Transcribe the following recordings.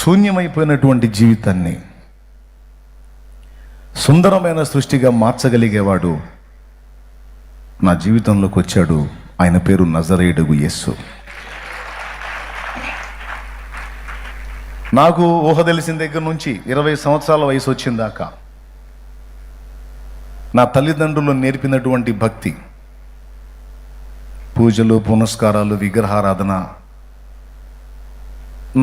శూన్యమైపోయినటువంటి జీవితాన్ని సుందరమైన సృష్టిగా మార్చగలిగేవాడు నా జీవితంలోకి వచ్చాడు. ఆయన పేరు నజరేయుడగు యేసు. నాకు ఊహ తెలిసిన దగ్గర నుంచి 20 సంవత్సరాల వయసు వచ్చిందాకా నా తల్లిదండ్రులు నేర్పినటువంటి భక్తి, పూజలు, పునస్కారాలు, విగ్రహారాధన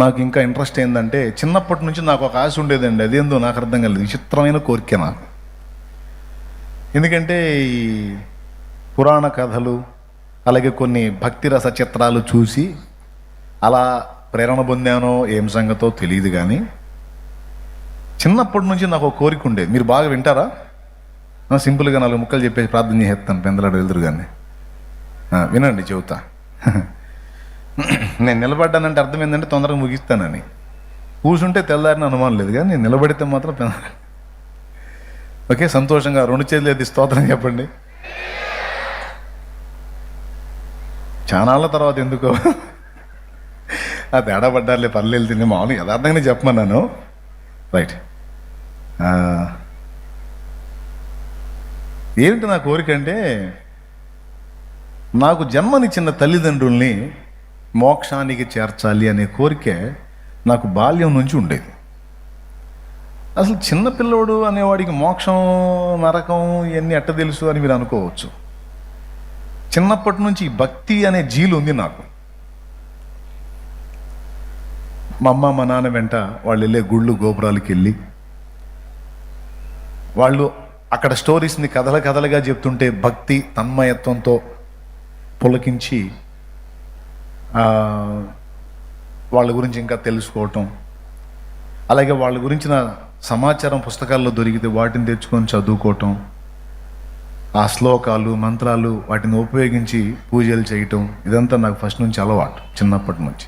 నాకు ఇంకా ఇంట్రెస్ట్ ఏంటంటే, చిన్నప్పటి నుంచి నాకు ఒక ఆశ ఉండేదండి. అదేందో నాకు అర్థం కాలేదు, విచిత్రమైన కోరిక నాకు. ఎందుకంటే ఈ పురాణ కథలు అలాగే కొన్ని భక్తి రస చిత్రాలు చూసి అలా ప్రేరణ పొందానో ఏం సంగతో తెలియదు, కానీ చిన్నప్పటి నుంచి నాకు ఒక కోరిక ఉండేది. మీరు బాగా వింటారా? సింపుల్గా 4 ముక్కలు చెప్పేసి ప్రార్థన చేస్తాను, పెందలాడు వెళ్తురు కానీ వినండి, చెబుతా. నేను నిలబడ్డానంటే అర్థం ఏంటంటే తొందరగా ముగిస్తానని. కూర్చుంటే తెల్లారిన అనుమానం లేదు, కానీ నేను నిలబడితే మాత్రం ఓకే. సంతోషంగా 2 చేతులు ఎత్తి స్తోత్రం చెప్పండి. చానాళ్ళ తర్వాత ఎందుకో ఆ తేడా పడ్డారులే, పర్లేదు తిని మామూలు యథార్థంగానే చెప్పమన్నాను. రైట్. ఏమిటి నా కోరిక అంటే, నాకు జన్మనిచ్చిన తల్లిదండ్రుల్ని మోక్షానికి చేర్చాలి అనే కోరికే నాకు బాల్యం నుంచి ఉండేది. అసలు చిన్నపిల్లోడు అనేవాడికి మోక్షం, నరకం ఇవన్నీ ఎట్ట తెలుసు అని మీరు అనుకోవచ్చు. చిన్నప్పటి నుంచి భక్తి అనే జీలు ఉంది నాకు. మా అమ్మ మా నాన్న వెంట వాళ్ళు వెళ్ళే గుళ్ళు గోపురాలకి వెళ్ళి వాళ్ళు అక్కడ స్టోరీస్ని కథలుగా చెప్తుంటే భక్తి తన్మయత్వంతో పులకించి వాళ్ళ గురించి ఇంకా తెలుసుకోవటం, అలాగే వాళ్ళ గురించిన సమాచారం పుస్తకాల్లో దొరికితే వాటిని తెచ్చుకొని చదువుకోవటం, ఆ శ్లోకాలు మంత్రాలు వాటిని ఉపయోగించి పూజలు చేయటం, ఇదంతా నాకు ఫస్ట్ నుంచి అలవాటు. చిన్నప్పటి నుంచి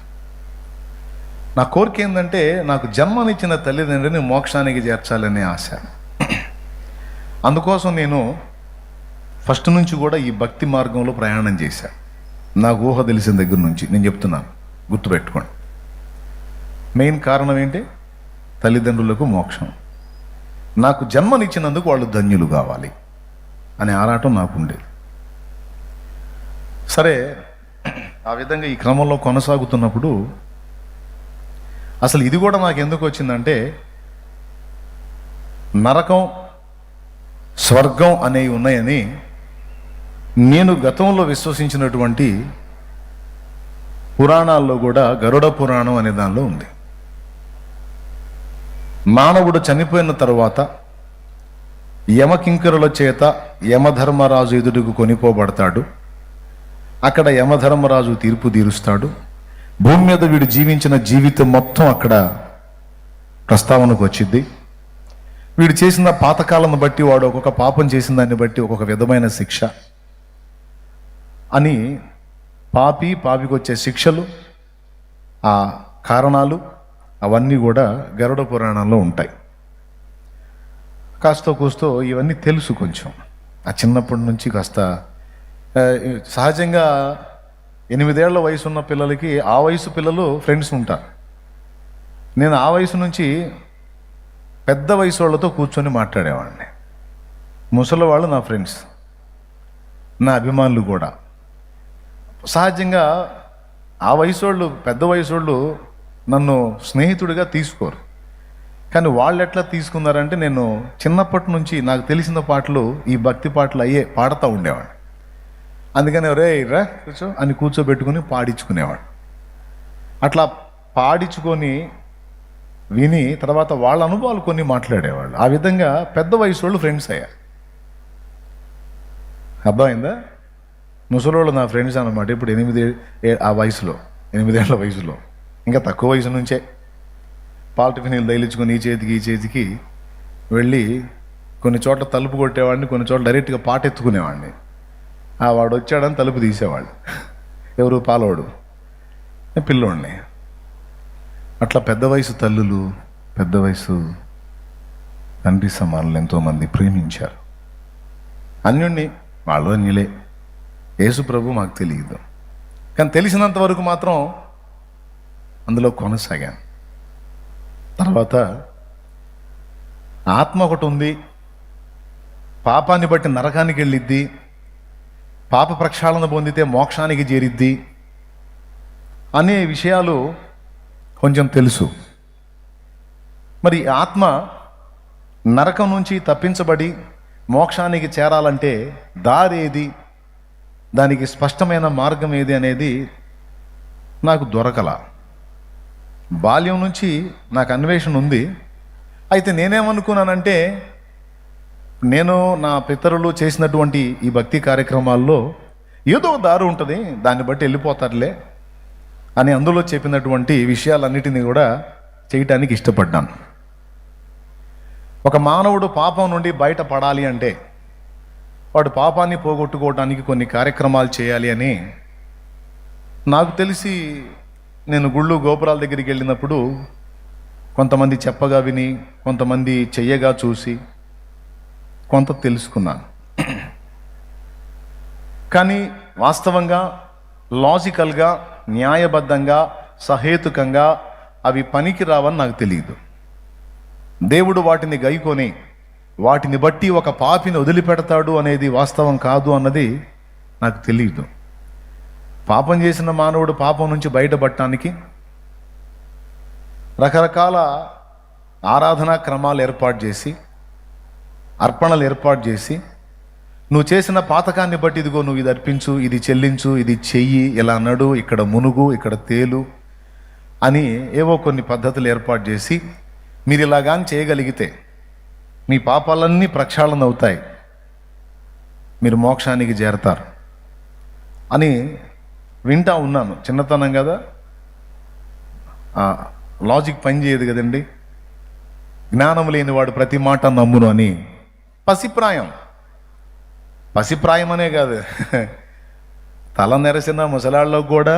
నా కోరిక ఏంటంటే, నాకు జన్మనిచ్చిన తల్లిదండ్రిని మోక్షానికి చేర్చాలనే ఆశ. అందుకోసం నేను ఫస్ట్ నుంచి కూడా ఈ భక్తి మార్గంలో ప్రయాణం చేశాను. నాకు ఊహ తెలిసిన దగ్గర నుంచి నేను చెప్తున్నాను, గుర్తుపెట్టుకోండి. మెయిన్ కారణం ఏంటి? తల్లిదండ్రులకు మోక్షం. నాకు జన్మనిచ్చినందుకు వాళ్ళు ధన్యులు కావాలి అనే ఆరాటం నాకు ఉండేది. సరే, ఆ విధంగా ఈ క్రమంలో కొనసాగుతున్నప్పుడు అసలు ఇది కూడా నాకు ఎందుకు వచ్చిందంటే, నరకం స్వర్గం అనేవి ఉన్నాయని నేను గతంలో విశ్వసించినటువంటి పురాణాల్లో కూడా గరుడ పురాణం అనే దానిలో ఉంది. మానవుడు చనిపోయిన తరువాత యమకింకరుల చేత యమధర్మరాజు ఎదుటకు కొనిపోబడతాడు. అక్కడ యమధర్మరాజు తీర్పు తీరుస్తాడు. భూమి మీద వీడు జీవించిన జీవితం మొత్తం అక్కడ ప్రస్తావనకు వచ్చింది. వీడు చేసిన పాతకాలను బట్టి, వాడు ఒక్కొక్క పాపం చేసిన దాన్ని బట్టి ఒక్కొక్క విధమైన శిక్ష అని, పాపికి వచ్చే శిక్షలు, ఆ కారణాలు అవన్నీ కూడా గరుడ పురాణంలో ఉంటాయి. కాస్త కూస్తో ఇవన్నీ తెలుసు కొంచెం. ఆ చిన్నప్పటి నుంచి కాస్త సహజంగా 8 ఏళ్ల వయసు ఉన్న పిల్లలకి ఆ వయసు పిల్లలు ఫ్రెండ్స్ ఉంటారు. నేను ఆ వయసు నుంచి పెద్ద వయసు వాళ్ళతో కూర్చొని మాట్లాడేవాడిని. ముసలి వాళ్ళు నా ఫ్రెండ్స్, నా అభిమానులు కూడా. సహజంగా ఆ వయసు వాళ్ళు, పెద్ద వయసు వాళ్ళు నన్ను స్నేహితుడిగా తీసుకోరు. కానీ వాళ్ళు ఎట్లా తీసుకున్నారంటే, నేను చిన్నప్పటి నుంచి నాకు తెలిసిన పాటలు, ఈ భక్తి పాటలు పాడుతూ ఉండేవాడు. అందుకని రే రా కూర్చో అని కూర్చోబెట్టుకుని పాడించుకునేవాడు. అట్లా పాడించుకొని విని తర్వాత వాళ్ళ అనుభవాలు కొన్ని మాట్లాడేవాళ్ళు. ఆ విధంగా పెద్ద వయసు వాళ్ళు ఫ్రెండ్స్ అయ్యారు. అర్థమైందా? ముసలోళ్ళు నా ఫ్రెండ్స్ అన్నమాట. ఇప్పుడు 8 ఆ వయసులో, 8 ఏళ్ల వయసులో, ఇంకా తక్కువ వయసు నుంచే పాలు టిఫిన్లు తగిలించుకొని ఈ చేతికి వెళ్ళి కొన్ని చోట్ల తలుపు కొట్టేవాడిని, కొన్ని చోట్ల డైరెక్ట్గా పాట ఎత్తుకునేవాడిని. వాడు వచ్చాడని తలుపు తీసేవాళ్ళు. ఎవరు? పాలోడు, పిల్లోడిని. అట్లా పెద్ద వయసు తల్లులు, పెద్ద వయసు తండ్రి సమానులు ఎంతోమంది ప్రేమించారు. అన్యుణ్ణి, వాళ్ళు అన్యులే. యేసు ప్రభు మాకు తెలియదు, కానీ తెలిసినంత వరకు మాత్రం అందులో కొనసాగాను. తర్వాత ఆత్మ ఒకటి ఉంది, పాపాన్ని బట్టి నరకానికి వెళ్ళిద్ది, పాప ప్రక్షాళన పొందితే మోక్షానికి చేరిద్ది అనే విషయాలు కొంచెం తెలుసు. మరి ఆత్మ నరకం నుంచి తప్పించబడి మోక్షానికి చేరాలంటే దారి ఏది, దానికి స్పష్టమైన మార్గం ఏది అనేది నాకు దొరకల. బాల్యం నుంచి నాకు అన్వేషణ ఉంది. అయితే నేనేమనుకున్నానంటే, నేను నా పితరులు చేసినటువంటి ఈ భక్తి కార్యక్రమాల్లో ఏదో దారి ఉంటుంది, దాన్ని బట్టి వెళ్ళిపోతారులే అని అందులో చెప్పినటువంటి విషయాలన్నిటినీ కూడా చేయటానికి ఇష్టపడ్డాను. ఒక మానవుడు పాపం నుండి బయటపడాలి అంటే వాడు పాపాన్ని పోగొట్టుకోవడానికి కొన్ని కార్యక్రమాలు చేయాలి అని నాకు తెలిసి, నేను గుళ్ళు గోపురాల దగ్గరికి వెళ్ళినప్పుడు కొంతమంది చెప్పగా విని, కొంతమంది చెయ్యగా చూసి కొంత తెలుసుకున్నాను. కానీ వాస్తవంగా లాజికల్గా, న్యాయబద్ధంగా, సహేతుకంగా అవి పనికి రావని నాకు తెలియదు. దేవుడు వాటిని గైకొని వాటిని బట్టి ఒక పాపిని వదిలిపెడతాడు అనేది వాస్తవం కాదు అన్నది నాకు తెలియదు. పాపం చేసిన మానవుడు పాపం నుంచి బయటపడటానికి రకరకాల ఆరాధనా క్రమాలు ఏర్పాటు చేసి, అర్పణలు ఏర్పాటు చేసి, నువ్వు చేసిన పాతకాన్ని బట్టి ఇదిగో నువ్వు ఇది అర్పించు, ఇది చెల్లించు, ఇది చెయ్యి, ఇలా నడు, ఇక్కడ మునుగు, ఇక్కడ తేలు అని ఏవో కొన్ని పద్ధతులు ఏర్పాటు చేసి, మీరు ఇలాగాని చేయగలిగితే మీ పాపాలన్నీ ప్రక్షాళన అవుతాయి, మీరు మోక్షానికి చేరతారు అని వింటా ఉన్నాను. చిన్నతనం కదా, లాజిక్ పనిచేయదు కదండి. జ్ఞానం లేనివాడు ప్రతి మాట నమ్మును అని పసిప్రాయం అనే కాదు, తల నెరసిన ముసలాళ్ళకు కూడా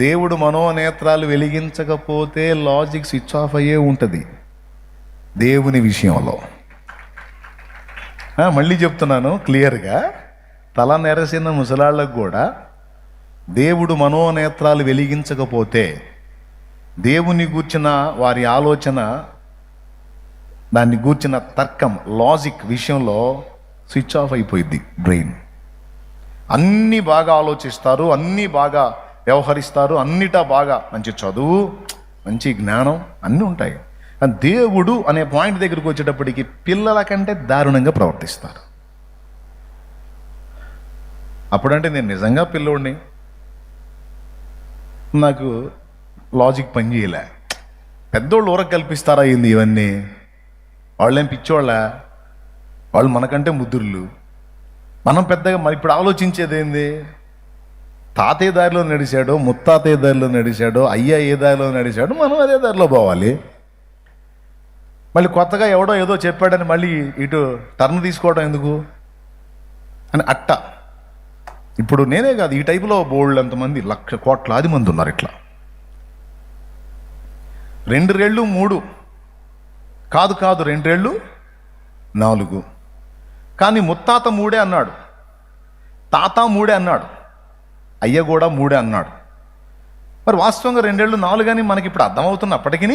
దేవుడు మనోనేత్రాలు వెలిగించకపోతే లాజిక్ స్విచ్ ఆఫ్ అయ్యే ఉంటుంది దేవుని విషయంలో. మళ్ళీ చెప్తున్నాను క్లియర్గా, తల నెరసిన ముసలాళ్ళకు కూడా దేవుడు మనోనేత్రాలు వెలిగించకపోతే దేవుని గూర్చిన వారి ఆలోచన, దాన్ని గూర్చిన తర్కం, లాజిక్ విషయంలో స్విచ్ ఆఫ్ అయిపోయింది బ్రెయిన్. అన్నీ బాగా ఆలోచిస్తారు, అన్నీ బాగా వ్యవహరిస్తారు, అన్నిటా బాగా మంచి చదువు, మంచి జ్ఞానం అన్నీ ఉంటాయి. కానీ దేవుడు అనే పాయింట్ దగ్గరికి వచ్చేటప్పటికి పిల్లల కంటే దారుణంగా ప్రవర్తిస్తారు. అప్పుడంటే నేను నిజంగా పిల్లోడిని, నాకు లాజిక్ పనిచేయలే. పెద్దోళ్ళు ఊరకు కల్పిస్తారా అయింది ఇవన్నీ? వాళ్ళేం పిచ్చోళ్ళ, వాళ్ళు మనకంటే ముద్దుర్లు. మనం పెద్దగా మరి ఇప్పుడు ఆలోచించేది ఏంది? తాతయ్య దారిలో నడిచాడో, ముత్తాతయ్య దారిలో నడిచాడో, అయ్యా ఏ దారిలో నడిచాడో మనం అదే దారిలో పోవాలి. మళ్ళీ కొత్తగా ఎవడో ఏదో చెప్పాడని మళ్ళీ ఇటు టర్న్ తీసుకోవడం ఎందుకు అని అట్ట. ఇప్పుడు నేనే కాదు, ఈ టైపులో బోల్డ్ ఎంతమంది, కోట్లాది మంది ఉన్నారు. ఇట్లా 2 రెళ్ళు 3 కాదు 2 రెళ్ళు 4. కానీ ముత్తాత 3 అన్నాడు, తాత 3 అన్నాడు, అయ్య కూడా 3 అన్నాడు. మరి వాస్తవంగా 2 రెళ్ళు 4 అని మనకి ఇప్పుడు అర్థమవుతున్నప్పటికీ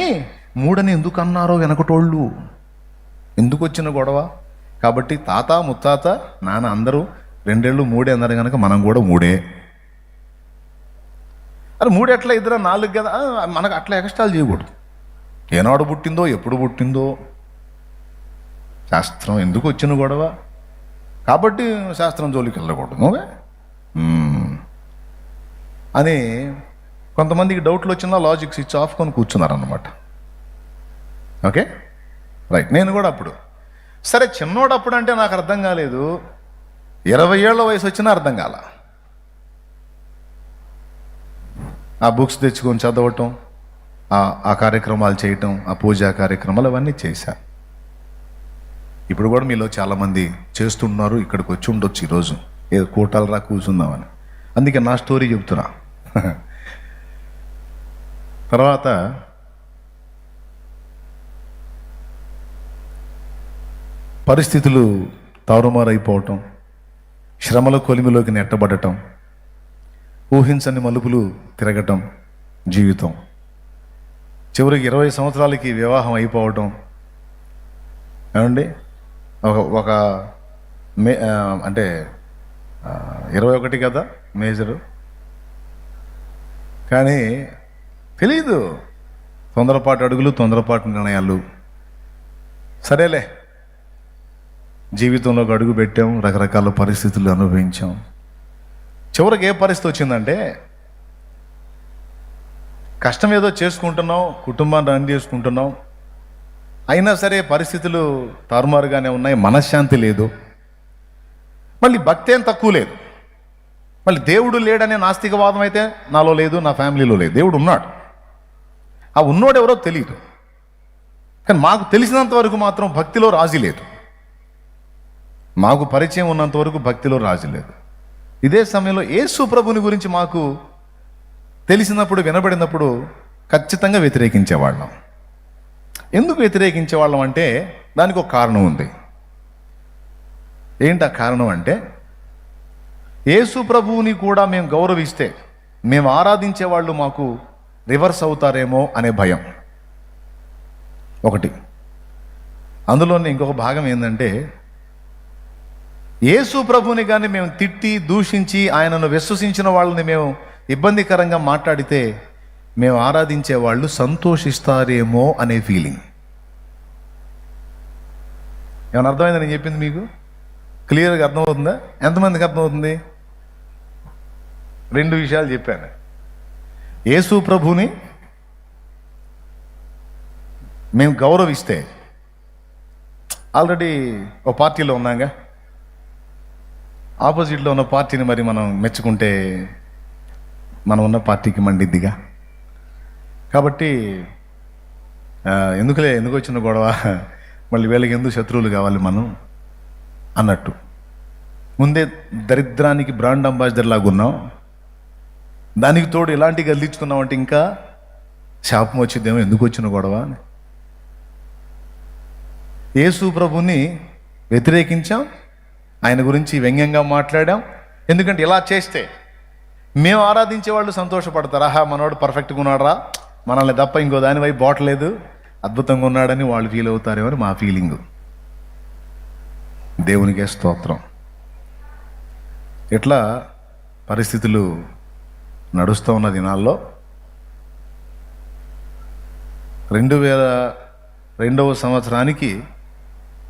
3 అని ఎందుకు అన్నారో వెనకటోళ్ళు, ఎందుకు వచ్చిన గొడవ? కాబట్టి తాత, ముత్తాత, నాన్న అందరూ 2 రెళ్ళు 3 అన్నారు కనుక మనం కూడా 3. అరే 3 ఎట్లా, 2 4 కదా, మనకు అట్లా ఎక్స్ట్రాలు చేయకూడదు. ఏనాడు పుట్టిందో, ఎప్పుడు పుట్టిందో, శాస్త్రం ఎందుకు వచ్చిన గొడవ? కాబట్టి శాస్త్రం జోలికి వెళ్ళకూడదు అని కొంతమందికి డౌట్లు వచ్చినా లాజిక్ స్విచ్ ఆఫ్ కొని కూర్చున్నారన్నమాట. Okay right. నేను కూడా అప్పుడు సరే చిన్నోడప్పుడు అంటే నాకు అర్థం కాలేదు, 20 ఏళ్ల వయసు వచ్చినా అర్థం కాల. ఆ బుక్స్ తెచ్చుకొని చదవటం, ఆ కార్యక్రమాలు చేయటం, ఆ పూజా కార్యక్రమాలు అవన్నీ చేశా. ఇప్పుడు కూడా మీలో చాలామంది చేస్తున్నారు, ఇక్కడికి వచ్చి ఉండొచ్చు ఈరోజు ఏదో కోటాలు రా కూర్చుందామని. అందుకే నా స్టోరీ చెప్తున్నా. తర్వాత పరిస్థితులు తారుమారైపోవటం, శ్రమల కొలిమిలోకి నెట్టబడటం, ఊహించని మలుపులు తిరగటం జీవితం. చివరికి 20 సంవత్సరాలకి వివాహం అయిపోవటం. ఏమండి, ఒక అంటే 21 కదా మేజరు, కానీ తెలీదు. తొందరపాటు అడుగులు, తొందరపాటు నిర్ణయాలు. సరేలే, జీవితంలోకి అడుగు పెట్టాం, రకరకాల పరిస్థితులు అనుభవించాం. చివరికి ఏ పరిస్థితి వచ్చిందంటే, కష్టం ఏదో చేసుకుంటున్నాం, కుటుంబాన్ని రన్ చేసుకుంటున్నాం, అయినా సరే పరిస్థితులు తారుమారుగానే ఉన్నాయి, మనశ్శాంతి లేదు. మళ్ళీ భక్తి ఏం తక్కువ లేదు. మళ్ళీ దేవుడు లేడనే నాస్తికవాదం అయితే నాలో లేదు, నా ఫ్యామిలీలో లేదు. దేవుడు ఉన్నాడు. ఆ ఉన్నోడు ఎవరో తెలియదు, కానీ మాకు తెలిసినంత వరకు మాత్రం భక్తిలో రాజీ లేదు. మాకు పరిచయం ఉన్నంత వరకు భక్తిలో రాజీ లేదు. ఇదే సమయంలో యేసు ప్రభుని గురించి మాకు తెలిసినప్పుడు, వినబడినప్పుడు ఖచ్చితంగా వ్యతిరేకించేవాళ్ళం. ఎందుకు వ్యతిరేకించేవాళ్ళం అంటే దానికి ఒక కారణం ఉంది. ఏంటి ఆ కారణం అంటే, యేసు ప్రభువుని కూడా మేము గౌరవిస్తే మేము ఆరాధించే వాళ్ళు మాకు రివర్స్ అవుతారేమో అనే భయం ఒకటి. అందులోనే ఇంకొక భాగం ఏంటంటే, యేసు ప్రభువుని కానీ మేము తిట్టి దూషించి ఆయనను విశ్వసించిన వాళ్ళని మేము ఇబ్బందికరంగా మాట్లాడితే మేము ఆరాధించే వాళ్ళు సంతోషిస్తారేమో అనే ఫీలింగ్. ఏమైనా అర్థమైందని నేను చెప్పింది మీకు క్లియర్గా అర్థమవుతుందా? ఎంతమందికి అర్థమవుతుంది? 2 విషయాలు చెప్పాను. యేసు ప్రభుని మేము గౌరవిస్తే, ఆల్రెడీ ఒక పార్టీలో ఉన్నాగా, ఆపోజిట్లో ఉన్న పార్టీని మరి మనం మెచ్చుకుంటే మనం ఉన్న పార్టీకి మండిద్దిగా. కాబట్టి ఎందుకు వచ్చిన గొడవ, మళ్ళీ వీళ్ళకి ఎందుకు శత్రువులు కావాలి మనం అన్నట్టు. ముందే దరిద్రానికి బ్రాండ్ అంబాసిడర్ లాగా ఉన్నాం, దానికి తోడు ఇలాంటి గల్లించుకున్నాం అంటే ఇంకా శాపం వచ్చిద్దేమో, ఎందుకు వచ్చిన గొడవ అని. యేసు ప్రభుని వ్యతిరేకించాం, ఆయన గురించి వ్యంగ్యంగా మాట్లాడాం. ఎందుకంటే ఇలా చేస్తే మేము ఆరాధించే వాళ్ళు సంతోషపడతారు. ఆహా, మనోడు పర్ఫెక్ట్గా ఉన్నాడరా, మనల్ని తప్ప ఇంకో దాని వైపు బాటలేదు, అద్భుతంగా ఉన్నాడని వాళ్ళు ఫీల్ అవుతారేమో అని మా ఫీలింగు. దేవునికే స్తోత్రం. ఇట్లా పరిస్థితులు నడుస్తూ ఉన్న దినాల్లో 2002వ సంవత్సరానికి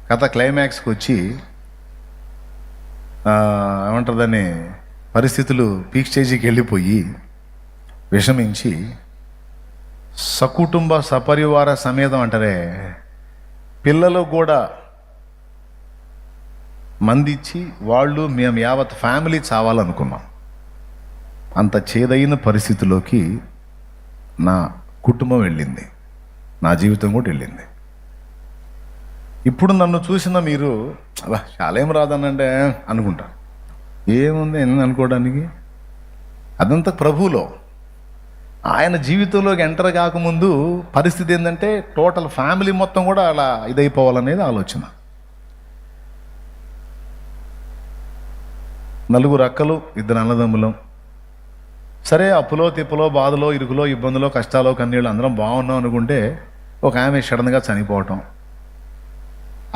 కథ క్లైమాక్స్కి వచ్చి ఏమంటారు దాన్ని, పరిస్థితులు పీక్ స్టేజీకి వెళ్ళిపోయి విషమించి సకుటుంబ సపరివార సమేతం అంటారే, పిల్లలు కూడా మందిచ్చి వాళ్ళు మేము యావత్ ఫ్యామిలీ చావాలనుకున్నాం. అంత చేదైన పరిస్థితిలోకి నా కుటుంబం వెళ్ళింది, నా జీవితం కూడా వెళ్ళింది. ఇప్పుడు నన్ను చూసిన మీరు అలా చాలా ఏం రాదనంటే అనుకుంటా, ఏముంది ఎన్ని అనుకోవడానికి, అదంతా ప్రభువులో. ఆయన జీవితంలోకి ఎంటర్ కాకముందు పరిస్థితి ఏంటంటే టోటల్ ఫ్యామిలీ మొత్తం కూడా అలా ఇదైపోవాలనేది ఆలోచన. 4 అక్కలు, 2 అన్నదమ్ములం. సరే, అప్పులో తిప్పులో బాధలో ఇరుకులో ఇబ్బందులో కష్టాలో కన్నీళ్ళు అందరం బాగున్నాం అనుకుంటే ఒక ఆమె సడన్గా చనిపోవటం,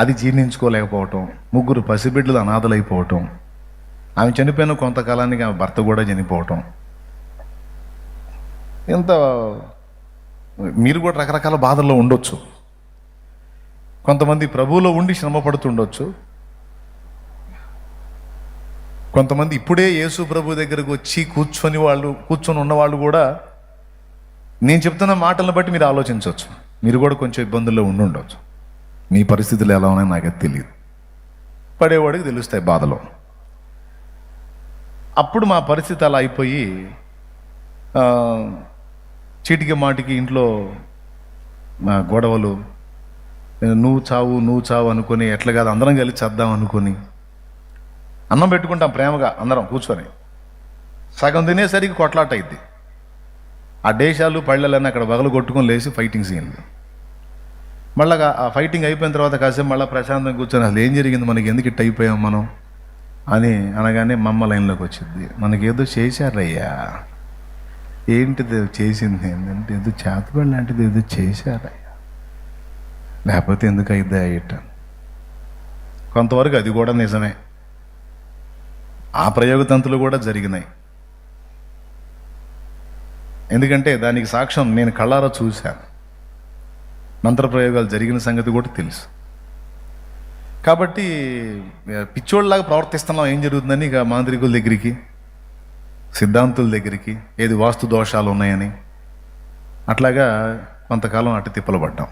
అది జీర్ణించుకోలేకపోవటం, 3 పసిబిడ్డలు అనాథలైపోవటం, ఆమె చనిపోయిన కొంతకాలానికి ఆమె భర్త కూడా చనిపోవటం. ఇంత మీరు కూడా రకరకాల బాధల్లో ఉండొచ్చు. కొంతమంది ప్రభువులో ఉండి శ్రమ పడుతుండొచ్చు, కొంతమంది ఇప్పుడే యేసు ప్రభు దగ్గరకు వచ్చి కూర్చొని ఉన్నవాళ్ళు కూడా నేను చెప్తున్న మాటలను బట్టి మీరు ఆలోచించవచ్చు. మీరు కూడా కొంచెం ఇబ్బందుల్లో ఉండొచ్చు. మీ పరిస్థితులు ఎలా ఉన్నాయో నాకైతే తెలియదు, పడేవాడికి తెలుస్తాయి బాధలో. అప్పుడు మా పరిస్థితి అలా అయిపోయి చీటికి మాటికి ఇంట్లో గొడవలు, నువ్వు చావు అనుకొని, ఎట్లా కాదు అందరం కలిసి చేద్దాం అనుకొని అన్నం పెట్టుకుంటాం ప్రేమగా అందరం కూర్చొని, సగం తినేసరికి కొట్లాట అయింది. ఆ డేషాలు పళ్ళలన్నీ అక్కడ బగలు కొట్టుకొని లేచి ఫైటింగ్ సీన్లు. మళ్ళీ ఆ ఫైటింగ్ అయిపోయిన తర్వాత కాసేపు మళ్ళీ ప్రశాంతంగా కూర్చొని అసలు ఏం జరిగింది, మనకి ఎందుకు ఇట్ట అయిపోయాం మనం అని అనగానే మమ్మ లైన్లోకి వచ్చింది. మనకేదో చేశారయ్యా, ఏంటిది చేసింది ఏంటంటే ఏదో చేతబడి లాంటిది ఏదో చేశారయ్యా, లేకపోతే ఎందుకు అయితే అయ్యట. కొంతవరకు అది కూడా నిజమే, ఆ ప్రయోగతంతులు కూడా జరిగినాయి. ఎందుకంటే దానికి సాక్ష్యం నేను కళ్ళారా చూశాను, మంత్రప్రయోగాలు జరిగిన సంగతి కూడా తెలుసు. కాబట్టి పిచ్చోళ్ళలాగా ప్రవర్తిస్తున్నాం ఏం జరుగుతుందని ఇక మాంత్రికుల దగ్గరికి, సిద్ధాంతుల దగ్గరికి, ఏది వాస్తు దోషాలు ఉన్నాయని అట్లాగా కొంతకాలం అటు తిప్పలు పడ్డాం.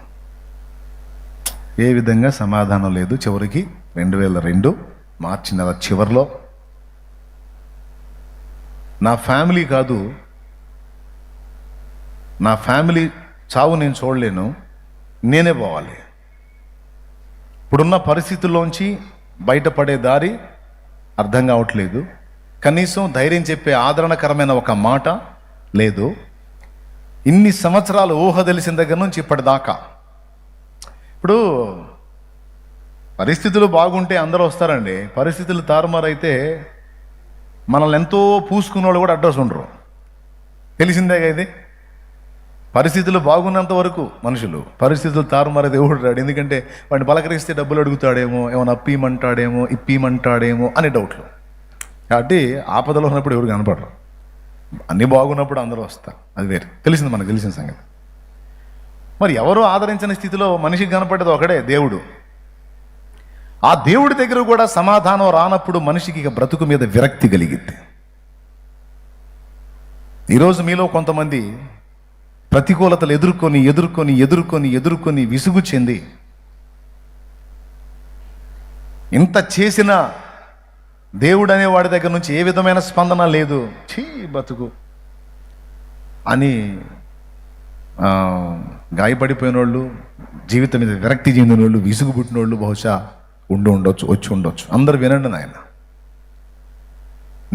ఏ విధంగా సమాధానం లేదు. చివరికి 2002 మార్చి నెల చివరిలో నా ఫ్యామిలీ కాదు, నా ఫ్యామిలీ చావు నేను చూడలేను, నేనే పోవాలి. ఇప్పుడున్న పరిస్థితుల్లోంచి బయటపడే దారి అర్థం కావట్లేదు. కనీసం ధైర్యం చెప్పే ఆదరణకరమైన ఒక మాట లేదు. ఇన్ని సంవత్సరాలు ఊహ తెలిసిన దగ్గర నుంచి ఇప్పటిదాకా. ఇప్పుడు పరిస్థితులు బాగుంటే అందరూ వస్తారండి, పరిస్థితులు తారుమారైతే మనల్ని ఎంతో పూసుకున్న వాళ్ళు కూడా అడ్రస్ ఉండరు. తెలిసిందేగా ఇది. పరిస్థితులు బాగున్నంత వరకు మనుషులు, పరిస్థితులు తారుమారైతే ఎవడు రాడు. ఎందుకంటే వాడిని పలకరిస్తే డబ్బులు అడుగుతాడేమో, ఏమైనా అప్పిమంటాడేమో, ఇప్పిమంటాడేమో అనే డౌట్లు. కాబట్టి ఆపదలో ఉన్నప్పుడు ఎవరు కనపడరు, అన్నీ బాగున్నప్పుడు అందరూ వస్తారు. అది వేరు, తెలిసింది, మనకు తెలిసిన సంగతి. మరి ఎవరు ఆదరించిన స్థితిలో మనిషికి కనపడేది ఒకడే, దేవుడు. ఆ దేవుడి దగ్గర కూడా సమాధానం రానప్పుడు మనిషికి ఇక బ్రతుకు మీద విరక్తి కలిగిద్ది. ఈరోజు మీలో కొంతమంది ప్రతికూలతలు ఎదుర్కొని ఎదుర్కొని ఎదుర్కొని ఎదుర్కొని విసుగు చెంది, ఇంత చేసిన దేవుడు అనే వాడి దగ్గర నుంచి ఏ విధమైన స్పందన లేదు, ఛీ బతుకు అని గాయపడిపోయిన వాళ్ళు, జీవితం మీద విరక్తి చెందిన వాళ్ళు, విసుగు పుట్టిన వాళ్ళు బహుశా వచ్చి ఉండొచ్చు. అందరు వినండి నాయన,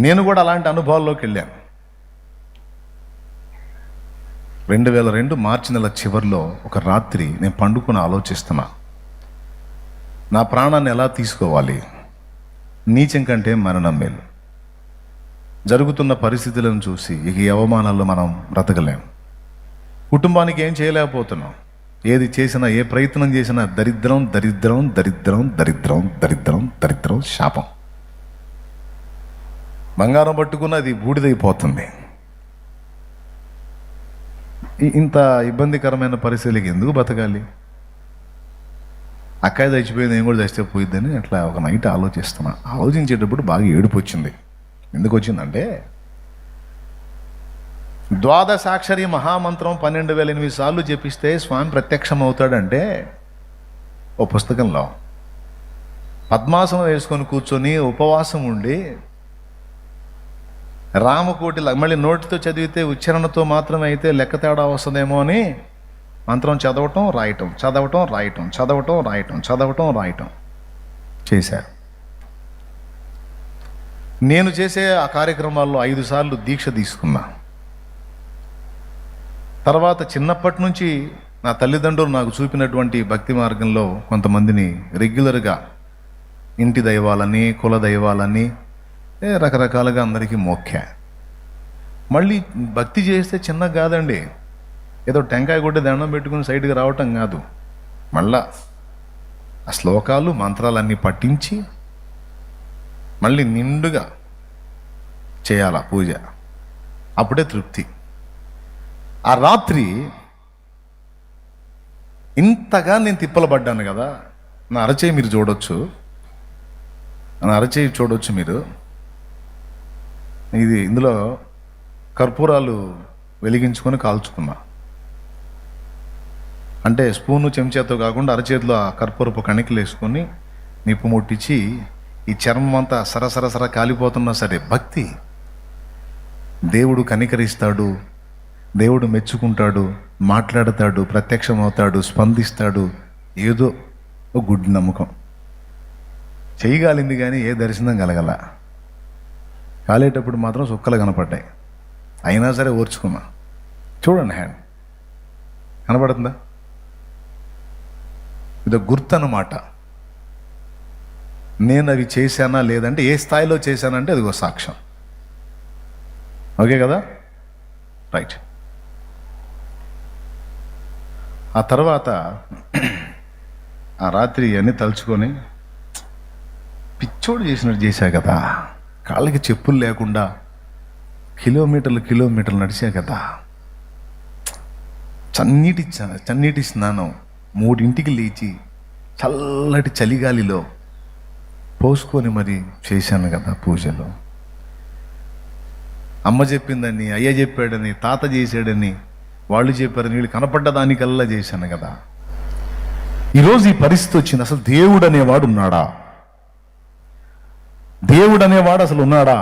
నేను కూడా అలాంటి అనుభవాల్లోకి వెళ్ళాను. 2002 మార్చి నెల చివరిలో ఒక రాత్రి నేను పండుకొని ఆలోచిస్తున్నా, నా ప్రాణాన్ని ఎలా తీసుకోవాలి, నీచం కంటే మరణం మేలు. జరుగుతున్న పరిస్థితులను చూసి ఇక ఈ అవమానాల్లో మనం బ్రతకలేం. కుటుంబానికి ఏం చేయలేకపోతున్నాం. ఏది చేసినా, ఏ ప్రయత్నం చేసినా దరిద్రం దరిద్రం దరిద్రం దరిద్రం దరిద్రం దరిద్రం శాపం. బంగారం పట్టుకున్న అది బూడిదైపోతుంది. ఇంత ఇబ్బందికరమైన పరిస్థితులకి ఎందుకు బతకాలి? అక్కాయి చచ్చిపోయింది, నేను కూడా చచ్చితే పోయిద్దని అట్లా ఒక నైట్ ఆలోచించేటప్పుడు బాగా ఏడుపు వచ్చింది. ఎందుకు వచ్చిందంటే, ద్వాదశాక్షరి మహామంత్రం 12,008 సార్లు జపిస్తే స్వామి ప్రత్యక్షం అవుతాడంటే ఓ పుస్తకంలో పద్మాసనం వేసుకొని కూర్చొని ఉపవాసం ఉండి రామకోటి మళ్ళీ నోటితో చదివితే ఉచ్చారణతో మాత్రమే అయితే లెక్క తేడా వస్తుందేమో అని మంత్రం చదవటం రాయటం, చదవటం రాయటం, చదవటం రాయటం, చదవటం రాయటం చేశారు. నేను చేసే ఆ కార్యక్రమాల్లో 5 సార్లు దీక్ష తీసుకున్నా. తర్వాత చిన్నప్పటి నుంచి నా తల్లిదండ్రులు నాకు చూపినటువంటి భక్తి మార్గంలో కొంతమందిని రెగ్యులర్గా ఇంటి దైవాలని, కుల దైవాలని రకరకాలుగా అందరికీ మోఖ్యా. మళ్ళీ భక్తి చేస్తే చిన్న కాదండి, ఏదో టెంకాయ కొట్టి దండం పెట్టుకుని సైడ్కి రావటం కాదు. మళ్ళా ఆ శ్లోకాలు మంత్రాలన్నీ పట్టించి మళ్ళీ నిండుగా చేయాల పూజ, అప్పుడే తృప్తి. ఆ రాత్రి ఇంతగా నేను తిప్పలు పడ్డాను కదా. నా అరచేయి మీరు చూడొచ్చు, నా అరచేయి చూడొచ్చు మీరు. ఇందులో కర్పూరాలు వెలిగించుకొని కాల్చుకున్నా. అంటే స్పూను చెంచాతో కాకుండా అరచేతిలో ఆ కర్పూరపు కణికలు వేసుకొని నిప్పు ముట్టించి ఈ చర్మం అంతా సరసరసర కాలిపోతున్నా సరే భక్తి. దేవుడు కనికరిస్తాడు, దేవుడు మెచ్చుకుంటాడు, మాట్లాడతాడు, ప్రత్యక్షం అవుతాడు, స్పందిస్తాడు. ఏదో ఒక గుడ్డి నమ్మకం. చేయగాలింది కానీ ఏ దర్శనం కలగల. కాలేటప్పుడు మాత్రం సుక్కలు కనపడ్డాయి, అయినా సరే ఓర్చుకున్నా. చూడండి, హ్యాండ్ కనపడుతుందా? ఇది గుర్తు అన్నమాట. నేను అవి చేశానా లేదంటే, ఏ స్థాయిలో చేశానంటే అది ఒక సాక్ష్యం. ఓకే కదా? రైట్. ఆ తర్వాత ఆ రాత్రి అన్నీ తలుచుకొని పిచ్చోడు చేసినట్టు చేశా కదా, కాళ్ళకి చెప్పులు లేకుండా కిలోమీటర్లు నడిచా కదా, చన్నీటి స్నానం 3 లేచి చల్లటి చలిగాలిలో పోసుకొని మరి చేశాను కదా పూజలు. అమ్మ చెప్పిందని, అయ్య చెప్పాడని, తాత చేశాడని, వాళ్ళు చెప్పారని, వీళ్ళు కనపడ్డ దానికల్లా చేశాను కదా. ఈరోజు ఈ పరిస్థితి వచ్చింది. అసలు దేవుడు అనేవాడు ఉన్నాడా? దేవుడు అనేవాడు అసలు ఉన్నాడా?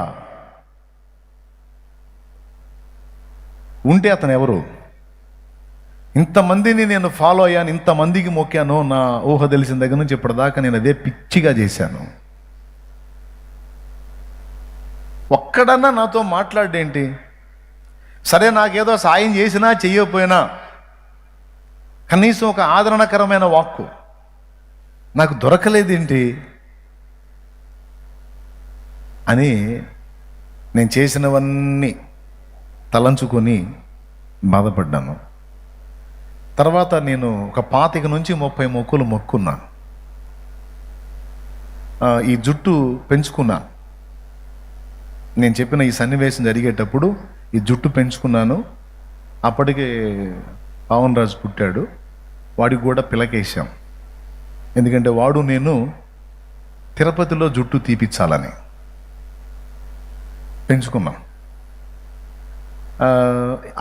ఉంటే అతను ఎవరు? ఇంతమందిని నేను ఫాలో అయ్యాను, ఇంతమందికి మొక్కాను, నా ఊహ తెలిసిన దగ్గర నుంచి ఇప్పటిదాకా నేను అదే పిచ్చిగా చేశాను. ఒక్కడన్నా నాతో మాట్లాడేంటి? సరే, నాకేదో సాయం చేసినా చెయ్యకపోయినా కనీసం ఒక ఆదరణకరమైన వాక్కు నాకు దొరకలేదేంటి అని నేను చేసినవన్నీ తలంచుకొని బాధపడ్డాను. తర్వాత నేను ఒక 25 నుంచి 30 మొక్కులు మొక్కున్నాను. ఈ జుట్టు పెంచుకున్నాను. నేను చెప్పిన ఈ సన్నివేశం జరిగేటప్పుడు ఈ జుట్టు పెంచుకున్నాను. అప్పటికే పవన్ రాజు పుట్టాడు. వాడికి కూడా పిలకేసాం. ఎందుకంటే వాడు నేను తిరుపతిలో జుట్టు తీపిచ్చాలని పెంచుకున్నాం.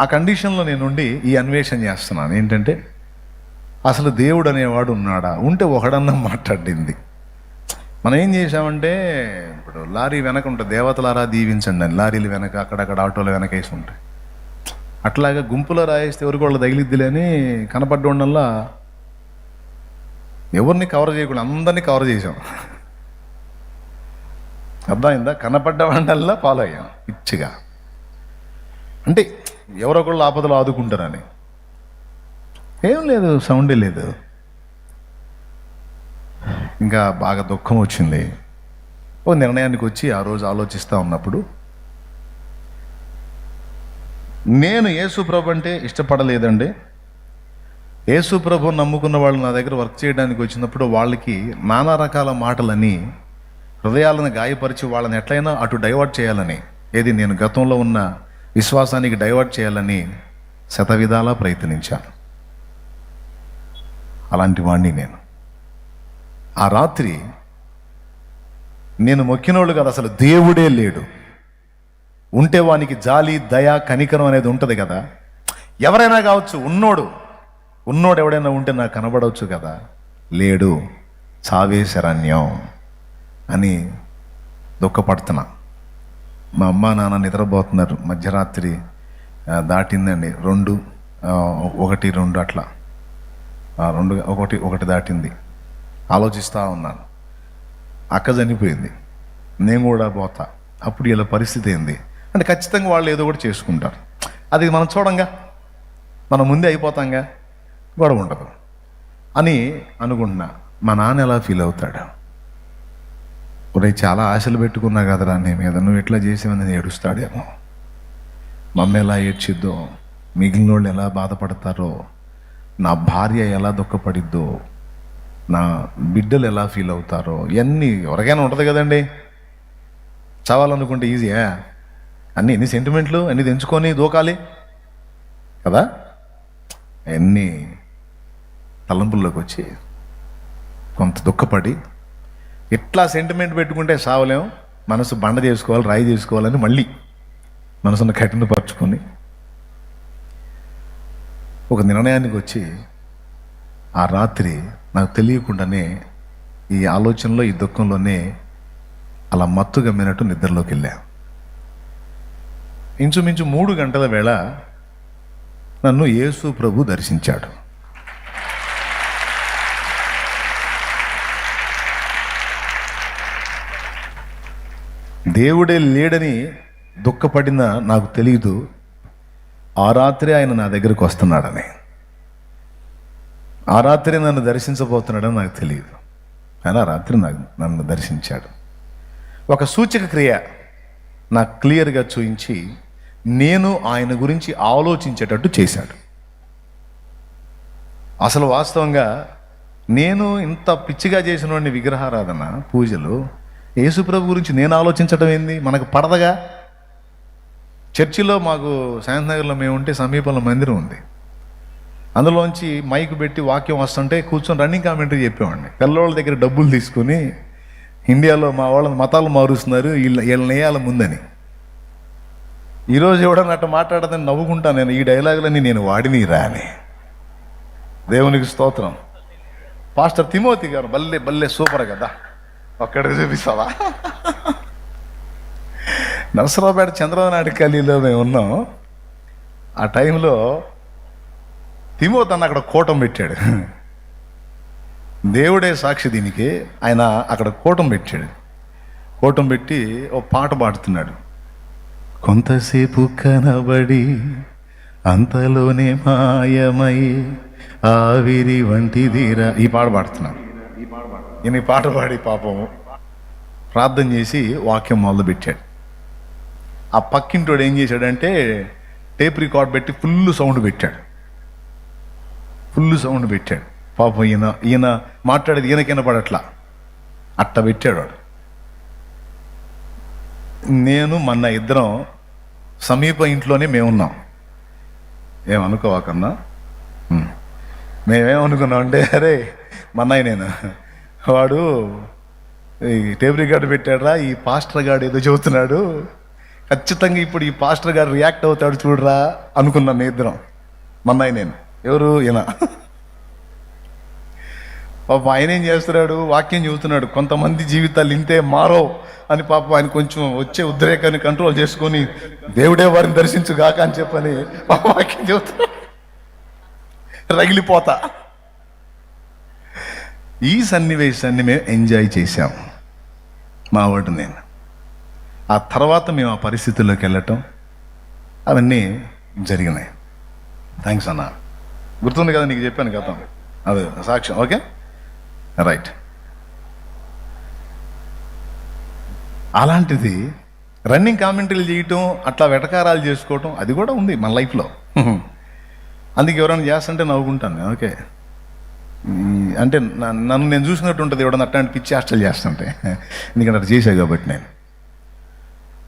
ఆ కండిషన్లో నేనుండి ఈ అన్వేషణ చేస్తున్నాను. ఏంటంటే అసలు దేవుడు అనేవాడు ఉన్నాడా? ఉంటే ఒకడన్నా మాట్లాడింది. మనం ఏం చేసామంటే, ఇప్పుడు లారీ వెనక ఉంటుంది, దేవతలారా దీవించండి అని లారీలు వెనక అక్కడక్కడ ఆటోలు వెనక వేసి ఉంటాయి. అట్లాగా గుంపులో రాయేస్తే ఎవరికి వాళ్ళు తగిలిద్దిలే అని కనపడ్డోళ్ళల్లా ఎవరిని కవర్ చేయకుండా అందరినీ కవర్ చేసాం. అర్థమైందా? కనపడ్డవాళ్ళల్లా ఫాలో అయ్యాం పిచ్చిగా. అంటే ఎవరొకళ్ళు ఆపదలు ఆదుకుంటారని. ఏం లేదు, సౌండే లేదు. ఇంకా బాగా దుఃఖం వచ్చింది. ఓ నిర్ణయానికి వచ్చి ఆ రోజు ఆలోచిస్తూ ఉన్నప్పుడు, నేను యేసుప్రభు అంటే ఇష్టపడలేదండి. యేసుప్రభు నమ్ముకున్న వాళ్ళు నా దగ్గర వర్క్ చేయడానికి వచ్చినప్పుడు వాళ్ళకి నానా రకాల మాటలని హృదయాలను గాయపరిచి వాళ్ళని ఎట్లయినా అటు డైవర్ట్ చేయాలని, ఏది నేను గతంలో ఉన్న విశ్వాసానికి డైవర్ట్ చేయాలని శతవిధాలా ప్రయత్నించాను. అలాంటి వాడిని నేను. ఆ రాత్రి నేను మొక్కినోళ్ళు కదా, అసలు దేవుడే లేడు. ఉంటే వానికి జాలి, దయ, కనికరం అనేది ఉంటుంది కదా. ఎవరైనా కావచ్చు, ఉన్నోడు ఎవడైనా ఉంటే నాకు కనబడవచ్చు కదా. లేడు, చావే శరణ్యం అని దుఃఖపడుతున్నా. మా అమ్మ నాన్న నిద్రపోతున్నారు. మధ్యరాత్రి దాటిందండి. 2, 1, 2 అట్లా 2, 1 దాటింది. ఆలోచిస్తూ ఉన్నాను. అక్క చనిపోయింది, నేను కూడా పోతా. అప్పుడు ఇలా పరిస్థితి ఏంది అంటే ఖచ్చితంగా వాళ్ళు ఏదో ఒకటి చేసుకుంటారు. అది మనం చూడంగా, మనం ముందే అయిపోతాంగా, గొడవ ఉండదు అని అనుకుంటున్నా. మా నాన్న ఎలా ఫీల్ అవుతాడు? ఒరే, చాలా ఆశలు పెట్టుకున్నా కదరా నీ మీద, నువ్వు ఎట్లా చేసేవని నేను ఏడుస్తాడేమో. మమ్మీ ఎలా ఏడ్చిద్దో, మిగిలిన వాళ్ళు ఎలా బాధపడతారో, నా భార్య ఎలా దుఃఖపడిద్దో, నా బిడ్డలు ఎలా ఫీల్ అవుతారో, ఇవన్నీ ఎవరికైనా ఉంటుంది కదండి. చావాలనుకుంటే ఈజీయా? ఎన్ని సెంటిమెంట్లు అన్నీ తెంచుకొని దూకాలి కదా. అన్నీ తలంపుల్లోకి వచ్చి కొంత దుఃఖపడి, ఎట్లా సెంటిమెంట్ పెట్టుకుంటే సావలేం, మనసు బండ చేసుకోవాలి, రాయి చేసుకోవాలని మళ్ళీ మనసును కఠినపరుచుకొని ఒక నిర్ణయానికి వచ్చి ఆ రాత్రి నాకు తెలియకుండానే ఈ ఆలోచనలో, ఈ దుఃఖంలోనే అలా మత్తు గమ్మినట్టు నిద్రలోకి వెళ్ళా. ఇంచుమించు 3 గంటల వేళ నన్ను యేసు ప్రభు దర్శించాడు. దేవుడే లేడని దుఃఖపడిన నాకు తెలియదు, ఆ రాత్రి ఆయన నా దగ్గరకు వస్తున్నాడని, ఆ రాత్రి నన్ను దర్శించబోతున్నాడని నాకు తెలియదు. ఆయన ఆ రాత్రి నన్ను దర్శించాడు. ఒక సూచక క్రియ నాకు క్లియర్గా చూపించి, నేను ఆయన గురించి ఆలోచించేటట్టు చేశాడు. అసలు వాస్తవంగా నేను ఇంత పిచ్చిగా చేసిన వాడిని విగ్రహారాధన పూజలు, యేసుప్రభు గురించి నేను ఆలోచించడం ఏంది? మనకు పడదగా. చర్చిలో మాకు శాంతినగర్లో మేము ఉంటే సమీపంలో మందిరం ఉంది. అందులోంచి మైక్ పెట్టి వాక్యం వస్తుంటే కూర్చొని రన్నింగ్ కామెంటరీ చెప్పేవాడిని. తెల్లవాళ్ళ దగ్గర డబ్బులు తీసుకుని ఇండియాలో మా వాళ్ళని మతాలు మారుస్తున్నారు, వీళ్ళని వేయాలి ముందని. ఈరోజు ఎవడన్నా అట్ట మాట్లాడదని నవ్వుకుంటాను నేను. ఈ డైలాగులన్నీ నేను వాడిని రాని. దేవునికి స్తోత్రం. పాస్టర్ తిమోతి గారు బల్లే బల్లే సూపర్ కదా, ఒక్కడికి చూపిస్తావా? నరసరావుపేట చంద్రబాబు ఖాళీలో మేము ఉన్నాం. ఆ టైంలో తిమోతి అన్న అక్కడ కూటం పెట్టాడు. దేవుడే సాక్షి దీనికి. ఆయన అక్కడ కూటం పెట్టాడు. కూటం పెట్టి ఓ పాట పాడుతున్నాడు. కొంతసేపు కనబడి అంతలోనే మాయమై ఆవిరి వంటిదిరా, ఈ పాట పాడుతున్నాడు. ఈయన ఈ పాట పాడి పాపం ప్రార్థన చేసి వాక్యం మొదలు పెట్టాడు. ఆ పక్కింటోడు ఏం చేశాడంటే టేప్ రికార్డ్ పెట్టి ఫుల్ సౌండ్ పెట్టాడు. పాపం ఈయన మాట్లాడేది ఈయనకి వినపడట్లా, అట్ట పెట్టాడు వాడు. నేను మొన్న ఇద్దరం సమీప ఇంట్లోనే మేమున్నాం. ఏమనుకోవాకన్నా, మేమేమనుకున్నాం అంటే, అరే మన్నయ్య నేను వాడు ఈ టేప్ రికార్డు పెట్టాడురా, ఈ పాస్టర్ గారు ఏదో చెబుతున్నాడు, ఖచ్చితంగా ఇప్పుడు ఈ పాస్టర్ గారు రియాక్ట్ అవుతాడు చూడరా అనుకున్నాను. నేను ఇద్దరం, మన్నయ్య నేను. ఎవరు? ఈయన. పాపం ఆయన ఏం చేస్తున్నాడు, వాక్యం చెబుతున్నాడు. కొంతమంది జీవితాలు ఇంతే మారో అని పాపం ఆయన కొంచెం వచ్చే ఉద్రేకాన్ని కంట్రోల్ చేసుకొని దేవుడే వారిని దర్శించుగాక అని చెప్పని వాక్యం చెబుతున్నాడు. రగిలిపోతా. ఈ సన్నివేశాన్ని మేము ఎంజాయ్ చేశాం, మా వాడు నేను. ఆ తర్వాత మేము ఆ పరిస్థితుల్లోకి వెళ్ళటం అవన్నీ జరిగినాయి. థ్యాంక్స్ అన్న. గుర్తుంది కదా నీకు చెప్పాను కదా, అదే సాక్ష్యం. Okay, right. అలాంటిది రన్నింగ్ కామెంటరీలు చేయటం, అట్లా వెటకారాలు చేసుకోవటం, అది కూడా ఉంది మన లైఫ్లో. అందుకే ఎవరైనా చేస్తుంటే నవ్వుకుంటాను. ఓకే, అంటే నన్ను నేను చూసినట్టు ఉంటుంది ఎవడన్నా అట్లాంటి పిచ్చి హాస్టల్ చేస్తుంటే, ఎందుకంటే అట్లా చేశాను కాబట్టి నేను.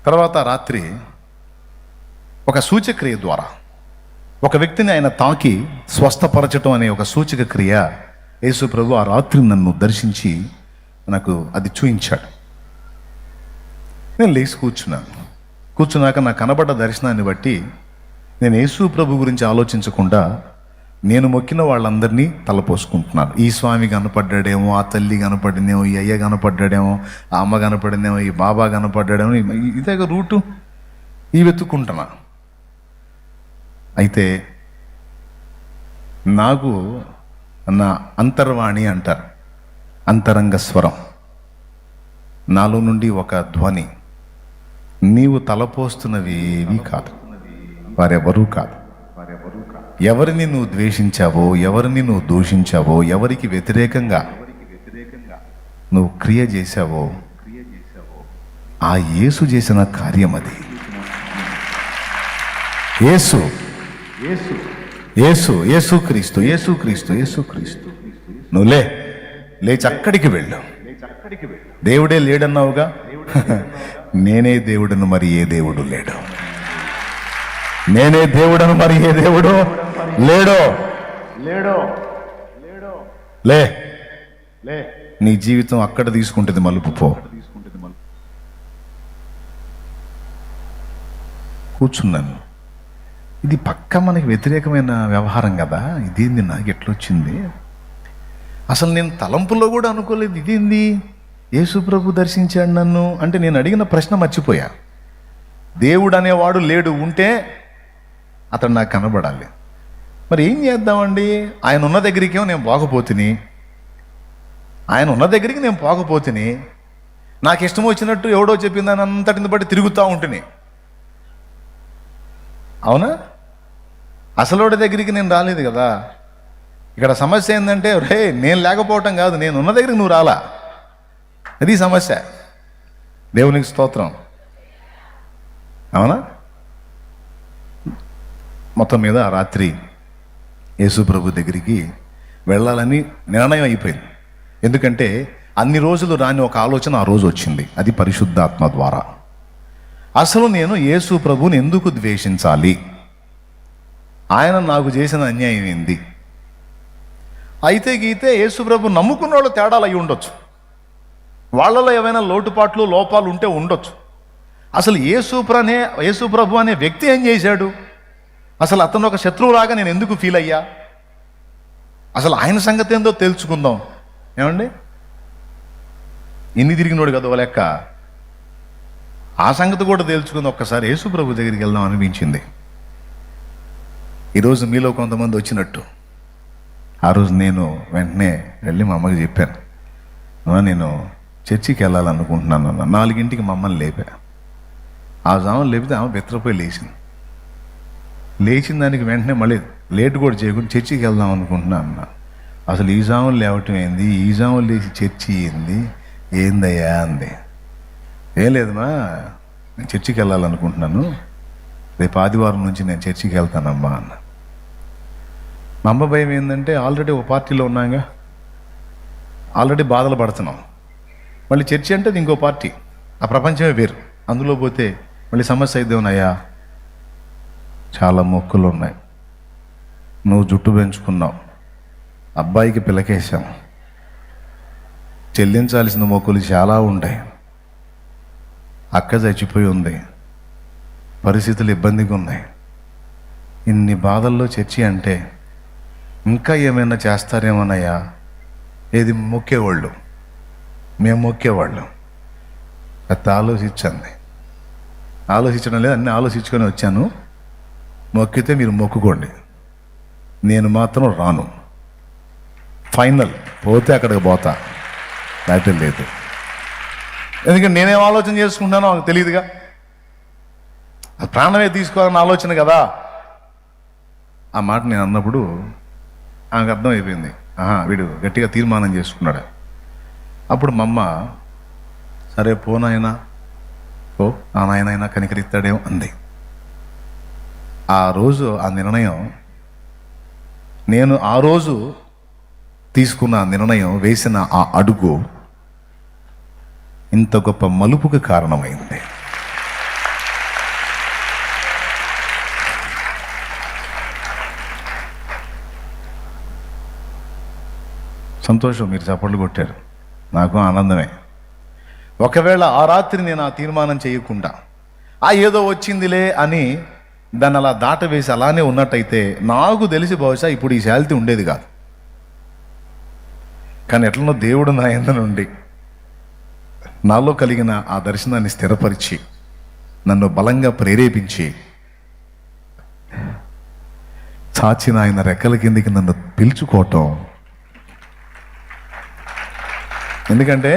తర్వాత రాత్రి ఒక సూచక్రియ ద్వారా ఒక వ్యక్తిని ఆయన తాకి స్వస్థపరచటం అనే ఒక సూచక క్రియ యేసు ప్రభు ఆ రాత్రి నన్ను దర్శించి నాకు అది చూయించాడు. నేను లేచి కూర్చున్నాక నాకు కనబడ్డ దర్శనాన్ని బట్టి నేను యేసు ప్రభు గురించి ఆలోచించకుండా నేను మొక్కిన వాళ్ళందరినీ తలపోసుకుంటున్నాను. ఈ స్వామి కనపడ్డాడేమో, ఆ తల్లి కనపడిందేమో, ఈ అయ్య కనపడ్డాడేమో, ఆ అమ్మ కనపడిందేమో, ఈ బాబా కనపడ్డాడేమో, ఇదే రూటు ఈ వెతుక్కుంటున్నా. అయితే నాకు నా అంతర్వాణి అంటారు, అంతరంగ స్వరం, నాలో నుండి ఒక ధ్వని, నీవు తలపోస్తున్నవి ఏమీ కాదు, వారెవరూ కాదు. ఎవరిని నువ్వు ద్వేషించావో, ఎవరిని నువ్వు దూషించావో, ఎవరికి వ్యతిరేకంగా నువ్వు క్రియ చేశావో, ఆ యేసు చేసిన కార్యం అది. యేసు క్రీస్తు. నువ్వు లేచి అక్కడికి వెళ్ళు. దేవుడే లేడన్నావుగా, నేనే దేవుడను మరి ఏ దేవుడు లేడు. నేనే దేవుడను మరి ఏ దేవుడు లేడో. లే నీ జీవితం అక్కడ తీసుకుంటుంది మలుపు. పో. కూర్చున్నాను. ఇది పక్కా మనకి వ్యతిరేకమైన వ్యవహారం కదా, ఇదేంది నాకు ఎట్లొచ్చింది? అసలు నేను తలంపులో కూడా అనుకోలేదు. ఇదేంది, యేసు ప్రభు దర్శించాడు నన్ను అంటే నేను అడిగిన ప్రశ్న మర్చిపోయా. దేవుడు అనేవాడు లేడు, ఉంటే అతడు నాకు కనబడాలి. మరి ఏం చేద్దామండి? ఆయన ఉన్న దగ్గరికేమో నేను పోకపోతిని, నాకు ఇష్టం వచ్చినట్టు ఎవడో చెప్పిందని అంతటిని బట్టి తిరుగుతూ ఉంటుంది. అవునా? అసలోడి దగ్గరికి నేను రాలేదు కదా. ఇక్కడ సమస్య ఏంటంటే, రే నేను లేకపోవటం కాదు, నేను ఉన్న దగ్గరికి నువ్వు రాలా, అది సమస్య. దేవునికి స్తోత్రం. అవునా? మొత్తం మీద ఆ రాత్రి యేసు ప్రభు దగ్గరికి వెళ్ళాలని నిర్ణయం అయిపోయింది. ఎందుకంటే అన్ని రోజులు రాని ఒక ఆలోచన ఆ రోజు వచ్చింది. అది పరిశుద్ధాత్మ ద్వారా. అసలు నేను యేసు ప్రభుని ఎందుకు ద్వేషించాలి? ఆయన నాకు చేసిన అన్యాయం ఏంది? అయితే గీతే యేసు ప్రభు నమ్ముకున్న వాళ్ళు తేడాలు అయి ఉండొచ్చు, వాళ్ళలో ఏమైనా లోటుపాట్లు లోపాలు ఉంటే ఉండొచ్చు. అసలు యేసు ప్రభు అనే వ్యక్తి ఏం చేశాడు? అసలు అతను ఒక శత్రువులాగా నేను ఎందుకు ఫీల్ అయ్యా? అసలు ఆయన సంగతి ఏందో తెలుసుకుందాం. ఏమండి, ఎన్ని తిరిగినోడు కదా ఓ లెక్క. ఆ సంగతి కూడా తెలుసుకుందాం. ఒక్కసారి యేసు ప్రభు దగ్గరికి వెళ్దాం అనిపించింది. ఈరోజు మీలో కొంతమంది వచ్చినట్టు ఆ రోజు నేను వెంటనే వెళ్ళి మా అమ్మకి చెప్పాను, నేను చర్చికి వెళ్ళాలనుకుంటున్నాను అన్న. 4ంటికి మా అమ్మని లేపా. ఆ జామని లేపితే ఆమె బెత్తరపోయి లేచిన దానికి వెంటనే మళ్ళీ లేట్ కూడా చేయకుండా చర్చికి వెళ్దాం అనుకుంటున్నా అన్న. అసలు ఈ జాములు లేవటం ఏంది, ఈ జాములు లేచి చర్చి ఏందయ్యా అంది. ఏం లేదమ్మా, నేను చర్చికి వెళ్ళాలనుకుంటున్నాను, రేపు ఆదివారం నుంచి నేను చర్చికి వెళ్తానమ్మా అన్న. మా అమ్మ భయం ఏంటంటే ఆల్రెడీ ఒక పార్టీలో ఉన్నాగా, ఆల్రెడీ బాధలు పడుతున్నాం. మళ్ళీ చర్చి అంటే అది ఇంకో పార్టీ, ఆ ప్రపంచమే వేరు. అందులో పోతే మళ్ళీ సమస్య అయితే ఉన్నాయా? చాలా మొక్కులు ఉన్నాయి. నువ్వు జుట్టు పెంచుకున్నావు, అబ్బాయికి పిలకేశాం, చెల్లించాల్సిన మొక్కులు చాలా ఉంటాయి. అక్క చచ్చిపోయి ఉంది, పరిస్థితులు ఇబ్బందిగా ఉన్నాయి. ఇన్ని బాధల్లో చర్చి అంటే ఇంకా ఏమైనా చేస్తారేమోనయ్యా? ఏది మొక్కేవాళ్ళు, మేము మొక్కేవాళ్ళం. పెద్ద ఆలోచించడం లేదు, అన్నీ ఆలోచించుకొని వచ్చాను. మొక్కితే మీరు మొక్కుకోండి, నేను మాత్రం రాను. ఫైనల్, పోతే అక్కడికి పోతా, లేకపోతే లేదు. ఎందుకంటే నేనేం ఆలోచన చేసుకుంటానో నాకు తెలియదుగా. అది ప్రాణమే తీసుకోవాలని ఆలోచన కదా. ఆ మాట నేను అన్నప్పుడు ఆమెకు అర్థమైపోయింది, వీడు గట్టిగా తీర్మానం చేసుకున్నాడు. అప్పుడు మా అమ్మ, సరే పోనాయనా, ఆ నాయనైనా కనికరిస్తాడేమో అంది. ఆ రోజు ఆ నిర్ణయం, నేను ఆ రోజు తీసుకున్న నిర్ణయం, వేసిన ఆ అడుగు ఇంత గొప్ప మలుపుకు కారణమైంది. సంతోషం, మీరు చప్పట్లు కొట్టారు, నాకు ఆనందమే. ఒకవేళ ఆ రాత్రి నేను ఆ తీర్మానం చేయకుండా ఏదో వచ్చిందిలే అని దాన్ని అలా దాటవేసి అలానే ఉన్నట్టయితే నాకు తెలిసి బహుశా ఇప్పుడు ఈ శాలిటీ ఉండేది కాదు. కానీ ఎట్లనో దేవుడు నా యందు నుండి నాలో కలిగిన ఆ దర్శనాన్ని స్థిరపరిచి నన్ను బలంగా ప్రేరేపించి చాచిన ఆయన రెక్కల కిందికి నన్ను పిలుచుకోవటం. ఎందుకంటే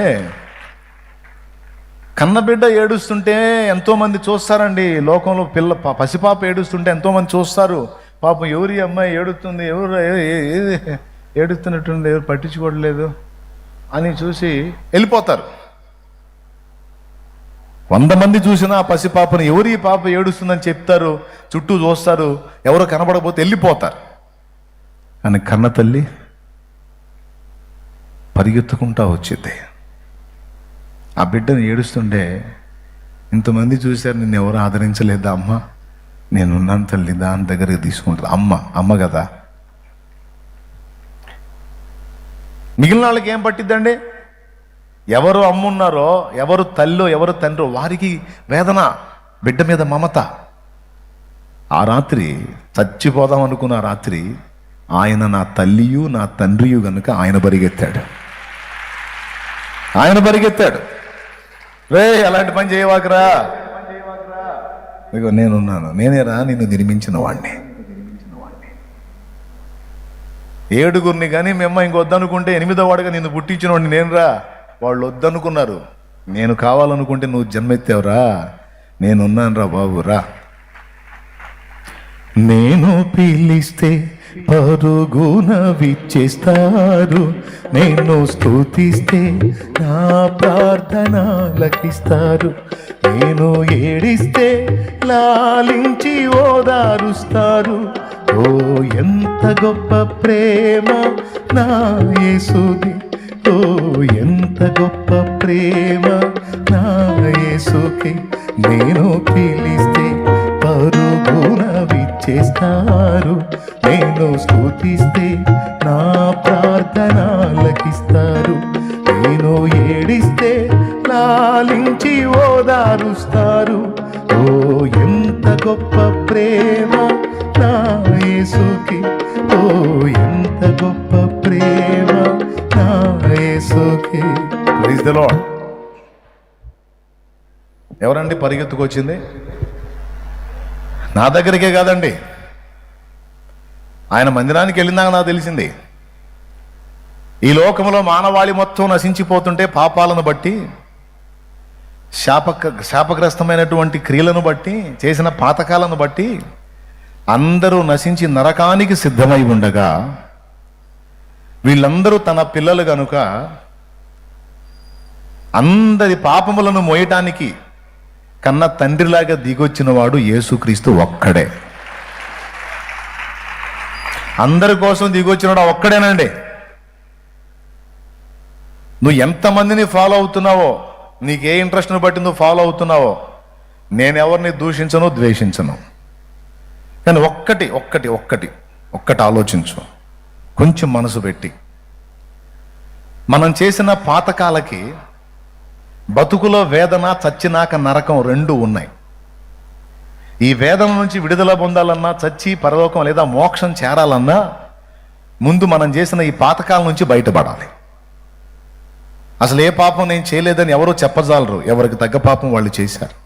కన్నబిడ్డ ఏడుస్తుంటే ఎంతోమంది చూస్తారండి లోకంలో. పసిపాప ఏడుస్తుంటే ఎంతోమంది చూస్తారు. పాపం ఎవరి అమ్మాయి ఏడుస్తుంది, ఎవరు ఏడుస్తున్నట్టుండి, ఎవరు పట్టించుకోవట్లేదు అని చూసి వెళ్ళిపోతారు. 100 మంది చూసినా ఆ పసిపాపను ఎవరి పాప ఏడుస్తుందని చెప్తారు, చుట్టూ చూస్తారు, ఎవరో కనబడకపోతే వెళ్ళిపోతారు. అని కన్న తల్లి పరిగెత్తుకుంటా వచ్చింది. ఆ బిడ్డను ఏడుస్తుంటే ఇంతమంది చూశారు, నిన్ను ఎవరు ఆదరించలేదా అమ్మ? నేనున్నాను తల్లి, దాని దగ్గరికి తీసుకుంటుంది. అమ్మ కదా. మిగిలిన వాళ్ళకి ఏం పట్టిద్దండి? ఎవరు అమ్మున్నారో, ఎవరు తల్లో, ఎవరు తండ్రో వారికి వేదన, బిడ్డ మీద మమత. ఆ రాత్రి చచ్చిపోదాం అనుకున్న రాత్రి ఆయన నా తల్లియు నా తండ్రియు గనుక ఆయన పరిగెత్తాడు. రే అలాంటి పని చేయవాకరా, ఇగో నేనున్నాను, నేనేరా నిన్ను నిర్మించిన వాడిని. 7గురిని కానీ మీ అమ్మ ఇంకొద్దనుకుంటే 8వ వాడుగా నిన్ను పుట్టించిన వాడిని నేనురా. వాళ్ళు వద్దనుకున్నారు, నేను కావాలనుకుంటే నువ్వు జన్మెత్తావురా, నేనున్నాను రా బాబు రా. నేను పిలిస్తే పరుగున విచ్చేస్తారు, నేను స్తుతిస్తే నా ప్రార్థన లకిస్తారు. నేను ఏడిస్తే లాలించి ఓదారుస్తారు. ఓ ఎంత గొప్ప ప్రేమ నా యేసుది, ఓ ఎంత గొప్ప ప్రేమ నా యేసుకి. నేను పిలిస్తే పరుగున విచ్చేస్తారు, నేను స్తుతిస్తే నా ప్రార్థన ఆలకిస్తారు. నేను ఏడిస్తే లాలించి ఓదారుస్తారు. ఓ ఎంత గొప్ప ప్రేమ నా యేసుకి, ఓ ఎంత గొప్ప ప్రేమ నా యేసుకి. Praise the lord. ఎవరండి పరిగెత్తుకొచ్చింది? నా దగ్గరికే కాదండి, ఆయన మందిరానికి వెళ్ళిందాక నాకు తెలిసింది. ఈ లోకంలో మానవాళి మొత్తం నశించిపోతుంటే పాపాలను బట్టి, శాపగ్రస్తమైనటువంటి క్రియలను బట్టి, చేసిన పాతకాలను బట్టి అందరూ నశించి నరకానికి సిద్ధమై ఉండగా, వీళ్ళందరూ తన పిల్లలు గనుక అందరి పాపములను మోయటానికి కన్న తండ్రిలాగా దిగొచ్చిన వాడు యేసుక్రీస్తు ఒక్కడే. అందరి కోసం దిగొచ్చినాడు ఒక్కడేనండి. నువ్వు ఎంతమందిని ఫాలో అవుతున్నావో, నీకే ఇంట్రెస్ట్ని బట్టి నువ్వు ఫాలో అవుతున్నావో, నేనెవరిని దూషించను, ద్వేషించను. కానీ ఒక్కటి ఆలోచించు, కొంచెం మనసు పెట్టి. మనం చేసిన పాతకాలకి బతుకులో వేదన, చచ్చినాక నరకం రెండు ఉన్నాయి. ఈ వేదన నుంచి విడుదల పొందాలన్నా, చచ్చి పరలోకం లేదా మోక్షం చేరాలన్నా ముందు మనం చేసిన ఈ పాతకాలం నుంచి బయటపడాలి. అసలు ఏ పాపం నేను చేయలేదని ఎవరూ చెప్పజాలరు, ఎవరికి తగ్గ పాపం వాళ్ళు చేశారు.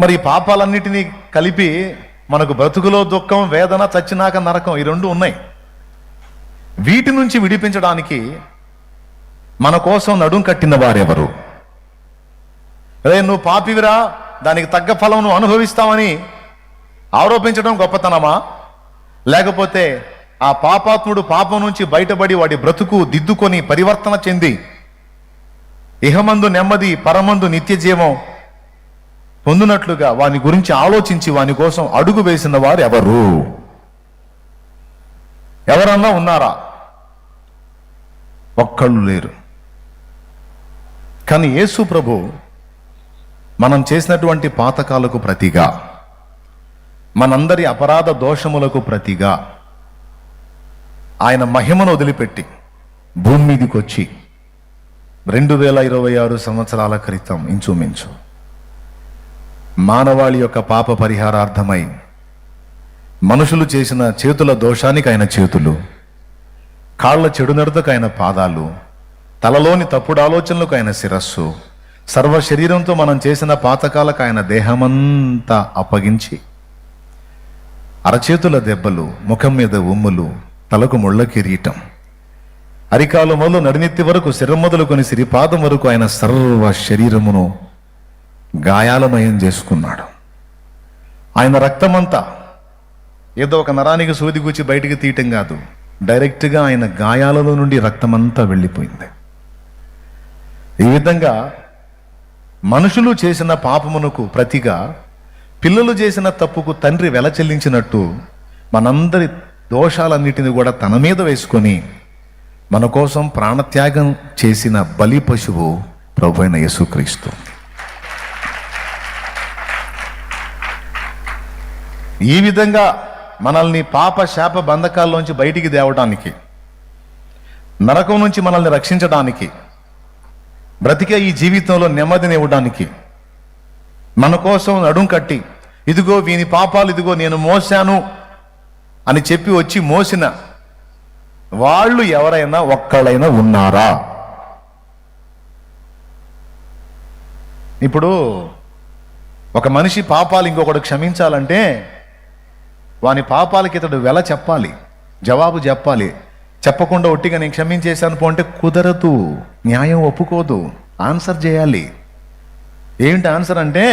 మరి ఈ పాపాలన్నిటినీ కలిపి మనకు బ్రతుకులో దుఃఖం, వేదన, చచ్చినాక నరకం ఈ రెండు ఉన్నాయి. వీటి నుంచి విడిపించడానికి మన కోసం నడుం కట్టిన వారెవరు? రే నువ్వు పాపివిరా, దానికి తగ్గ ఫలం నువ్వు అనుభవిస్తావని ఆరోపించడం గొప్పతనమా? లేకపోతే ఆ పాపాత్ముడు పాపం నుంచి బయటపడి వాడి బ్రతుకు దిద్దుకొని పరివర్తన చెంది ఇహమందు నెమ్మది, పరమందు నిత్య జీవం పొందినట్లుగా వాని గురించి ఆలోచించి వాని కోసం అడుగు వేసిన వారు ఎవరు? ఎవరన్నా ఉన్నారా? ఒక్కళ్ళు లేరు. కానీ యేసు ప్రభు మనం చేసినటువంటి పాతకాలకు ప్రతిగా, మనందరి అపరాధ దోషములకు ప్రతిగా ఆయన మహిమను వదిలిపెట్టి భూమి మీదకి వచ్చి 2026 సంవత్సరాల క్రితం ఇంచుమించు మానవాళి యొక్క పాప పరిహారార్థమై మనుషులు చేసిన చేతుల దోషానికి ఆయన చేతులు, కాళ్ళ చెడు నడతకు ఆయన పాదాలు, తలలోని తప్పుడు ఆలోచనలకు ఆయన శిరస్సు, సర్వ శరీరంతో మనం చేసిన పాతకాలకు ఆయన దేహమంతా అప్పగించి అరచేతుల దెబ్బలు, ముఖం మీద ఉమ్ములు, తలకు ముళ్ళ కిరీటం, అరికాలు మొదలు నడినెత్తి వరకు, శిరం మొదలుకొని సిరిపాదం వరకు ఆయన సర్వ శరీరమును గాయాలమయం చేసుకున్నాడు. ఆయన రక్తమంతా ఏదో ఒక నరానికి సూది గుచ్చి బయటికి తీయటం కాదు, డైరెక్ట్గా ఆయన గాయాలలో నుండి రక్తమంతా వెళ్ళిపోయింది. ఈ విధంగా మనుషులు చేసిన పాపమునకు ప్రతిగా పిల్లలు చేసిన తప్పుకు తండ్రి వెల చెల్లించినట్టు మనందరి దోషాలన్నిటిని కూడా తన మీద వేసుకొని మన కోసం ప్రాణత్యాగం చేసిన బలి పశువు ప్రభువైన యేసుక్రీస్తు. ఈ విధంగా మనల్ని పాప శాప బంధకాల్లోంచి బయటికి తేవడానికి, నరకం నుంచి మనల్ని రక్షించడానికి, బ్రతికే ఈ జీవితంలో నెమ్మదిని ఇవ్వడానికి మన కోసం నడుం కట్టి, ఇదిగో వీని పాపాలు ఇదిగో నేను మోసాను అని చెప్పి వచ్చి మోసిన వాళ్ళు ఎవరైనా ఒక్కళ్ళైనా ఉన్నారా? ఇప్పుడు ఒక మనిషి పాపాలు ఇంకొకటి క్షమించాలంటే వాని పాపాలకి ఇతడు వెల చెప్పాలి, జవాబు చెప్పాలి. చెప్పకుండా ఒట్టిగా నేను క్షమించేశాను పో అంటే కుదరదు, న్యాయం ఒప్పుకోదు, ఆన్సర్ చేయాలి. ఏంటి ఆన్సర్ అంటే,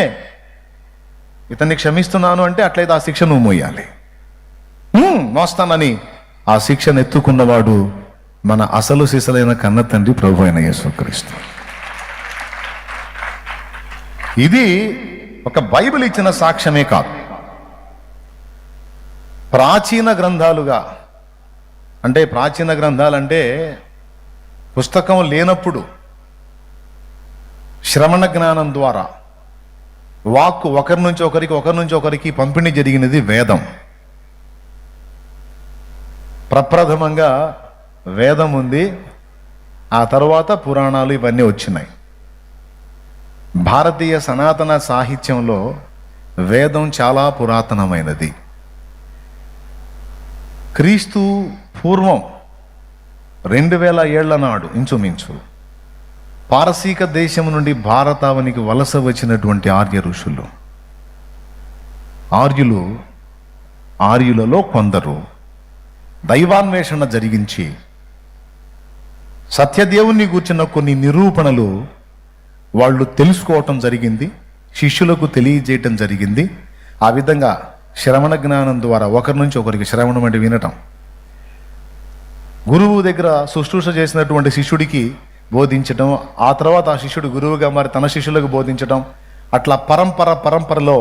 ఇతన్ని క్షమిస్తున్నాను అంటే అట్లయితే ఆ శిక్ష నువ్వు మోయాలి. మోస్తానని ఆ శిక్షను ఎత్తుకున్నవాడు మన అసలు సిసలైన కన్న తండ్రి ప్రభువైన యేసుక్రీస్తు. ఇది ఒక బైబిల్ ఇచ్చిన సాక్ష్యమే కాదు, ప్రాచీన గ్రంథాలుగా. అంటే ప్రాచీన గ్రంథాలంటే పుస్తకం లేనప్పుడు శ్రవణ జ్ఞానం ద్వారా వాక్కు ఒకరి నుంచి ఒకరికి పంపిణీ జరిగినది వేదం. ప్రప్రథమంగా వేదం ఉంది, ఆ తర్వాత పురాణాలు ఇవన్నీ వచ్చినాయి. భారతీయ సనాతన సాహిత్యంలో వేదం చాలా పురాతనమైనది. క్రీస్తు పూర్వం 2000 ఏళ్ల నాడు ఇంచుమించు పారసీక దేశం నుండి భారతావనికి వలస వచ్చినటువంటి ఆర్య ఋషులు, ఆర్యులలో కొందరు దైవాన్వేషణ జరిగించి సత్యదేవుని గూర్చిన కొన్ని నిరూపణలు వాళ్ళు తెలుసుకోవటం జరిగింది, శిష్యులకు తెలియజేయటం జరిగింది. ఆ విధంగా శ్రవణ జ్ఞానం ద్వారా ఒకరి నుంచి ఒకరికి, శ్రవణం అంటే వినటం, గురువు దగ్గర శుశ్రూష చేసినటువంటి శిష్యుడికి బోధించటం, ఆ తర్వాత ఆ శిష్యుడు గురువుగా మరి తన శిష్యులకు బోధించటం, అట్లా పరంపరలో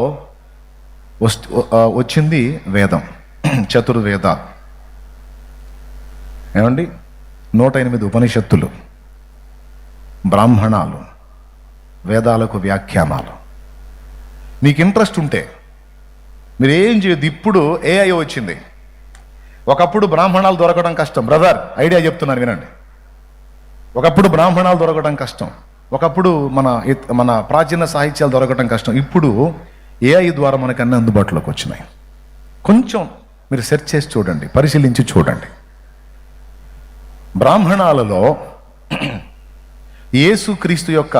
వచ్చింది వేదం. చతుర్వేద ఏమండి, 108 ఉపనిషత్తులు, బ్రాహ్మణాలు, వేదాలకు వ్యాఖ్యానాలు. మీకు ఇంట్రెస్ట్ ఉంటే మీరు ఏం చేయొద్దు. ఇప్పుడు ఏఐ వచ్చింది. ఒకప్పుడు బ్రాహ్మణాలు దొరకడం కష్టం. బ్రదర్, ఐడియా చెప్తున్నాను వినండి. ఒకప్పుడు బ్రాహ్మణాలు దొరకడం కష్టం, ఒకప్పుడు మన ప్రాచీన సాహిత్యాలు దొరకడం కష్టం. ఇప్పుడు ఏఐ ద్వారా మనకు అన్ని అందుబాటులోకి వచ్చినాయి. కొంచెం మీరు సెర్చ్ చేసి చూడండి, పరిశీలించి చూడండి. బ్రాహ్మణాలలో యేసుక్రీస్తు యొక్క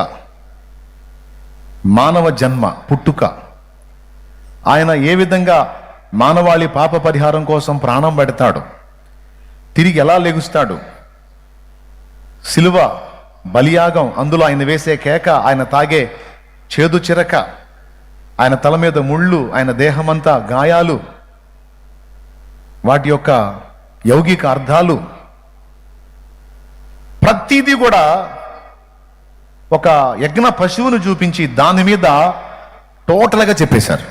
మానవ జన్మ, పుట్టుక, ఆయన ఏ విధంగా మానవాళి పాప పరిహారం కోసం ప్రాణం పెడతాడు, తిరిగి ఎలా లెగుస్తాడు, సిలువ బలియాగం, అందులో ఆయన వేసే కేక, ఆయన తాగే చేదు చిరక, ఆయన తల మీద ముళ్ళు, ఆయన దేహమంతా గాయాలు, వాటి యొక్క యౌగిక అర్థాలు, ప్రతిదీ కూడా ఒక యజ్ఞ పశువును చూపించి దాని మీద టోటల్గా చెప్పేశారు.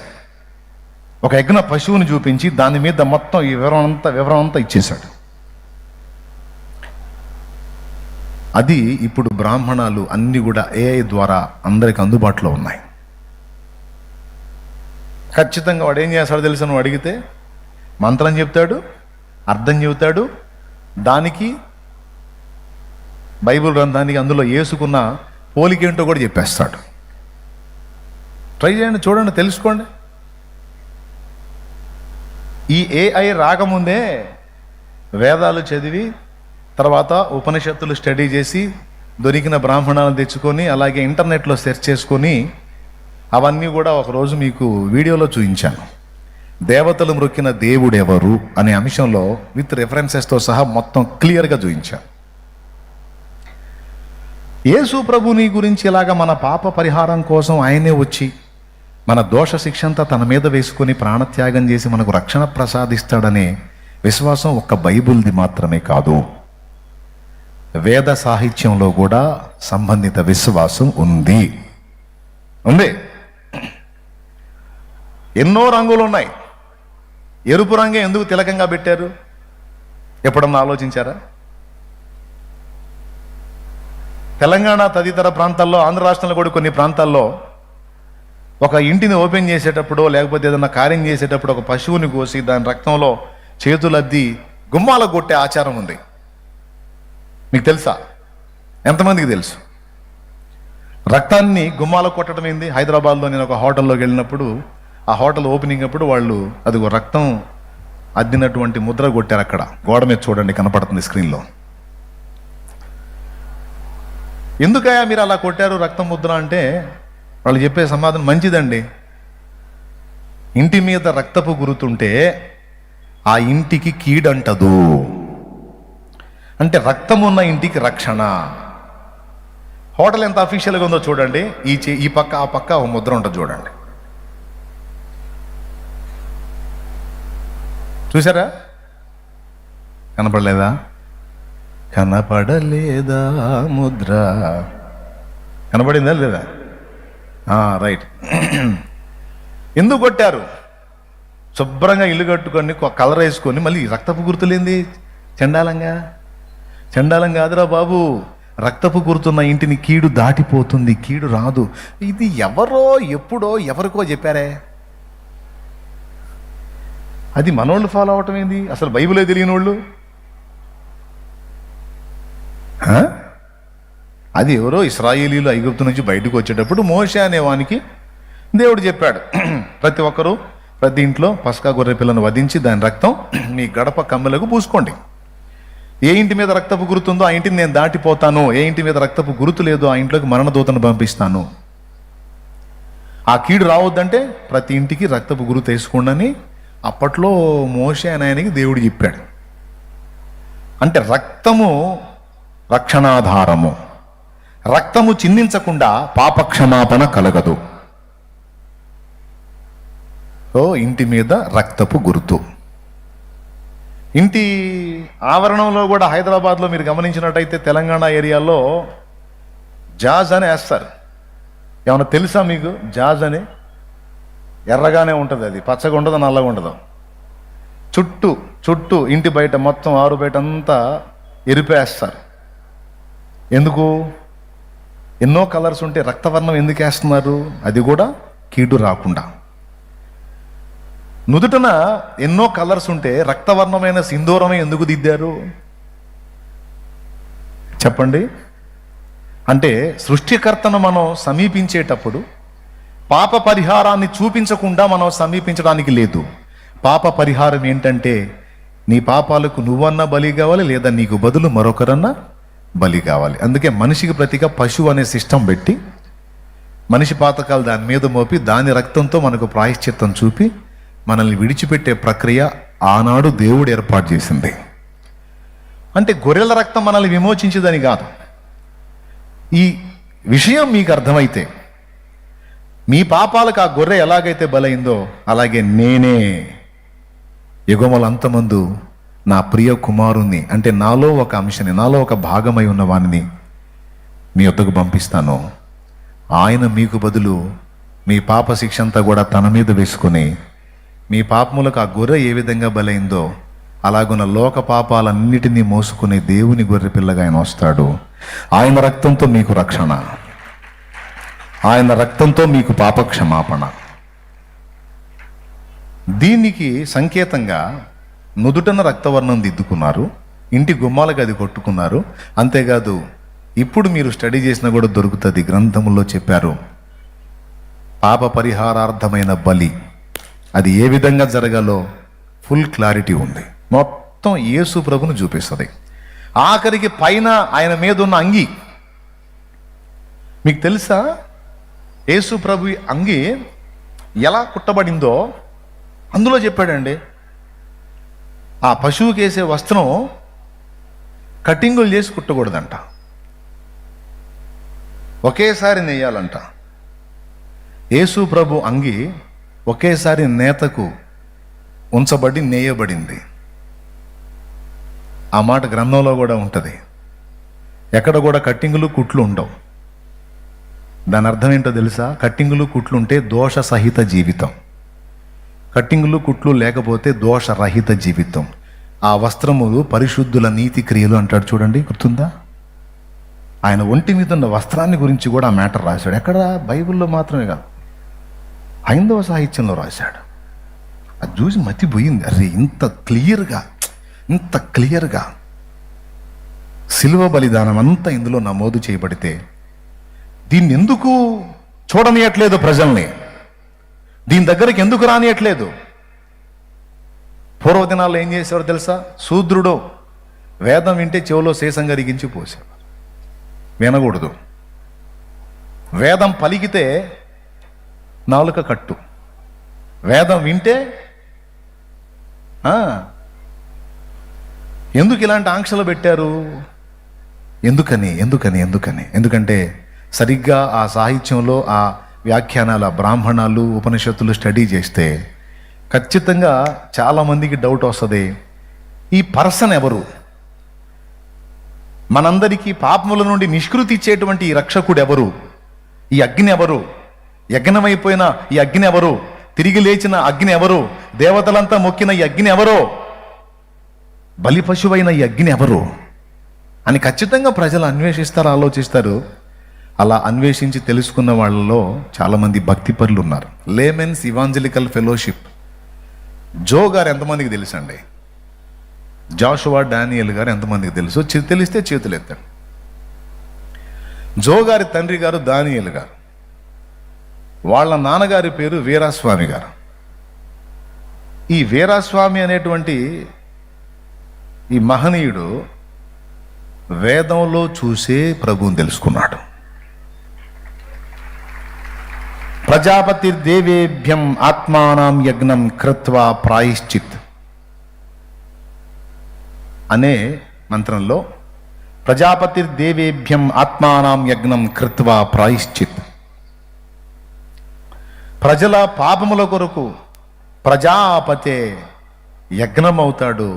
ఒక యజ్ఞ పశువును చూపించి దాని మీద మొత్తం ఈ వివరం అంతా ఇచ్చేశాడు. అది ఇప్పుడు బ్రాహ్మణాలు అన్ని కూడా ఏఐ ద్వారా అందరికి అందుబాటులో ఉన్నాయి. ఖచ్చితంగా వాడు ఏం చేస్తాడో తెలుసు, నువ్వు అడిగితే మంత్రం చెప్తాడు, అర్థం చెబుతాడు, దానికి బైబిల్ గ్రంథానికి అందులో వేసుకున్న పోలికేంటో కూడా చెప్పేస్తాడు. ట్రై చేయండి, చూడండి, తెలుసుకోండి. ఈ ఏఐ రాకముందే వేదాలు చదివి, తర్వాత ఉపనిషత్తులు స్టడీ చేసి, దొరికిన బ్రాహ్మణాలను తెచ్చుకొని, అలాగే ఇంటర్నెట్లో సెర్చ్ చేసుకొని, అవన్నీ కూడా ఒకరోజు మీకు వీడియోలో చూపించాను. దేవతలు మ్రొక్కిన దేవుడు ఎవరు అనే అంశంలో విత్ రెఫరెన్సెస్తో సహా మొత్తం క్లియర్గా చూపించాను. యేసు ప్రభుని గురించి ఇలాగా మన పాప పరిహారం కోసం ఆయనే వచ్చి మన దోష శిక్షంతా తన మీద వేసుకొని ప్రాణత్యాగం చేసి మనకు రక్షణ ప్రసాదిస్తాడనే విశ్వాసం ఒక్క బైబిల్ది మాత్రమే కాదు, వేద సాహిత్యంలో కూడా సంబంధిత విశ్వాసం ఉంది. ఎన్నో రంగులు ఉన్నాయి. ఎరుపు రంగే ఎందుకు తిలకంగా పెట్టారు? ఎప్పుడన్నా ఆలోచించారా? తెలంగాణ తదితర ప్రాంతాల్లో, ఆంధ్ర రాష్ట్రంలో కూడా కొన్ని ప్రాంతాల్లో ఒక ఇంటిని ఓపెన్ చేసేటప్పుడు, లేకపోతే ఏదైనా కార్యం చేసేటప్పుడు ఒక పశువుని కోసి దాని రక్తంలో చేతులద్ది గుమ్మాలకు కొట్టే ఆచారం ఉంది. మీకు తెలుసా? ఎంతమందికి తెలుసు? రక్తాన్ని గుమ్మాలకు కొట్టడం ఏంది? హైదరాబాద్లో నేను ఒక హోటల్లోకి వెళ్ళినప్పుడు, ఆ హోటల్ ఓపెనింగ్ అప్పుడు వాళ్ళు అదిగో రక్తం అద్దినటువంటి ముద్ర కొట్టారు. అక్కడ గోడ మీద చూడండి, కనపడుతుంది స్క్రీన్లో. ఎందుకయ్యా మీరు అలా కొట్టారు రక్తం ముద్ర అంటే వాళ్ళు చెప్పే సమాధానం, మంచిదండి, ఇంటి మీద రక్తపు గురుతుంటే ఆ ఇంటికి కీడంటదు, అంటే రక్తం ఉన్న ఇంటికి రక్షణ. హోటల్ ఎంత అఫీషియల్గా ఉందో చూడండి, ఈ పక్క ఆ పక్క ఒక ముద్ర ఉంటుంది చూడండి. చూసారా? కనపడలేదా? కనపడలేదా ముద్ర? కనపడిందా లేదా? రైట్. ఎందుకు కొట్టారు? శుభ్రంగా ఇల్లు కట్టుకొని కలర్ వేసుకొని మళ్ళీ రక్తపు గుర్తులేంది? చండాలం కాదురా బాబు. రక్తపు గుర్తున్న ఇంటిని కీడు దాటిపోతుంది, కీడు రాదు. ఇది ఎవరో ఎప్పుడో ఎవరికో చెప్పారే. అది మనోళ్ళు ఫాలో అవటం ఏంది? అసలు బైబిలే తెలియని వాళ్ళు. అది ఎవరో ఇశ్రాయేలీలు ఐగుప్తు నుంచి బయటకు వచ్చేటప్పుడు మోషే అనేవానికి దేవుడు చెప్పాడు, ప్రతి ఒక్కరూ ప్రతి ఇంట్లో పస్కా గొర్రె పిల్లను వధించి దాని రక్తం మీ గడప కమ్మెలకు పూసుకోండి. ఏ ఇంటి మీద రక్తపు గుర్తుందో ఆ ఇంటిని నేను దాటిపోతాను, ఏ ఇంటి మీద రక్తపు గుర్తు లేదో ఆ ఇంట్లోకి మరణదూతను పంపిస్తాను. ఆ కీడు రావద్దంటే ప్రతి ఇంటికి రక్తపు గుర్తు వేసుకోండి అని అప్పట్లో మోషే అనే ఆయనకి దేవుడు చెప్పాడు. అంటే రక్తము రక్షణాధారము. రక్తము చిందించకుండా పాపక్షమాపణ కలగదు. ఇంటి మీద రక్తపు గుర్తు. ఇంటి ఆవరణంలో కూడా హైదరాబాద్లో మీరు గమనించినట్టయితే తెలంగాణ ఏరియాలో జాజ్ అని వేస్తారు. ఏమన్నా తెలుసా మీకు? జాజ్ అని ఎర్రగానే ఉంటుంది, అది పచ్చగా ఉండదు, నల్లగా ఉండదు. చుట్టూ ఇంటి బయట మొత్తం ఆరు బయట అంతా ఎరిపేస్తారు. ఎందుకు? ఎన్నో కలర్స్ ఉంటే రక్తవర్ణం ఎందుకు వేస్తున్నారు? అది కూడా కీడు రాకుండా. నుదుటన ఎన్నో కలర్స్ ఉంటే రక్తవర్ణమైన సింధూరమే ఎందుకు దిద్దారు చెప్పండి? అంటే సృష్టికర్తను మనం సమీపించేటప్పుడు పాప పరిహారాన్ని చూపించకుండా మనం సమీపించడానికి లేదు. పాప పరిహారం ఏంటంటే నీ పాపాలకు నువ్వన్నా బలి కావాలి, లేదా నీకు బదులు మరొకరన్నా బలి కావాలి. అందుకే మనిషికి ప్రతిగా పశువు అనే సిస్టమ్ పెట్టి మనిషి పాతకాలు దాని మీద మోపి దాని రక్తంతో మనకు ప్రాయశ్చిత్తం చూపి మనల్ని విడిచిపెట్టే ప్రక్రియ ఆనాడు దేవుడు ఏర్పాటు చేసింది. అంటే గొర్రెల రక్తం మనల్ని విమోచించదని కాదు. ఈ విషయం మీకు అర్థమైతే మీ పాపాలకు ఆ గొర్రె ఎలాగైతే బలైందో అలాగే నేనే యుగములంతమందు నా ప్రియ కుమారుణ్ణి, అంటే నాలో ఒక అంశని, నాలో ఒక భాగమై ఉన్న వాడిని మీ వద్దకు పంపిస్తాను. ఆయన మీకు బదులు మీ పాప శిక్ష అంతా కూడా తన మీద వేసుకొని మీ పాపములకు ఆ గొర్రె ఏ విధంగా బలైందో అలాగున్న లోక పాపాలన్నిటినీ మోసుకునే దేవుని గొర్రె పిల్లగా ఆయన వస్తాడు. ఆయన రక్తంతో మీకు రక్షణ, ఆయన రక్తంతో మీకు పాప క్షమాపణ. దీనికి సంకేతంగా నుదుటన రక్తవర్ణం దిద్దుకున్నారు, ఇంటి గుమ్మాలకు అది కొట్టుకున్నారు. అంతేకాదు ఇప్పుడు మీరు స్టడీ చేసినా కూడా దొరుకుతుంది, గ్రంథముల్లో చెప్పారు. పాప పరిహారార్థమైన బలి అది ఏ విధంగా జరగాలో ఫుల్ క్లారిటీ ఉంది. మొత్తం యేసు ప్రభును చూపిస్తుంది. ఆఖరికి పైన ఆయన మీద ఉన్న అంగి మీకు తెలుసా? యేసు ప్రభు అంగి ఎలా కుట్టబడిందో అందులో చెప్పాడండి. ఆ పశువుకి వేసే వస్త్రం కటింగులు చేసి కుట్టకూడదంట, ఒకేసారి నెయ్యాలంట. యేసు ప్రభు అంగి ఒకేసారి నేతకు ఉంచబడి నేయబడింది. ఆ మాట గ్రంథంలో కూడా ఉంటుంది. ఎక్కడ కూడా కట్టింగులు కుట్లు ఉండవు. దాని అర్థం ఏంటో తెలుసా? కట్టింగులు కుట్లు ఉంటే దోష సహిత జీవితం, కట్టింగులు కుట్లు లేకపోతే దోషరహిత జీవితం. ఆ వస్త్రములు పరిశుద్ధుల నీతి క్రియలు అంటాడు చూడండి, గుర్తుందా? ఆయన ఒంటి మీద ఉన్న వస్త్రాన్ని గురించి కూడా ఆ మ్యాటర్ రాశాడు. ఎక్కడ? బైబిల్లో మాత్రమే కాదు, హైందవ సాహిత్యంలో రాశాడు. అది చూసి మతిపోయింది. అరే ఇంత క్లియర్గా శిలువ బలిదానం అంతా ఇందులో నమోదు చేయబడితే దీన్ని ఎందుకు చూడనియట్లేదు ప్రజల్ని? దీని దగ్గరికి ఎందుకు రానియట్లేదు? పూర్వదినాల్లో ఏం చేసేవారు తెలుసా? శూద్రుడు వేదం వింటే చెవిలో శేషం కరిగించి పోసేవారు. వినకూడదు. వేదం పలికితే నాలుక కట్టు, వేదం వింటే ఎందుకు ఇలాంటి ఆంక్షలు పెట్టారు? ఎందుకంటే సరిగ్గా ఆ సాహిత్యంలో ఆ వ్యాఖ్యానాల బ్రాహ్మణాలు ఉపనిషత్తులు స్టడీ చేస్తే ఖచ్చితంగా చాలామందికి డౌట్ వస్తుంది, ఈ పర్సన్ ఎవరు? మనందరికీ పాపముల నుండి నిష్కృతి ఇచ్చేటువంటి ఈ రక్షకుడు ఎవరు? ఈ అగ్ని ఎవరు? యజ్ఞమైపోయిన ఈ అగ్ని ఎవరు? తిరిగి లేచిన అగ్ని ఎవరు? దేవతలంతా మొక్కిన ఈ అగ్ని ఎవరో? బలి పశువైన ఈ అగ్ని ఎవరు అని ఖచ్చితంగా ప్రజలు అన్వేషిస్తారు, ఆలోచిస్తారు. అలా అన్వేషించి తెలుసుకున్న వాళ్ళలో చాలామంది భక్తిపరులు ఉన్నారు. లేమెన్స్ ఇవాంజలికల్ ఫెలోషిప్, జో గారు ఎంతమందికి తెలుసండి? జాషువా డానియల్ గారు ఎంతమందికి తెలుసు? తెలిస్తే చేతులు ఎత్తండి. జో గారి తండ్రి గారు దానియేలు గారు, వాళ్ళ నాన్నగారి పేరు వీరాస్వామి గారు. ఈ వీరాస్వామి అనేటువంటి ఈ మహనీయుడు వేదంలో చూసే ప్రభువుని తెలుసుకున్నాడు. ప్రజాపతిర్దేవేభ్యం ఆత్మానం యజ్ఞం కృత్వా ప్రాయశ్చిత్ అనే మంత్రంలో ప్రజాపతిర్దేవేభ్యం ఆత్మానం యజ్ఞం కృత్వా ప్రాయశ్చిత్, ప్రజల పాపముల కొరకు ప్రజాపతే యజ్ఞమవుతాడు,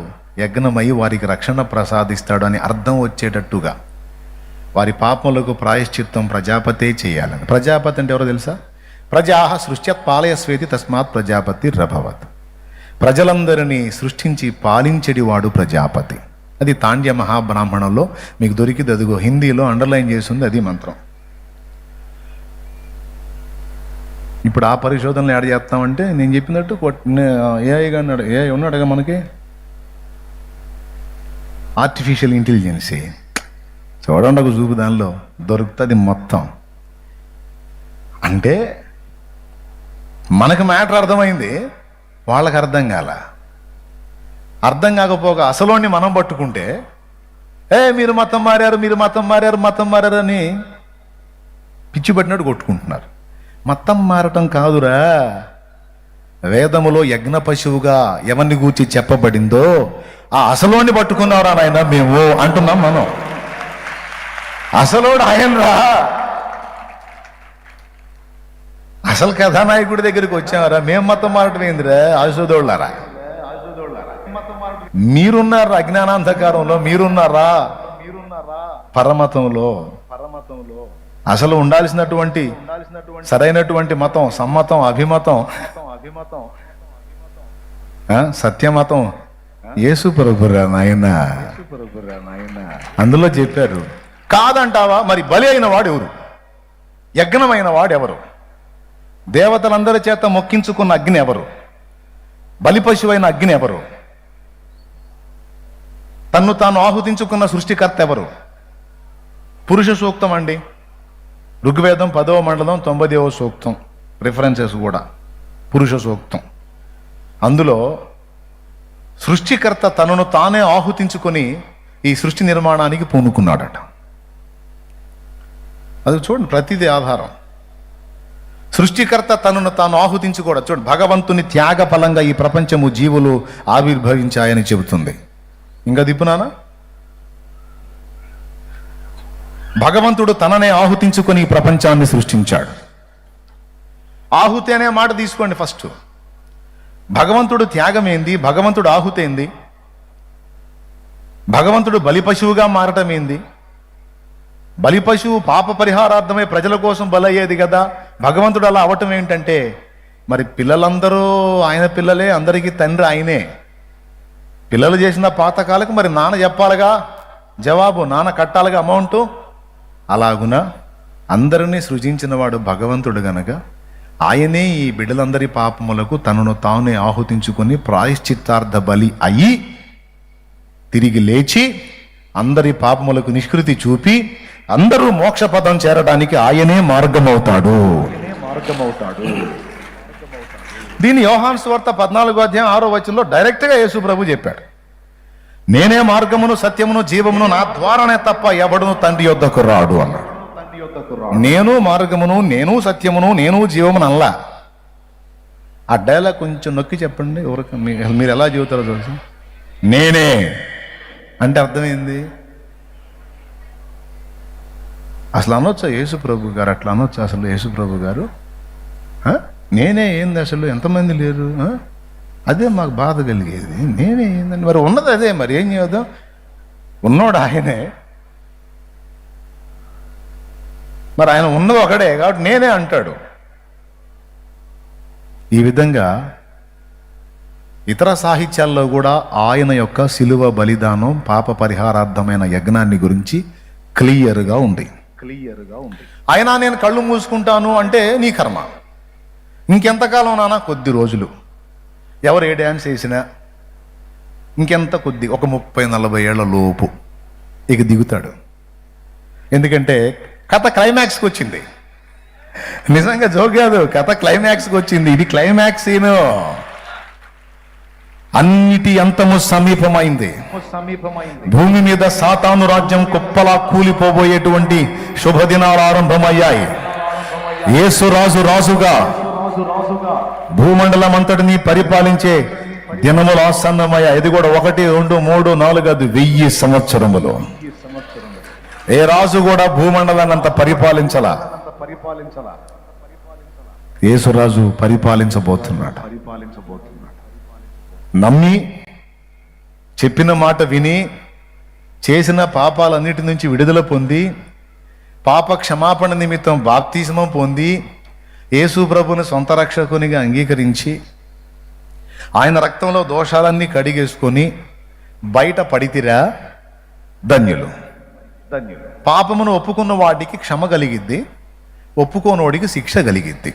యజ్ఞమై వారికి రక్షణ ప్రసాదిస్తాడు అని అర్థం వచ్చేటట్టుగా వారి పాపములకు ప్రాయశ్చిత్తం ప్రజాపతే చేయాలని. ప్రజాపతి అంటే ఎవరో తెలుసా? ప్రజా సృష్ట్యత్ పాలయస్వేతి తస్మాత్ ప్రజాపతి రభవత్. ప్రజలందరినీ సృష్టించి పాలించెడివాడు ప్రజాపతి. అది తాండ్య మహాబ్రాహ్మణంలో మీకు దొరికింది. అదిగో హిందీలో అండర్లైన్ చేసింది అది మంత్రం. ఇప్పుడు ఆ పరిశోధనలు యాడ్ చేస్తామంటే నేను చెప్పినట్టు ఏఐగా ఉన్నాడుగా మనకి, ఆర్టిఫిషియల్ ఇంటెలిజెన్సీ. చూడండి ఒక చూపు దానిలో దొరుకుతుంది మొత్తం. అంటే మనకు మ్యాటర్ అర్థమైంది, వాళ్ళకి అర్థం కాల. అర్థం కాకపోగా అసలోని మనం పట్టుకుంటే మీరు మతం మారారు, మీరు మతం మారారు, మతం మారారు అని పిచ్చి పట్టినట్టు కొట్టుకుంటున్నారు. మతం మారటం కాదురా, వేదములో యజ్ఞ పశువుగా ఎవరిని గూర్చి చెప్పబడిందో ఆ అసలోని పట్టుకున్నారా నాయన మేము అంటున్నాం. మనం అసలోడు ఆయనరా, అసలు కథానాయకుడి దగ్గరికి వచ్చామరా. మేము మతం మారటం ఏందిరా ఆశోదోళ్ళారా? మీరున్నారా అజ్ఞానాంధకారంలో? మీరున్నారా పరమతంలో? అసలు ఉండాల్సినటువంటి సరైనటువంటి మతం సమ్మతం, అభిమతం, సత్యమతం యేసు ప్రభురా నాయన. అందులో చెప్పారు. కాదంటావా? మరి బలి అయిన వాడు ఎవరు? యజ్ఞమైన వాడు ఎవరు? దేవతలందరి చేత మొక్కించుకున్న అగ్ని ఎవరు? బలి పశువైన అగ్ని ఎవరు? తన్ను తాను ఆహుతించుకున్న సృష్టికర్త ఎవరు? పురుష సూక్తం అండి. ఋగ్వేదం 10వ మండలం 90వ సూక్తం రిఫరెన్సెస్ కూడా పురుష సూక్తం. అందులో సృష్టికర్త తనను తానే ఆహుతించుకొని ఈ సృష్టి నిర్మాణానికి పూనుకున్నాడట. అది చూడండి, ప్రతిదీ ఆధారం. సృష్టికర్త తనను తాను ఆహుతించుకోవడం చూడండి. భగవంతుని త్యాగ ఫలంగా ఈ ప్రపంచము జీవులు ఆవిర్భవించాయని చెబుతుంది. ఇంకా దిప్పునానా? భగవంతుడు తననే ఆహుతించుకొని ఈ ప్రపంచాన్ని సృష్టించాడు. ఆహుతి అనే మాట తీసుకోండి ఫస్ట్. భగవంతుడు త్యాగం ఏంది? భగవంతుడు ఆహుతి ఏంది? భగవంతుడు బలి పశువుగా మారటం ఏంది? బలి పశువు పాప పరిహారార్థమై ప్రజల కోసం బలయ్యేది కదా. భగవంతుడు అలా అవటం ఏంటంటే, మరి పిల్లలందరూ ఆయన పిల్లలే, అందరికీ తండ్రి ఆయనే. పిల్లలు చేసిన పాతకాలకు మరి నాన్న చెప్పాలిగా జవాబు, నాన్న కట్టాలిగా అమౌంట్. అలాగున అందరినీ సృజించిన వాడు భగవంతుడు గనక ఆయనే ఈ బిడ్డలందరి పాపములకు తనను తానే ఆహుతించుకొని ప్రాయశ్చిత్తార్థ బలి అయ్యి తిరిగి లేచి అందరి పాపములకు నిష్కృతి చూపి అందరూ మోక్షపదం చేరడానికి ఆయనే మార్గమవుతాడు. దీన్ని యోహాను సువార్త 14వ అధ్యాయం 6వ వచనంలో డైరెక్ట్గా యేసు ప్రభు చెప్పాడు. నేనే మార్గమును సత్యమును జీవమును, నా ద్వారానే తప్ప ఎవడును తండ్రి యొద్దకు రాడు అన్నాడు. నేను మార్గమును, నేను సత్యమును, నేను జీవమును అల్లా. ఆ డైలాగ్ కొంచెం నొక్కి చెప్పండి. ఎవరికి మీరు ఎలా చెబుతారో తెలుసు. నేనే అంటే అర్థమైంది. అసలు అనొచ్చా యేసు ప్రభు గారు? అట్లా అనొచ్చా అసలు యేసు ప్రభు గారు? నేనే ఏంది అసలు? ఎంతమంది లేరు? అదే మాకు బాధ కలిగేది. నేనే ఏందండి? మరి ఉన్నది అదే, మరి ఏం చేద్దాం? ఉన్నోడు ఆయనే, మరి ఆయన ఉన్నది ఒకడే కాబట్టి నేనే అంటాడు. ఈ విధంగా ఇతర సాహిత్యాల్లో కూడా ఆయన యొక్క శిలువ బలిదానం పాప పరిహారార్థమైన యజ్ఞాన్ని గురించి క్లియర్గా ఉంది. అయినా నేను కళ్ళు మూసుకుంటాను అంటే నీ కర్మ. ఇంకెంతకాలం నానా? కొద్ది రోజులు. ఎవరు ఏ డ్యాన్స్ వేసినా ఇంకెంత కొద్ది, ఒక 30-40 ఏళ్ల లోపు ఇక దిగుతాడు. ఎందుకంటే కథ క్లైమాక్స్కి వచ్చింది. నిజంగా జోక్ కాదు, కథ క్లైమాక్స్కి వచ్చింది. ఇది క్లైమాక్స్ సీను. అన్నిటి అంతము సమీపమైంది. భూమి మీద సాతాను రాజ్యం కుప్పలా కూలిపోబోయేటువంటి శుభదినాలు ఆరంభమయ్యాయి. యేసు రాజుగా భూమండలం అంతటిని పరిపాలించే దినములు ఆసన్నమయ్యాయి. ఇది కూడా 1, 2, 3, 4 అది 1000 సంవత్సరములు. ఏ రాజు కూడా భూమండలాన్ని అంత పరిపాలించలా. యేసురాజు పరిపాలించబోతున్నాడు. నమ్మి చెప్పిన మాట విని చేసిన పాపాలన్నిటి నుంచి విడుదల పొంది పాప క్షమాపణ నిమిత్తం బాప్తిస్మం పొంది యేసు ప్రభుని సొంత రక్షకునిగా అంగీకరించి ఆయన రక్తంలో దోషాలన్నీ కడిగేసుకొని బయట పడితిరా ధన్యులు. పాపమును ఒప్పుకున్న వాడికి క్షమ కలిగిద్ది, ఒప్పుకోనోడికి శిక్ష కలిగిద్ది.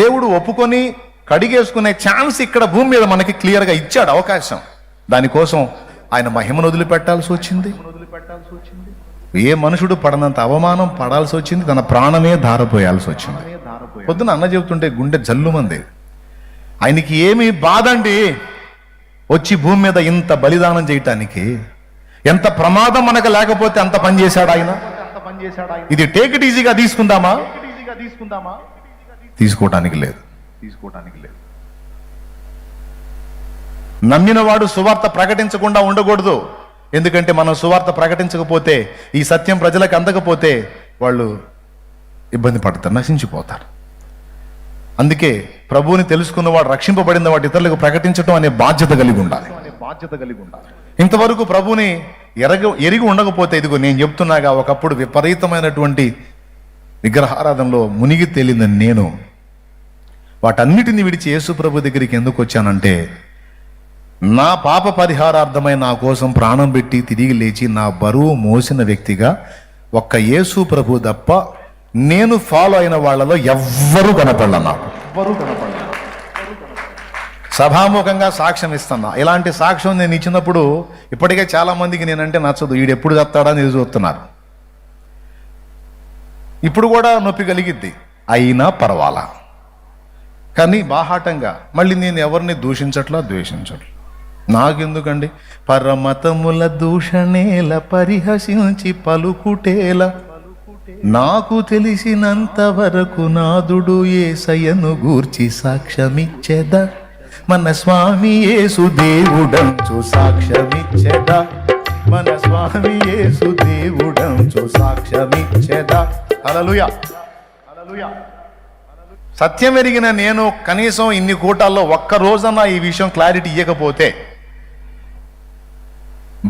దేవుడు ఒప్పుకొని కడిగేసుకునే ఛాన్స్ ఇక్కడ భూమి మీద మనకి క్లియర్గా ఇచ్చాడు, అవకాశం. దానికోసం ఆయన మహిమను వదిలిపెట్టాల్సి వచ్చింది. ఏ మనుషుడు పడనంత అవమానం పడాల్సి వచ్చింది. తన ప్రాణమే ధారపోయాల్సి వచ్చింది. పొద్దున అన్న చెబుతుంటే గుండె జల్లుమంది. ఆయనకి ఏమి బాధ అండి వచ్చి భూమి మీద ఇంత బలిదానం చేయటానికి? ఎంత ప్రమాదం మనకు లేకపోతే అంత పని చేశాడు ఆయన. ఇది టేక్ ఇట్ ఈజీగా తీసుకుందామా? తీసుకోవటానికి లేదు. నమ్మిన వాడు సువార్త ప్రకటించకుండా ఉండకూడదు. ఎందుకంటే మనం సువార్త ప్రకటించకపోతే, ఈ సత్యం ప్రజలకు అందకపోతే వాళ్ళు ఇబ్బంది పడతారు, నశించిపోతారు. అందుకే ప్రభువుని తెలుసుకున్నవాడు, రక్షింపబడిన వాడు ఇతరులకు ప్రకటించడం అనే బాధ్యత కలిగి ఉండాలి. ఇంతవరకు ప్రభువుని ఎరిగి ఉండకపోతే, ఇదిగో నేను చెప్తున్నాగా, ఒకప్పుడు విపరీతమైనటువంటి విగ్రహారాధనలో మునిగి తేలిందని నేను వాటన్నిటిని విడిచి యేసు ప్రభు దగ్గరికి ఎందుకు వచ్చానంటే, నా పాప పరిహారార్థమై నా కోసం ప్రాణం పెట్టి తిరిగి లేచి నా బరువు మోసిన వ్యక్తిగా ఒక్క యేసు ప్రభు తప్ప నేను ఫాలో అయిన వాళ్ళలో ఎవ్వరూ కనపడలా. నాకు సభాముఖంగా సాక్ష్యం ఇస్తున్నా. ఇలాంటి సాక్ష్యం నేను ఇచ్చినప్పుడు ఇప్పటికే చాలా మందికి నేనంటే నచ్చదు. వీడు ఎప్పుడు చెప్తాడా అని చూస్తున్నారు. ఇప్పుడు కూడా నొప్పి కలిగిద్ది, అయినా పర్వాలా. కానీ బాహాటంగా మళ్ళీ నేను ఎవరిని దూషించట్లా, ద్వేషించట్లా. నాకెందుకండి? పరమతముల దూషణేల పరిహసించి పలుకుటేల, నాకు తెలిసినంత వరకు నాదుడు యేసయ్యను గూర్చి సాక్ష్యమిచ్చెద, మన స్వామి యేసు దేవుడంచు సాక్ష్యమిచ్చెద, మన స్వామి యేసు దేవుడంచు సాక్ష్యమిచ్చెద. హల్లెలూయా. సత్యం ఎరిగిన నేను కనీసం ఇన్ని కూటాల్లో ఒక్క రోజన్నా ఈ విషయం క్లారిటీ ఇవ్వకపోతే,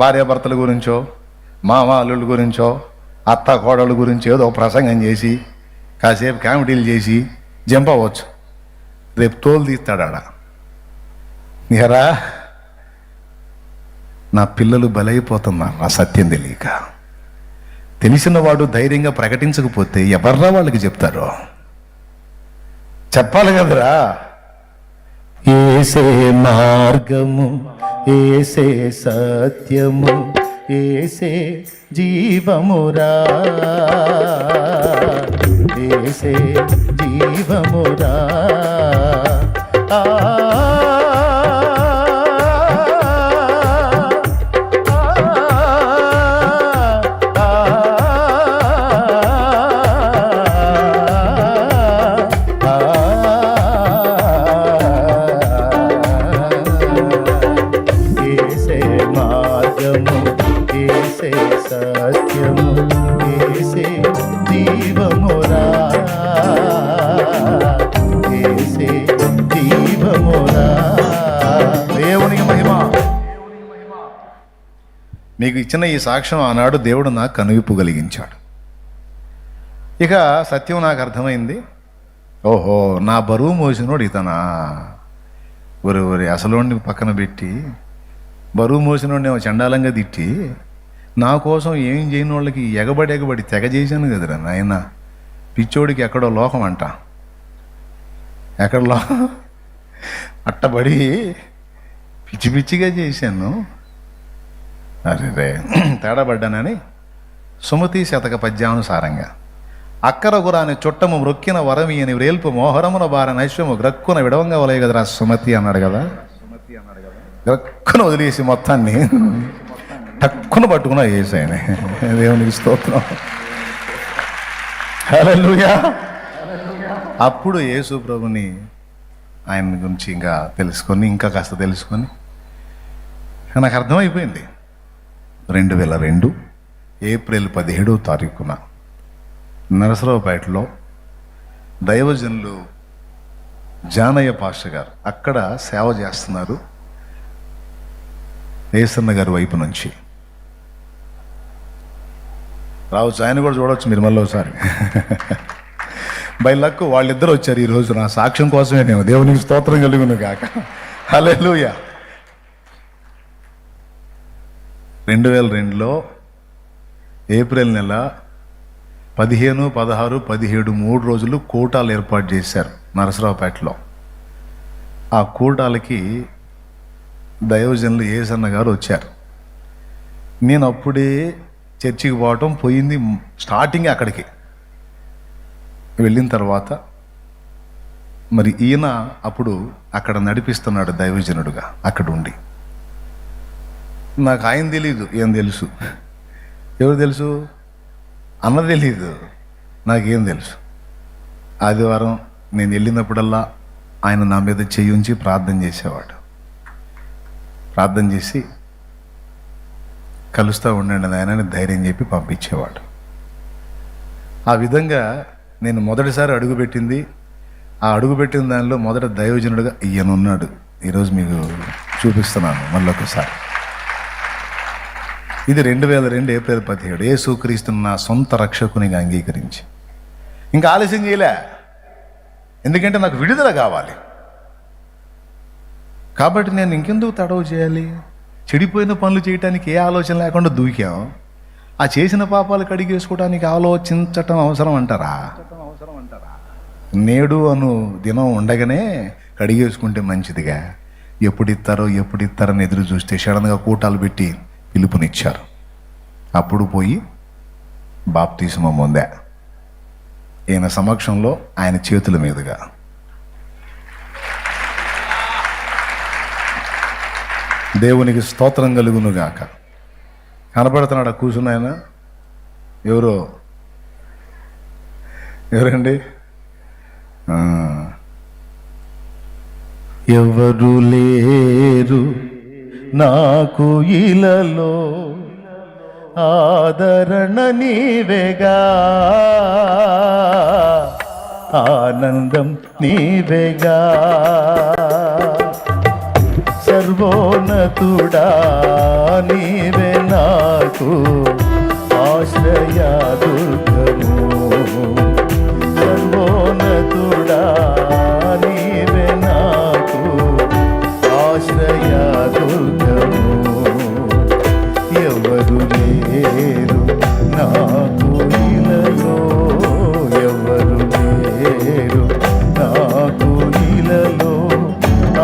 భార్యాభర్తల గురించో, మామ అల్లుళ్ళ గురించో, అత్త కోడళ్ళ గురించి ఏదో ప్రసంగం చేసి కాసేపు కామెడీలు చేసి జంప్ అవ్వచ్చు. రేపు తోలు తీస్తాడా? ఎరా నా పిల్లలు బలైపోతున్నారు ఆ సత్యం తెలియక. తెలిసిన వాడు ధైర్యంగా ప్రకటించకపోతే ఎవర్రా వాళ్ళకి చెప్తారో? చెప్పాలి కదరా. ఏసే మార్గము, ఏసే సత్యము, ఏసే జీవమురా, ఏసే జీవమురా. సత్యము, ఏసే జీవమురా, ఏసే జీవమురా. దేవునికి మహిమ. మీకు ఇచ్చిన ఈ సాక్ష్యం ఆనాడు దేవుడు నాకు కనువిప్పు కలిగించాడు. ఇక సత్యం నాకు అర్థమైంది. ఓహో, నా బరువు మోసినోడు ఇతనా? ఒరి అసలోని పక్కన పెట్టి బరువు మోసినోడిని ఏమో చండాలంగా తిట్టి నా కోసం ఏం చేయని వాళ్ళకి ఎగబడి తెగ చేశాను కదరా నాయన. పిచ్చోడికి ఎక్కడో లోకం అంట, ఎక్కడ అట్టబడి పిచ్చి పిచ్చిగా చేశాను. అరే తేడా పడ్డానని సుమతి శతక పద్యానుసారంగా అక్కర గురాని చుట్టము మ్రొక్కిన వరమియని రేల్పు మోహరమున బార నైశ్వము గ్రక్కున విడవంగా వలయ కదరా సుమతి అన్నాడు కదా. గ్రక్కున వదిలేసి మొత్తాన్ని టక్కున పట్టుకున్నా యేసయ్యని. దేవునికి స్తోత్రం, హల్లెలూయా. అప్పుడు యేసు ప్రభుని ఆయన గురించి ఇంకా తెలుసుకొని, ఇంకా కాస్త తెలుసుకొని నాకు అర్థమైపోయింది. 2002 ఏప్రిల్ 17వ తారీఖున నరసరావుపేటలో దైవజనులు జానయ్య పాస్టర్ గారు అక్కడ సేవ చేస్తున్నారు. ఏసన్న గారి వైపు నుంచి రావచ్చు, ఆయన కూడా చూడవచ్చు మీరు మళ్ళీ ఒకసారి. బై లక్ వాళ్ళిద్దరు వచ్చారు ఈరోజు నా సాక్ష్యం కోసమే. నేను దేవునికి స్తోత్రం కలుగును కాక, హల్లెలూయా. 2002లో ఏప్రిల్ నెల 15, 16, 17 3 రోజులు కూటాలు ఏర్పాటు చేశారు నరసరావుపేటలో. ఆ కూటాలకి దైవజనులు ఏసన్న గారు వచ్చారు. నేను అప్పుడే చర్చికి పోవటం పోయింది. స్టార్టింగ్ అక్కడికి వెళ్ళిన తర్వాత మరి ఈయన అప్పుడు అక్కడ నడిపిస్తున్నాడు దైవజనుడుగా అక్కడ ఉండి. నాకు ఆయన తెలీదు, ఏం తెలుసు, ఎవరు తెలుసు అన్న తెలీదు, నాకేం తెలుసు. ఆదివారం నేను వెళ్ళినప్పుడల్లా ఆయన నా మీద చెయ్యి ఉంచి ప్రార్థన చేసేవాడు. ప్రార్థన చేసి కలుస్తూ ఉండండి నాయనని ధైర్యం చెప్పి పంపించేవాడు. ఆ విధంగా నేను మొదటిసారి అడుగుపెట్టింది. ఆ అడుగుపెట్టిన దానిలో మొదట దైవజనుడుగా ఈయన ఉన్నాడు. ఈరోజు మీకు చూపిస్తున్నాను మళ్ళొకసారి. ఇది 2002 ఏప్రిల్ 17 యేసుక్రీస్తును నా సొంత రక్షకునిగా అంగీకరించి ఇంకా ఆలస్యం చేయలే. ఎందుకంటే నాకు విడుదల కావాలి కాబట్టి నేను ఇంకెందుకు తడవు చేయాలి. చెడిపోయిన పనులు చేయటానికి ఏ ఆలోచన లేకుండా దూకాం. ఆ చేసిన పాపాలు కడిగేసుకోవడానికి ఆలోచించటం అవసరం అంటారా? నేడు అను దినం ఉండగానే కడిగేసుకుంటే మంచిదిగా. ఎప్పుడిస్తారని ఎదురు చూస్తే సడన్గా కూటాలు పెట్టి పిలుపునిచ్చారు. అప్పుడు పోయి బాప్తిస్మం పొందా ఈయన సమక్షంలో, ఆయన చేతుల మీదుగా. దేవునికి స్తోత్రం కలుగునుగాక. కనపడుతున్నాడు కూర్చున్న ఆయన. ఎవరండి? ఎవరు లేరు నాకు ఇలలో ఆదరణ నీవేగా, ఆనందం నీవేగా, సర్వోన్నతుడా నీవే నాకు ఆశ్రయ దుర్గము, సర్వోన్నతుడా నీవే నాకు ఆశ్రయ దుర్గము. ఎవరు లేరు నాకు ఇలలో, ఎవరు లేరు నాకు ఇలలో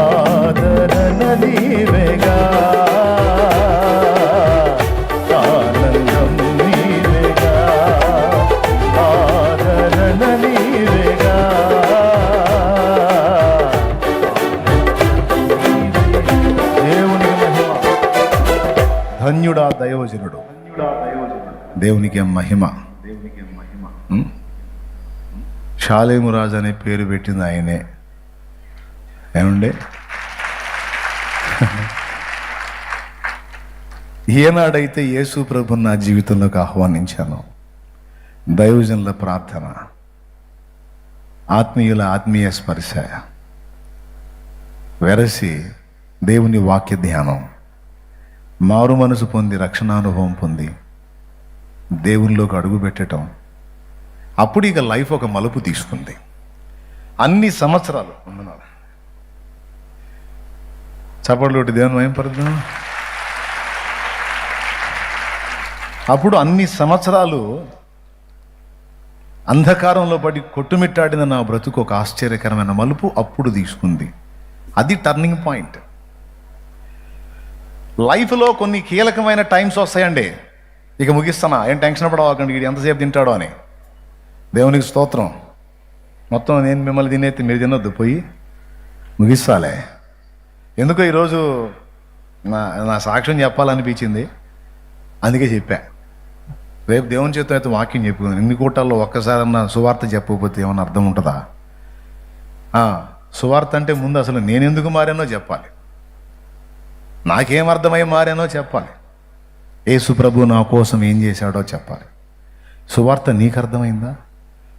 ఆదరణ నీవేగా, ఆనందం నీవేగా, ఆదరణ నీవేగా. దేవునికి మహిమ. ధన్యుడా దైవజనుడు, దేవునికి మహిమ. షాలేము రాజు అనే పేరు పెట్టింది ఆయనే. ఏమండే? ఏనాడైతే యేసు ప్రభుని నా జీవితంలోకి ఆహ్వానించాను, దైవజనుల ప్రార్థన, ఆత్మీయుల ఆత్మీయ స్పర్శ, వెరసి దేవుని వాక్య ధ్యానం, మారు మనసు పొంది రక్షణానుభవం పొంది దేవునిలోకి అడుగు పెట్టడం, అప్పుడు ఇక లైఫ్ ఒక మలుపు తీసుకుంది. అన్ని సంవత్సరాలు వందనాలు. చప్పట్లు కొట్టి దేవుని మహిమపరుద్దాం. అప్పుడు అన్ని సంవత్సరాలు అంధకారంలో పడి కొట్టుమిట్టాడిన నా బ్రతుకు ఒక ఆశ్చర్యకరమైన మలుపు అప్పుడు తీసుకుంది. అది టర్నింగ్ పాయింట్. లైఫ్లో కొన్ని కీలకమైన టైమ్స్ వస్తాయండి. ఇక ముగిస్తానా, ఏం టెన్షన్ పడవకండి, ఇది ఎంతసేపు తింటాడో అని. దేవునికి స్తోత్రం. మొత్తం నేను మిమ్మల్ని తినేది మీరు తినొద్దు, పోయి ముగిస్తాలే. ఎందుకో ఈరోజు నా సాక్ష్యం చెప్పాలనిపించింది, అందుకే చెప్పా. రేపు దేవుని చేత అయితే వాక్యం చెప్పుకుందాం. ఎన్ని కోటాల్లో ఒక్కసారన్నా సువార్త చెప్పకపోతే ఏమన్నా అర్థం ఉంటుందా? సువార్త అంటే ముందు అసలు నేను ఎందుకు మారానో చెప్పాలి, నాకేం అర్థమై మారానో చెప్పాలి, యేసు ప్రభు నా కోసం ఏం చేశాడో చెప్పాలి. సువార్త నీకు అర్థమైందా?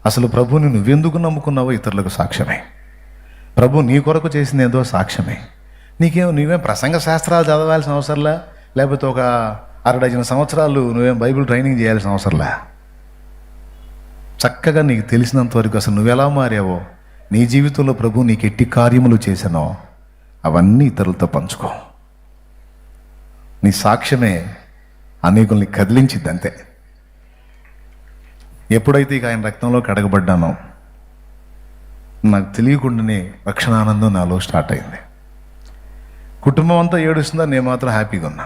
అసలు ప్రభుని నువ్వెందుకు నమ్ముకున్నావో ఇతరులకు సాక్ష్యమే. ప్రభు నీ కొరకు చేసింది ఏదో సాక్ష్యమే. నువ్వేం ప్రసంగ శాస్త్రాలు చదవాల్సిన అవసరంలా, లేకపోతే ఒక 60 సంవత్సరాలు నువ్వేం బైబిల్ ట్రైనింగ్ చేయాల్సిన అవసరంలా. చక్కగా నీకు తెలిసినంత వరకు అసలు నువ్వెలా మారావో, నీ జీవితంలో ప్రభు నీకు ఎట్టి కార్యములు చేశానో అవన్నీ ఇతరులతో పంచుకో. నీ సాక్ష్యమే అనేకుల్ని కదిలించిద్ది, అంతే. ఎప్పుడైతే ఇక ఆయన రక్తంలో కడగబడ్డానో నాకు తెలియకుండానే రక్షణ ఆనందం నాలో స్టార్ట్ అయింది. కుటుంబం అంతా ఏడుస్తుందా, నేను మాత్రం హ్యాపీగా ఉన్నా.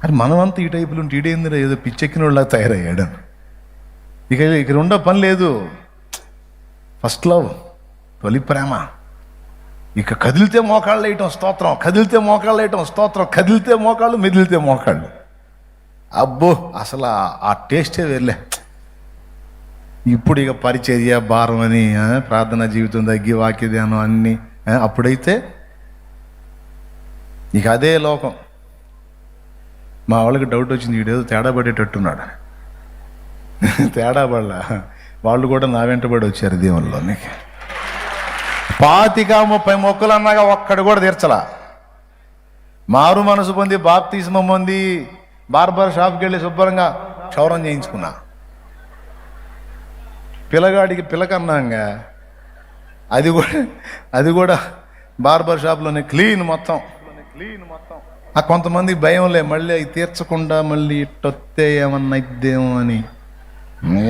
అరే మనమంతా ఈ టైపులు ఉంటే ఈడేందిరా ఏదో పిచ్చెక్కిన వాళ్ళ తయారయ్యాడు. ఇక రెండో పని లేదు. ఫస్ట్ లవ్, తొలి ప్రేమ. ఇక కదిలితే మోకాళ్ళు వేయటం స్తోత్రం, కదిలితే మోకాళ్ళు వేయటం స్తోత్రం, కదిలితే మోకాళ్ళు, మెదిలితే మోకాళ్ళు. అబ్బో అసలు ఆ టేస్టే వెళ్ళే. ఇప్పుడు ఇక పరిచర్య భారం అని, ప్రార్థన జీవితం తగ్గి, వాక్య ధ్యానం అన్నీ. అప్పుడైతే ఇక అదే లోకం. మా వాళ్ళకి డౌట్ వచ్చింది, వీడేదో తేడా పడేటట్టున్నాడు. తేడా పడలా, వాళ్ళు కూడా నా వెంటబడి వచ్చారు దేవుళ్ళలోనికి. 25-30 మొక్కలు అన్నాగా ఒక్కడు కూడా తీర్చలా. మారు మనసు పొంది, బాప్తిస్మం పొంది, బార్బర్ షాప్కి వెళ్ళి శుభ్రంగా క్షౌరం చేయించుకున్నా. పిల్లగాడికి పిల్లకన్నాగా అది కూడా బార్బర్ షాప్లోనే క్లీన్ మొత్తం. కొంతమంది భయంలే, మళ్ళీ అవి తీర్చకుండా మళ్ళీ ఇట్టొత్తే ఏమన్నా ఇద్దేమో అని.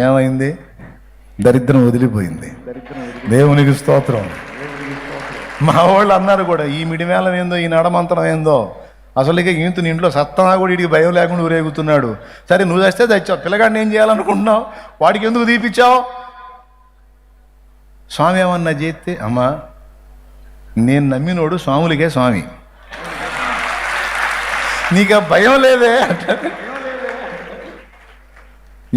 ఏమైంది? దరిద్రం వదిలిపోయింది. దేవునికి స్తోత్రం. మా వాళ్ళు అన్నారు కూడా, ఈ మిడిమేళం ఏందో, ఈ నడమంతరం ఏందో, అసలు ఇక ఇంత ఇంట్లో సత్తనా కూడా వీడికి భయం లేకుండా ఊరేగుతున్నాడు. సరే నువ్వు చేస్తే తెచ్చావు, పిల్లగాడిని ఏం చేయాలనుకుంటున్నావు, వాడికి ఎందుకు తీపిచ్చావు? స్వామి ఏమన్నా చేస్తే, అమ్మా నేను నమ్మినోడు స్వాములకే స్వామి, నీకు ఆ భయం లేదే.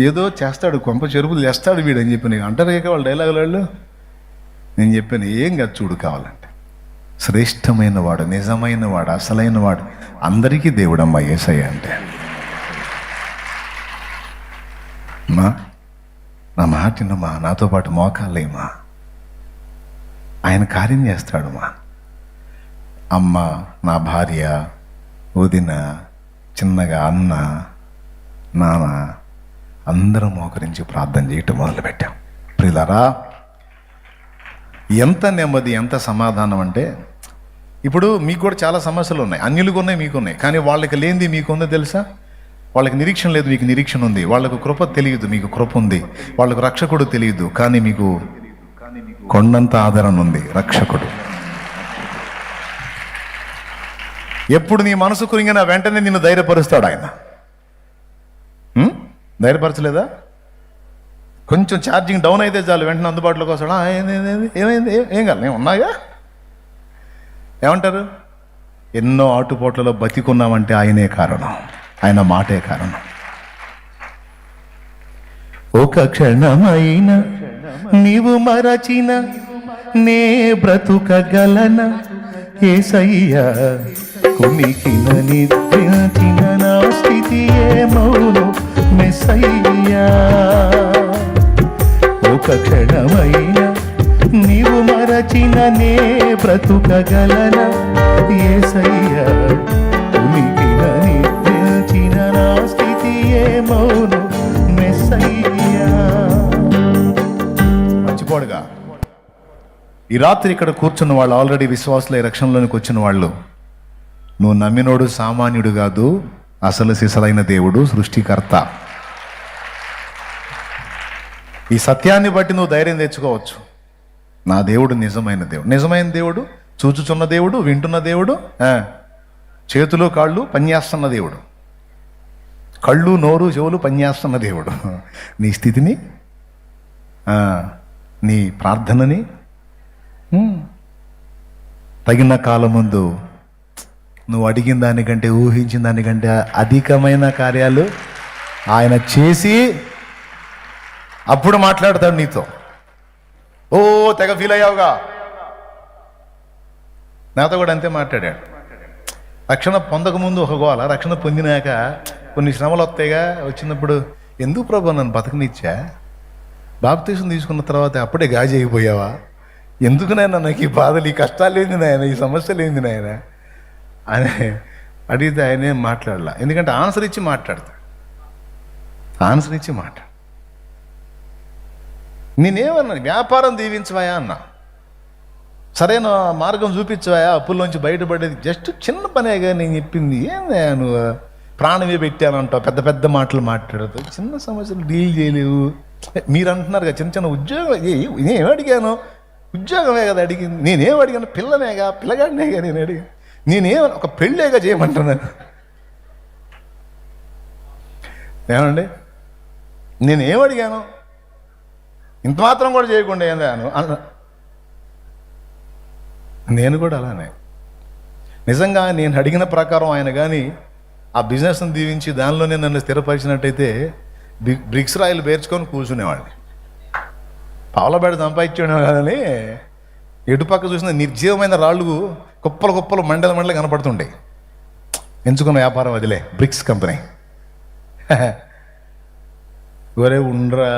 ఏదో చేస్తాడు, కొంప చెరుపులు చేస్తాడు వీడని చెప్పి నీకు అంటారు ఇక వాళ్ళు డైలాగులు వాళ్ళు. నేను చెప్పాను, ఏం కాదు చూడు, కావాలంటే శ్రేష్టమైన వాడు, నిజమైన వాడు, అసలైన వాడు, అందరికీ దేవుడమ్మా యేసయ్య అంటే. మా నా మాటినమ్మా, నాతో పాటు మోకాళ్ళేమా, ఆయన కార్యం చేస్తాడు. మా అమ్మ, నా భార్య, వదిన, చిన్నగా అన్న, నాన్న అందరం మోకరించి ప్రార్థన చేయటం మొదలుపెట్టాం. ప్రియులారా, ఎంత నెమ్మది, ఎంత సమాధానం అంటే, ఇప్పుడు మీకు కూడా చాలా సమస్యలు ఉన్నాయి, అన్యులకు ఉన్నాయి, మీకున్నాయి. కానీ వాళ్ళకి లేనిది మీకుందో తెలుసా? వాళ్ళకి నిరీక్షణ లేదు, మీకు నిరీక్షణ ఉంది. వాళ్ళకు కృప తెలియదు, మీకు కృప ఉంది. వాళ్ళకు రక్షకుడు తెలియదు, కానీ మీకు కొండంత ఆదరణ ఉంది, రక్షకుడు. ఎప్పుడు నీ మనసు కురింగిన వెంటనే నిన్ను ధైర్యపరుస్తాడు ఆయన. ధైర్యపరచలేదా? కొంచెం ఛార్జింగ్ డౌన్ అయితే చాలు, వెంటనే అందుబాటులోకి వస్తాడు. ఏమైంది, ఏం కాదు, నేను ఉన్నాగా. ఏమంటారు? ఎన్నో ఆటుపోట్లలో బతికున్నామంటే ఆయనే కారణం, ఆయన మాటే కారణం. ఒక క్షణమైన నీవు మరచిన నే బ్రతుకగలన యేసయ్యా, కుమికిన నిద్రించిన నా స్థితి ఏమౌను మెస్సయ్యా. ఒక క్షణమైన నీవు మరచిన నే బ్రతుకగలన యేసయ్యా, కుమికిన నిద్రించిన నా స్థితి ఏమౌను మెస్సయ్యా. మర్చిపోడుగా ఈ రాత్రి ఇక్కడ కూర్చున్న వాళ్ళు, ఆల్రెడీ విశ్వాసుల రక్షణలోనికి వచ్చిన వాళ్ళు, నువ్వు నమ్మినోడు సామాన్యుడు కాదు, అసలు సిసలైన దేవుడు, సృష్టికర్త. ఈ సత్యాన్ని బట్టి నువ్వు ధైర్యం తెచ్చుకోవచ్చు. నా దేవుడు నిజమైన దేవుడు. నిజమైన దేవుడు, చూచుచున్న దేవుడు, వింటున్న దేవుడు, చేతులు కాళ్ళు పనిచేస్తున్న దేవుడు, కళ్ళు నోరు చెవులు పనిచేస్తున్న దేవుడు. నీ స్థితిని, నీ ప్రార్థనని తగిన కాలం ముందు నువ్వు అడిగిన దానికంటే, ఊహించిన దానికంటే అధికమైన కార్యాలు ఆయన చేసి అప్పుడు మాట్లాడతాడు నీతో. ఓ తెగ ఫీల్ అయ్యావుగా, నాతో కూడా అంతే మాట్లాడాడు. రక్షణ పొందకముందు ఒక గోల, రక్షణ పొందినాక కొన్ని శ్రమలు వస్తాయిగా. వచ్చినప్పుడు ఎందుకు ప్రభు నన్ను బతకనిచ్చా, బాప్తీసం తీసుకున్న తర్వాత అప్పుడే గాజీ అయిపోయావా, ఎందుకు నాయన నాకు ఈ బాధలు, ఈ కష్టాలు ఏంది నాయన, ఈ సమస్యలు ఏంది నాయన అని అడిగితే ఆయన ఏం మాట్లాడలా. ఎందుకంటే ఆన్సర్ ఇచ్చి మాట్లాడతాడు. ఆన్సర్ ఇచ్చి మాట్లాడు. నేనేమన్నా వ్యాపారం దీవించవాయా అన్నా, సరైన మార్గం చూపించవాయా, అప్పుల్లోంచి బయటపడేది జస్ట్ చిన్న పనేగా నేను చెప్పింది. ఏందా నువ్వు ప్రాణమే పెట్టానంటావు, పెద్ద పెద్ద మాటలు మాట్లాడతావు, చిన్న సమస్యలు డీల్ చేయలేవు. మీరు అంటున్నారు కదా చిన్న చిన్న ఉద్యోగం. నేనేం అడిగాను, ఉద్యోగమే కదా అడిగింది. నేనేం అడిగాను, పిల్లనేగా, పిల్లగాడినేగా నేను అడిగాను. నేనేమన్నా ఒక పెళ్ళేగా చేయమంటున్నాను. ఏమండి, నేనేం అడిగాను, ఇంత మాత్రం కూడా చేయకుండా ఏందాను అన్న. నేను కూడా అలానే, నిజంగా నేను అడిగిన ప్రకారం ఆయన కానీ ఆ బిజినెస్ని దీవించి దానిలోనే నన్ను స్థిరపరిచినట్టయితే బ్రిక్స్ రాయిలు పేర్చుకొని కూర్చునేవాడిని. పావులబెడ సంపాదించేవాడు కాదని ఎటుపక్క చూసిన నిర్జీవమైన రాళ్ళు కుప్పలు కుప్పలు మండల మండలు కనపడుతుండే. ఎంచుకున్న వ్యాపారం అదిలే, బ్రిక్స్ కంపెనీ. ఒరే ఉండ్రా,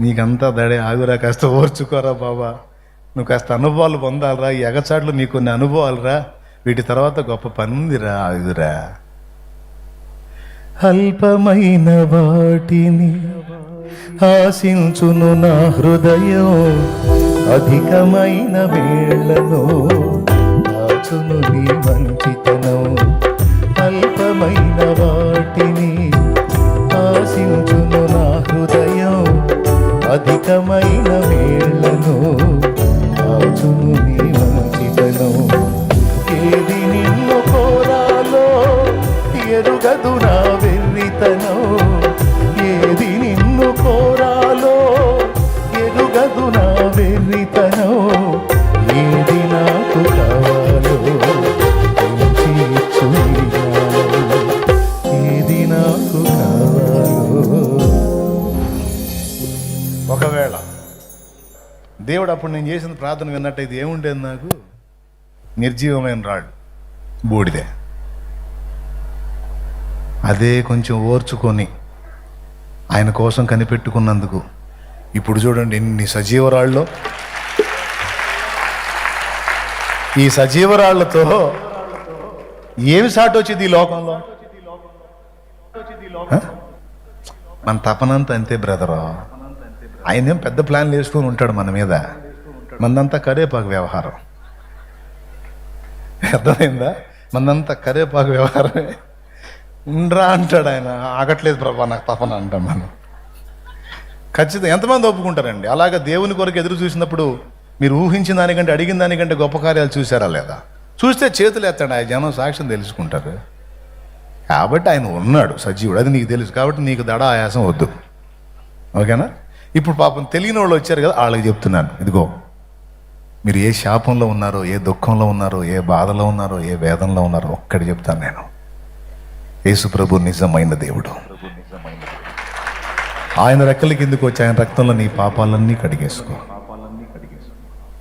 నీకంతా దడే, ఆగురా, కాస్త ఓర్చుకోరా బాబా, నువ్వు కాస్త అనుభవాలు పొందాలరా, ఈ ఎగచాట్లు నీకు కొన్ని అనుభవాలురా, వీటి తర్వాత గొప్ప పని ఉందిరా, ఆగురా. అల్పమైన వాటిని ఆశించును నా హృదయం, అధికమైన వేళ్లను దాచును నీ మంచితనం. అల్పమైన వాటిని ఆశించును నా హృదయం, అధికమైన వేళ్లను దాచును నీ మంచితనం. ఏది నిన్ను కోరాలో ఎరుగదు నా వెర్రితనం, ఏది నిన్ను కోరాలో ఎరుగదు నా వెర్రితనం. ఏది నాకు కావాలో పెంచి ఇచ్చు, ఏది నాకు కావాలో. ఒకవేళ దేవుడు అప్పుడు నేను చేసిన ప్రార్థన విన్నట్టయితే ఏముండేది, నాకు నిర్జీవమైన రాళ్ళు, బూడిదే. అదే కొంచెం ఓర్చుకొని ఆయన కోసం కనిపెట్టుకున్నందుకు ఇప్పుడు చూడండి ఎన్ని సజీవరాళ్ళు. ఈ సజీవరాళ్లతో ఏమి సాటి వచ్చింది ఈ లోకంలో? మన తపనంతా అంతే బ్రదరు. ఆయనేం పెద్ద ప్లాన్లు వేసుకొని ఉంటాడు మన మీద, మందంతా కరేపాకు వ్యవహారం. అర్థమైందా? మందంతా కరేపాకు వ్యవహారమే. ఉండ్రా అంటాడు ఆయన, ఆగట్లేదు ప్రభా నాకు తపన అంటాం మనం. ఖచ్చితంగా ఎంతమంది ఒప్పుకుంటారండి? అలాగే దేవుని కొరకు ఎదురు చూసినప్పుడు మీరు ఊహించిన దానికంటే, అడిగిన దానికంటే గొప్ప కార్యాలు చూసారా లేదా? చూస్తే చేతులు ఎత్తాడు, ఆ జనం సాక్ష్యం తెలుసుకుంటారు. కాబట్టి ఆయన ఉన్నాడు సజీవుడు, అది నీకు తెలుసు. కాబట్టి నీకు దడ ఆయాసం వద్దు, ఓకేనా? ఇప్పుడు పాపం తెలియని వాళ్ళు వచ్చారు కదా, వాళ్ళకి చెప్తున్నాను, ఇదిగో మీరు ఏ శాపంలో ఉన్నారో, ఏ దుఃఖంలో ఉన్నారో, ఏ బాధలో ఉన్నారో, ఏ వేదనలో ఉన్నారో ఒక్కటి చెప్తాను నేను. యేసు ప్రభు నిజమైన దేవుడు. ఆయన రెక్కల కిందకు వచ్చి ఆయన రక్తంలో నీ పాపాలన్నీ కడిగేసుకో.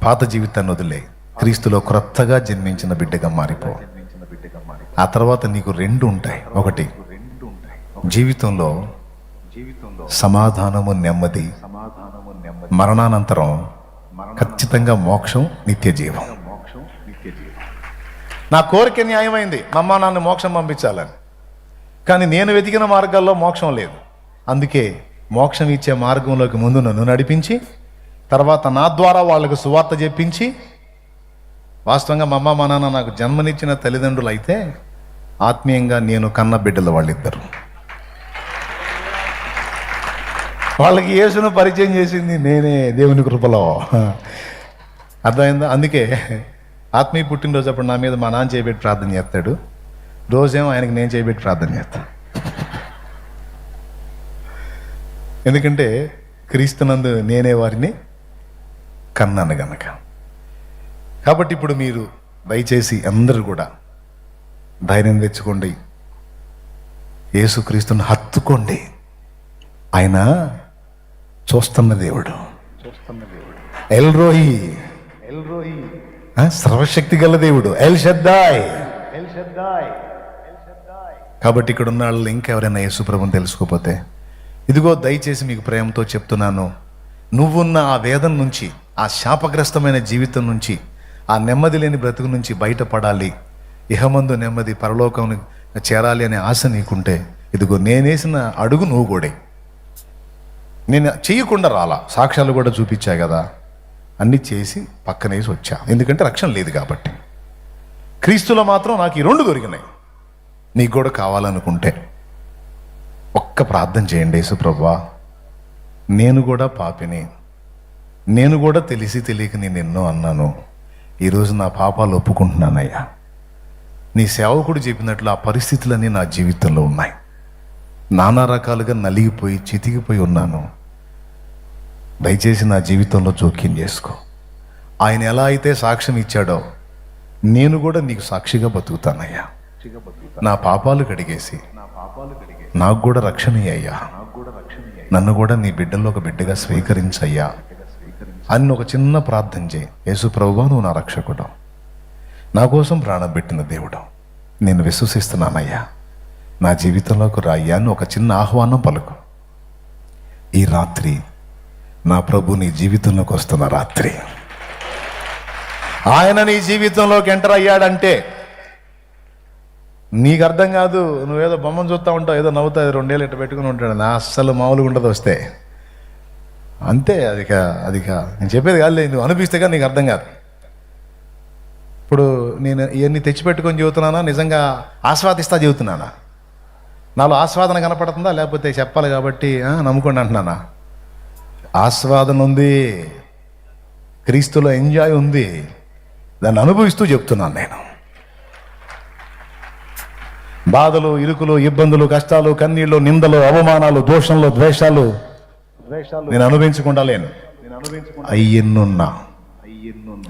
పాత జీవితాన్ని వదిలే, క్రీస్తులో క్రొత్తగా జన్మించిన బిడ్డగా మారిపో. ఆ తర్వాత నీకు రెండు ఉంటాయి. ఒకటి, జీవితంలో సమాధానము, నెమ్మది. మరణానంతరం ఖచ్చితంగా మోక్షం, నిత్య జీవం. నా కోరిక న్యాయమైంది, మా అమ్మ నాన్న మోక్షం పంపించాలని. కానీ నేను వెతికిన మార్గాల్లో మోక్షం లేదు. అందుకే మోక్షం ఇచ్చే మార్గంలోకి ముందు నన్ను నడిపించి తర్వాత నా ద్వారా వాళ్ళకు సువార్త చెప్పించి, వాస్తవంగా మా అమ్మ మా నాన్న నాకు జన్మనిచ్చిన తల్లిదండ్రులు అయితే ఆత్మీయంగా నేను కన్న బిడ్డలు వాళ్ళిద్దరు. వాళ్ళకి యేసును పరిచయం చేసింది నేనే, దేవుని కృపలో. అర్థమైందా? అందుకే ఆత్మీయ పుట్టినరోజు అప్పుడు నా మీద మా నాన్న చేయబెట్టి ప్రార్థన చేస్తాడు, రోజేమో ఆయనకి నేను చేయబెట్టి ప్రార్థన చేస్తాను. ఎందుకంటే క్రీస్తునందు నేనే వారిని కన్నాను గనక. కాబట్టి ఇప్పుడు మీరు దయచేసి అందరూ కూడా ధైర్యం తెచ్చుకోండి, యేసుక్రీస్తుని హత్తుకోండి. ఆయన చూస్తున్న దేవుడు, ఎల్ రోయి, సర్వశక్తి గల దేవుడు, ఎల్ షద్దాయ్. కాబట్టి ఇక్కడ ఉన్న వాళ్ళు ఇంకెవరైనా యేసు ప్రభుని తెలుసుకోకపోతే, ఇదిగో దయచేసి మీకు ప్రేమతో చెప్తున్నాను, నువ్వున్న ఆ వేదన నుంచి, ఆ శాపగ్రస్తమైన జీవితం నుంచి, ఆ నెమ్మది లేని బ్రతుకు నుంచి బయటపడాలి, ఇహమందు నెమ్మది పరలోకం చేరాలి అనే ఆశ నీకుంటే, ఇదిగో నేనేసిన అడుగు నువ్వు కూడా. నేను చెయ్యకుండా రాలా, సాక్ష్యాలు కూడా చూపించా కదా, అన్నీ చేసి పక్కనేసి వచ్చా. ఎందుకంటే రక్షణ లేదు కాబట్టి. క్రీస్తులో మాత్రం నాకు ఈ రెండు దొరికినాయి. నీకు కూడా కావాలనుకుంటే ఒక్క ప్రార్థన చేయండి, యేసు ప్రభువా, నేను కూడా పాపిని, నేను కూడా తెలిసి తెలియక నేను ఎన్నో అన్నాను, ఈరోజు నా పాపాలు ఒప్పుకుంటున్నానయ్యా. నీ సేవకుడు చెప్పినట్లు ఆ పరిస్థితులన్నీ నా జీవితంలో ఉన్నాయి. నానా రకాలుగా నలిగిపోయి చితికిపోయి ఉన్నాను. దయచేసి నా జీవితంలో జోక్యం చేసుకో. ఆయన ఎలా అయితే సాక్ష్యం ఇచ్చాడో నేను కూడా నీకు సాక్షిగా బతుకుతానయ్యా. నా పాపాలు కడిగేసి నాకు కూడా రక్షణ అయ్యా, నన్ను కూడా నీ బిడ్డల్లో ఒక బిడ్డగా స్వీకరించయ్యా అని ఒక చిన్న ప్రార్థన చేయి. యేసు ప్రభువా, నువ్వు నా రక్షకుడు, నా కోసం ప్రాణం పెట్టిన దేవుడు, నేను విశ్వసిస్తున్నానయ్యా, నా జీవితంలోకి రాయ్యా అని ఒక చిన్న ఆహ్వానం పలుకు. ఈ రాత్రి నా ప్రభు నీ జీవితంలోకి వస్తున్న రాత్రి. ఆయన నీ జీవితంలోకి ఎంటర్ అయ్యాడంటే నీకు అర్థం కాదు, నువ్వేదో బొమ్మను చూస్తూ ఉంటావు, ఏదో నవ్వుతావు, 2 ఏళ్ళు ఇట్ట పెట్టుకుని ఉంటాడు. నా అస్సలు మామూలుగా ఉండదు, వస్తే అంతే. అది నేను చెప్పేది కాదు, నువ్వు అనిపిస్తే కానీ నీకు అర్థం కాదు. ఇప్పుడు నేను ఇవన్నీ తెచ్చిపెట్టుకొని చెబుతున్నానా, నిజంగా ఆస్వాదిస్తా చెబుతున్నానా? నాలో ఆస్వాదన కనపడుతుందా, లేకపోతే చెప్పాలి కాబట్టి నమ్ముకోండి అంటున్నానా? ఆస్వాదన ఉంది, క్రీస్తులో ఎంజాయ్ ఉంది, దాన్ని అనుభవిస్తూ చెప్తున్నాను నేను. బాధలు, ఇరుకులు, ఇబ్బందులు, కష్టాలు, కన్నీళ్ళు, నిందలు, అవమానాలు, దోషంలో ద్వేషాలు నేను అనుభవించకుండా లేను.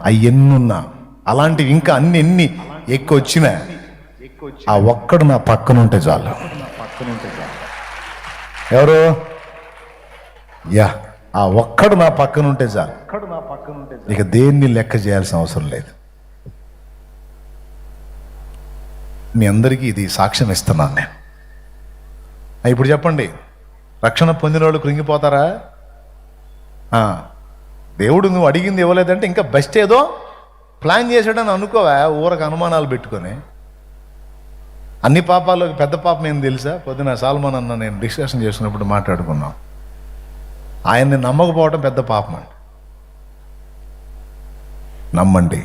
అయ్యెన్నున్నా అలాంటివి ఇంకా ఎన్ని ఎక్కువ వచ్చినా ఆ ఒక్కడు నా పక్కన ఉంటే చాలు. ఎవరు? ఆ ఒక్కడు నా పక్కన ఉంటే చాలు. ఇక దేన్ని లెక్క చేయాల్సిన అవసరం లేదు. మీ అందరికీ ఇది సాక్ష్యం ఇస్తున్నాను నేను. ఇప్పుడు చెప్పండి, రక్షణ పొందిన వాళ్ళు కృంగిపోతారా? దేవుడు నువ్వు అడిగింది ఇవ్వలేదంటే ఇంకా బెస్ట్ ఏదో ప్లాన్ చేసాడని అనుకోవా, ఊరకు అనుమానాలు పెట్టుకొని. అన్ని పాపాల్లోకి పెద్ద పాపం ఏం తెలుసా? పొద్దున సాల్మన్ అన్న నేను డిస్కషన్ చేసినప్పుడు మాట్లాడుకున్నాం. ఆయన్ని నమ్మకపోవటం పెద్ద పాపం అండి. నమ్మండి,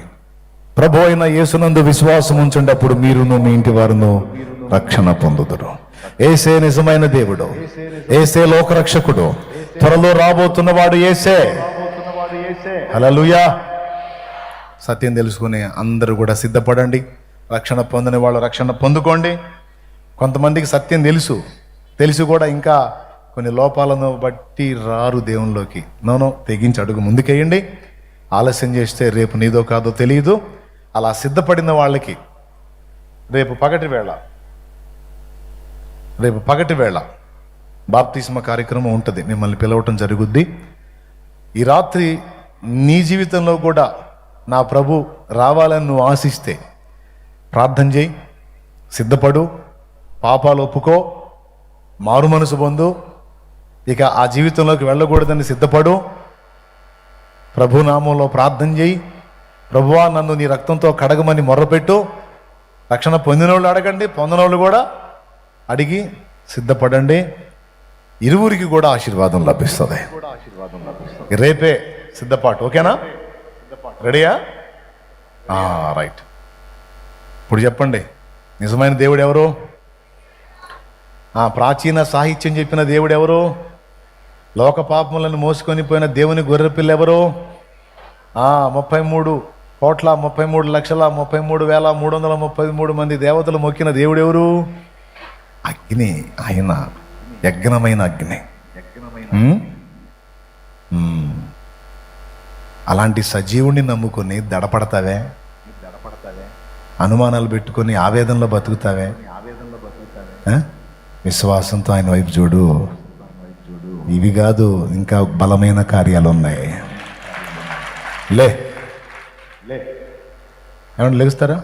ప్రభు అయిన యేసునందు విశ్వాసం ఉంచండి, అప్పుడు మీరును మీ ఇంటి వారును రక్షణ పొందుదురు. యేసే నిజమైన దేవుడు, యేసే లోకరక్షకుడు, త్వరలో రాబోతున్నవాడు యేసే. హల్లెలూయా. సత్యం తెలుసుకుని అందరూ కూడా సిద్ధపడండి. రక్షణ పొందని వాళ్ళు రక్షణ పొందుకోండి. కొంతమందికి సత్యం తెలిసి కూడా ఇంకా కొన్ని లోపాలను బట్టి రారు దేవునిలోకి. నోనో, తెగించి అడుగు ముందుకేయండి. ఆలస్యం చేస్తే రేపు నీదో కాదో తెలియదు. అలా సిద్ధపడిన వాళ్ళకి రేపు పగటి వేళ బాప్తిస్మ కార్యక్రమం ఉంటుంది, మిమ్మల్ని పిలవటం జరుగుద్ది. ఈ రాత్రి నీ జీవితంలో కూడా నా ప్రభు రావాలని నువ్వు ఆశిస్తే ప్రార్థన చేయి, సిద్ధపడు, పాపాలు ఒప్పుకో, మారు మనసు పొందు. ఇక ఆ జీవితంలోకి వెళ్ళకూడదని సిద్ధపడు. ప్రభు నామంలో ప్రార్థన చేయి. ప్రభువా, నన్ను నీ రక్తంతో కడగమని మొర్రపెట్టు. రక్షణ పొందిన వాళ్ళు అడగండి, పొందిన వాళ్ళు కూడా అడిగి సిద్ధపడండి. ఇరువురికి కూడా ఆశీర్వాదం లభిస్తుంది. రేపే సిద్ధపాటు. ఓకేనా? రెడీయా? రైట్. ఇప్పుడు చెప్పండి, నిజమైన దేవుడు ఎవరు? ప్రాచీన సాహిత్యం చెప్పిన దేవుడు ఎవరు? లోక పాపములను మోసుకొని పోయిన దేవుని గొర్రెపిల్ల ఎవరు? 33,33,33,333 మంది దేవతలు మొక్కిన దేవుడు ఎవరు? అగ్ని. ఆయన యజ్ఞమైన అగ్ని. అలాంటి సజీవుడిని నమ్ముకొని దడపడతావే, అనుమానాలు పెట్టుకొని ఆవేదనలో బతుకుతావే? విశ్వాసంతో ఆయన వైపు చూడు. ఇవి కాదు, ఇంకా బలమైన కార్యాలు ఉన్నాయి. లే ఏమన్నా లేస్తారా?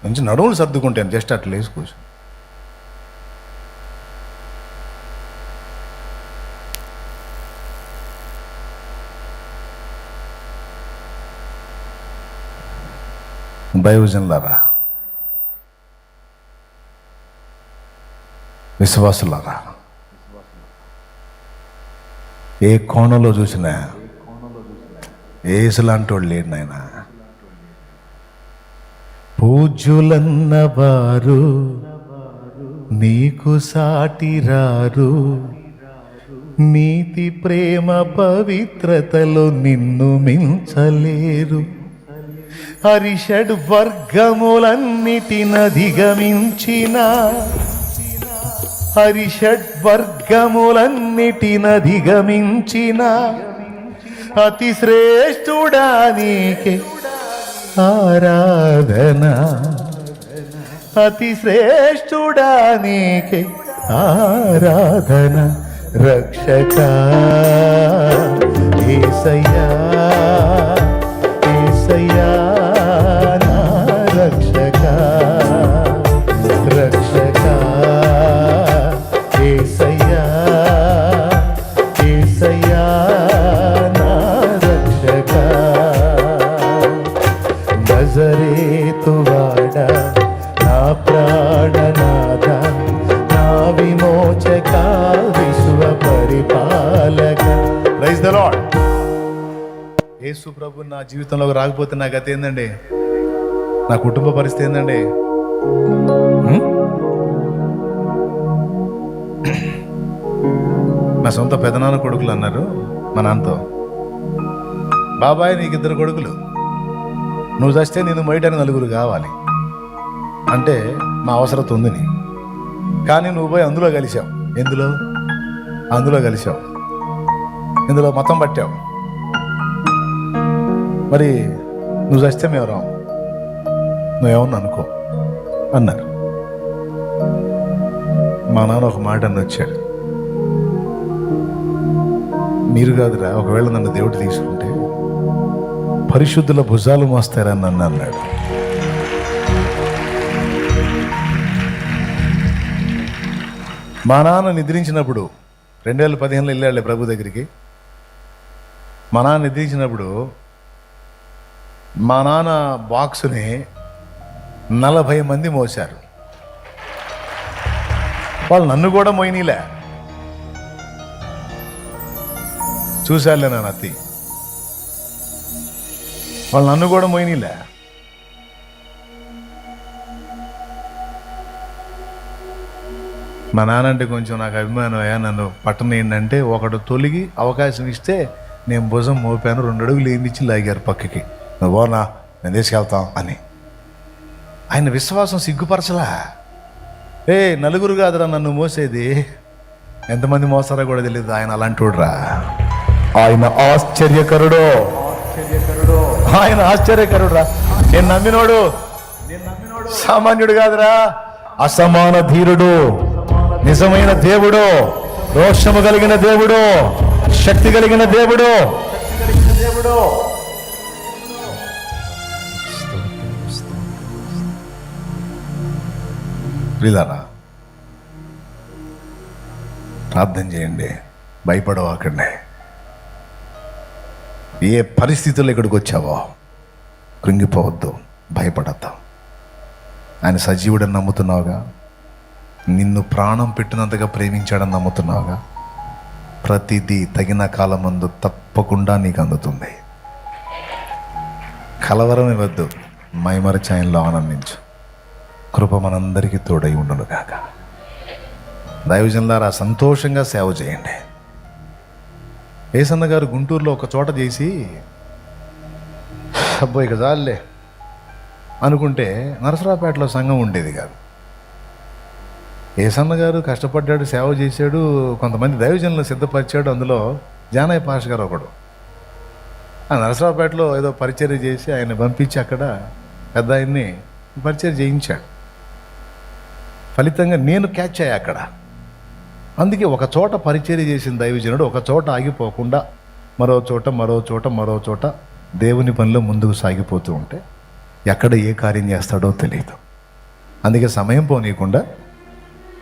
మంచి నడువులు సర్దుకుంటాను, జస్ట్ అట్లా లేచి కూర్చో. దైవజనులారా, విశ్వాసులారా, ఏ కోణంలో చూసినా ఏసులాంటి వాడు లేడు నాయన. పూజ్యులన్నవారు నీకు సాటిరారు, నీతి ప్రేమ పవిత్రతలో నిన్ను మించలేరు. హరిషడ్ వర్గములన్నిటినధిగమించిన అతి శ్రేష్ఠుడా నీకే ఆరాధన, అతి శ్రేష్ఠుడా నీకే ఆరాధన. రక్షక యేసయ్యా, యేసయ్యా నా రక్షక, రక్షక యేసయ్యా, యేసయ్యా నా రక్షక. నజరేతువాడ నా ప్రాణనాథ, నా విమోచక, విశ్వ పరిపాలక. Praise the lord. యేసు ప్రభు నా జీవితంలోకి రాకపోతే నా గతి ఏందండి? నా కుటుంబ పరిస్థితి ఏందండి? నా సొంత పెదనాన్న కొడుకులు అన్నారు మా నాన్నతో, బాబాయ్ నీకు 2 కొడుకులు, నువ్వు చస్తే నేను మొయ్యడానికి 4 కావాలి అంటే మా అవసరత ఉంది నీ, కానీ నువ్వు పోయి అందులో కలిసావు. ఎందులో? అందులో కలిసావు, ఇందులో మొత్తం పట్టావు. మరి నువ్వు చస్తే మేము రావు, నువ్వేమన్నా అనుకో అన్నారు. మా నాన్న ఒక మాట అని వచ్చాడు, మీరు కాదురా, ఒకవేళ నన్ను దేవుడు తీసుకుంటే పరిశుద్ధుల భుజాలు మోస్తారని నన్ను అన్నాడు. మా నాన్న నిద్రించినప్పుడు 2015లో వెళ్ళాడు ప్రభు దగ్గరికి. మా నాన్న నిద్రించినప్పుడు మా నాన్న బాక్సుని 40 మంది మోశారు. వాళ్ళు నన్ను కూడా మోయినీలే. చూశారులే నా నత్తి, వాళ్ళు నన్ను కూడా మోయినీలే. మా నాన్న అంటే కొంచెం నాకు అభిమానం. నన్ను పట్టణ ఏంటంటే ఒకడు తొలిగి అవకాశం ఇస్తే నేను భుజం మోపాను, 2 అడుగులు ఏందిచ్చి లాగారు పక్కకి, నువ్వు పోనా నేను తీసుకెళ్తాం అని. ఆయన విశ్వాసం సిగ్గుపరచలా. 4 కాదురా నన్ను మోసేది, ఎంతమంది మోస్తారో కూడా తెలియదు. ఆయన అలాంటిరా, ఆయన ఆశ్చర్యకరుడు, ఆయన ఆశ్చర్యకరుడురా. నేను నమ్మినోడు సామాన్యుడు కాదురా, అసమాన ధీరుడు, నిజమైన దేవుడు, రోషము కలిగిన దేవుడు, శక్తి కలిగిన దేవుడు. ప్రియులారా, ప్రార్థన చేయండి, భయపడవాకండి. ఏ పరిస్థితుల్లో ఇక్కడికి వచ్చావో కృంగిపోవద్దు, భయపడద్దు. ఆయన సజీవుడని నమ్ముతున్నావుగా, నిన్ను ప్రాణం పెట్టినంతగా ప్రేమించాడని నమ్ముతున్నావుగా, ప్రతిదీ తగిన కాలమందు తప్పకుండా నీకు అందుతుంది. కలవరం ఇవ్వద్దు, మైమరచాయంలో ఆనందించు. కృప మనందరికీ తోడై ఉండును గాక. దైవజనులారా, సంతోషంగా సేవ చేయండి. ఏసన్న గారు గుంటూరులో ఒక చోట చేసి అబ్బో ఇక చాలులే అనుకుంటే నరసరావుపేటలో సంఘం ఉండేది కాదు. ఏసన్న గారు కష్టపడ్డాడు, సేవ చేశాడు, కొంతమంది దైవజనులు సిద్ధపరిచాడు. అందులో జానయ్య పాష గారు ఒకడు. ఆ నరసరావుపేటలో ఏదో పరిచర్య చేసి ఆయన పంపించి అక్కడ పెద్ద ఆయన్ని పరిచర్య చేయించాడు. ఫలితంగా నేను క్యాచ్ అయ్యా అక్కడ. అందుకే ఒక చోట పరిచర్య చేసిన దైవజనుడు ఒక చోట ఆగిపోకుండా మరో చోట దేవుని పనిలో ముందుకు సాగిపోతూ ఉంటే ఎక్కడ ఏ కార్యం చేస్తాడో తెలియదు. అందుకే సమయం పోనీయకుండా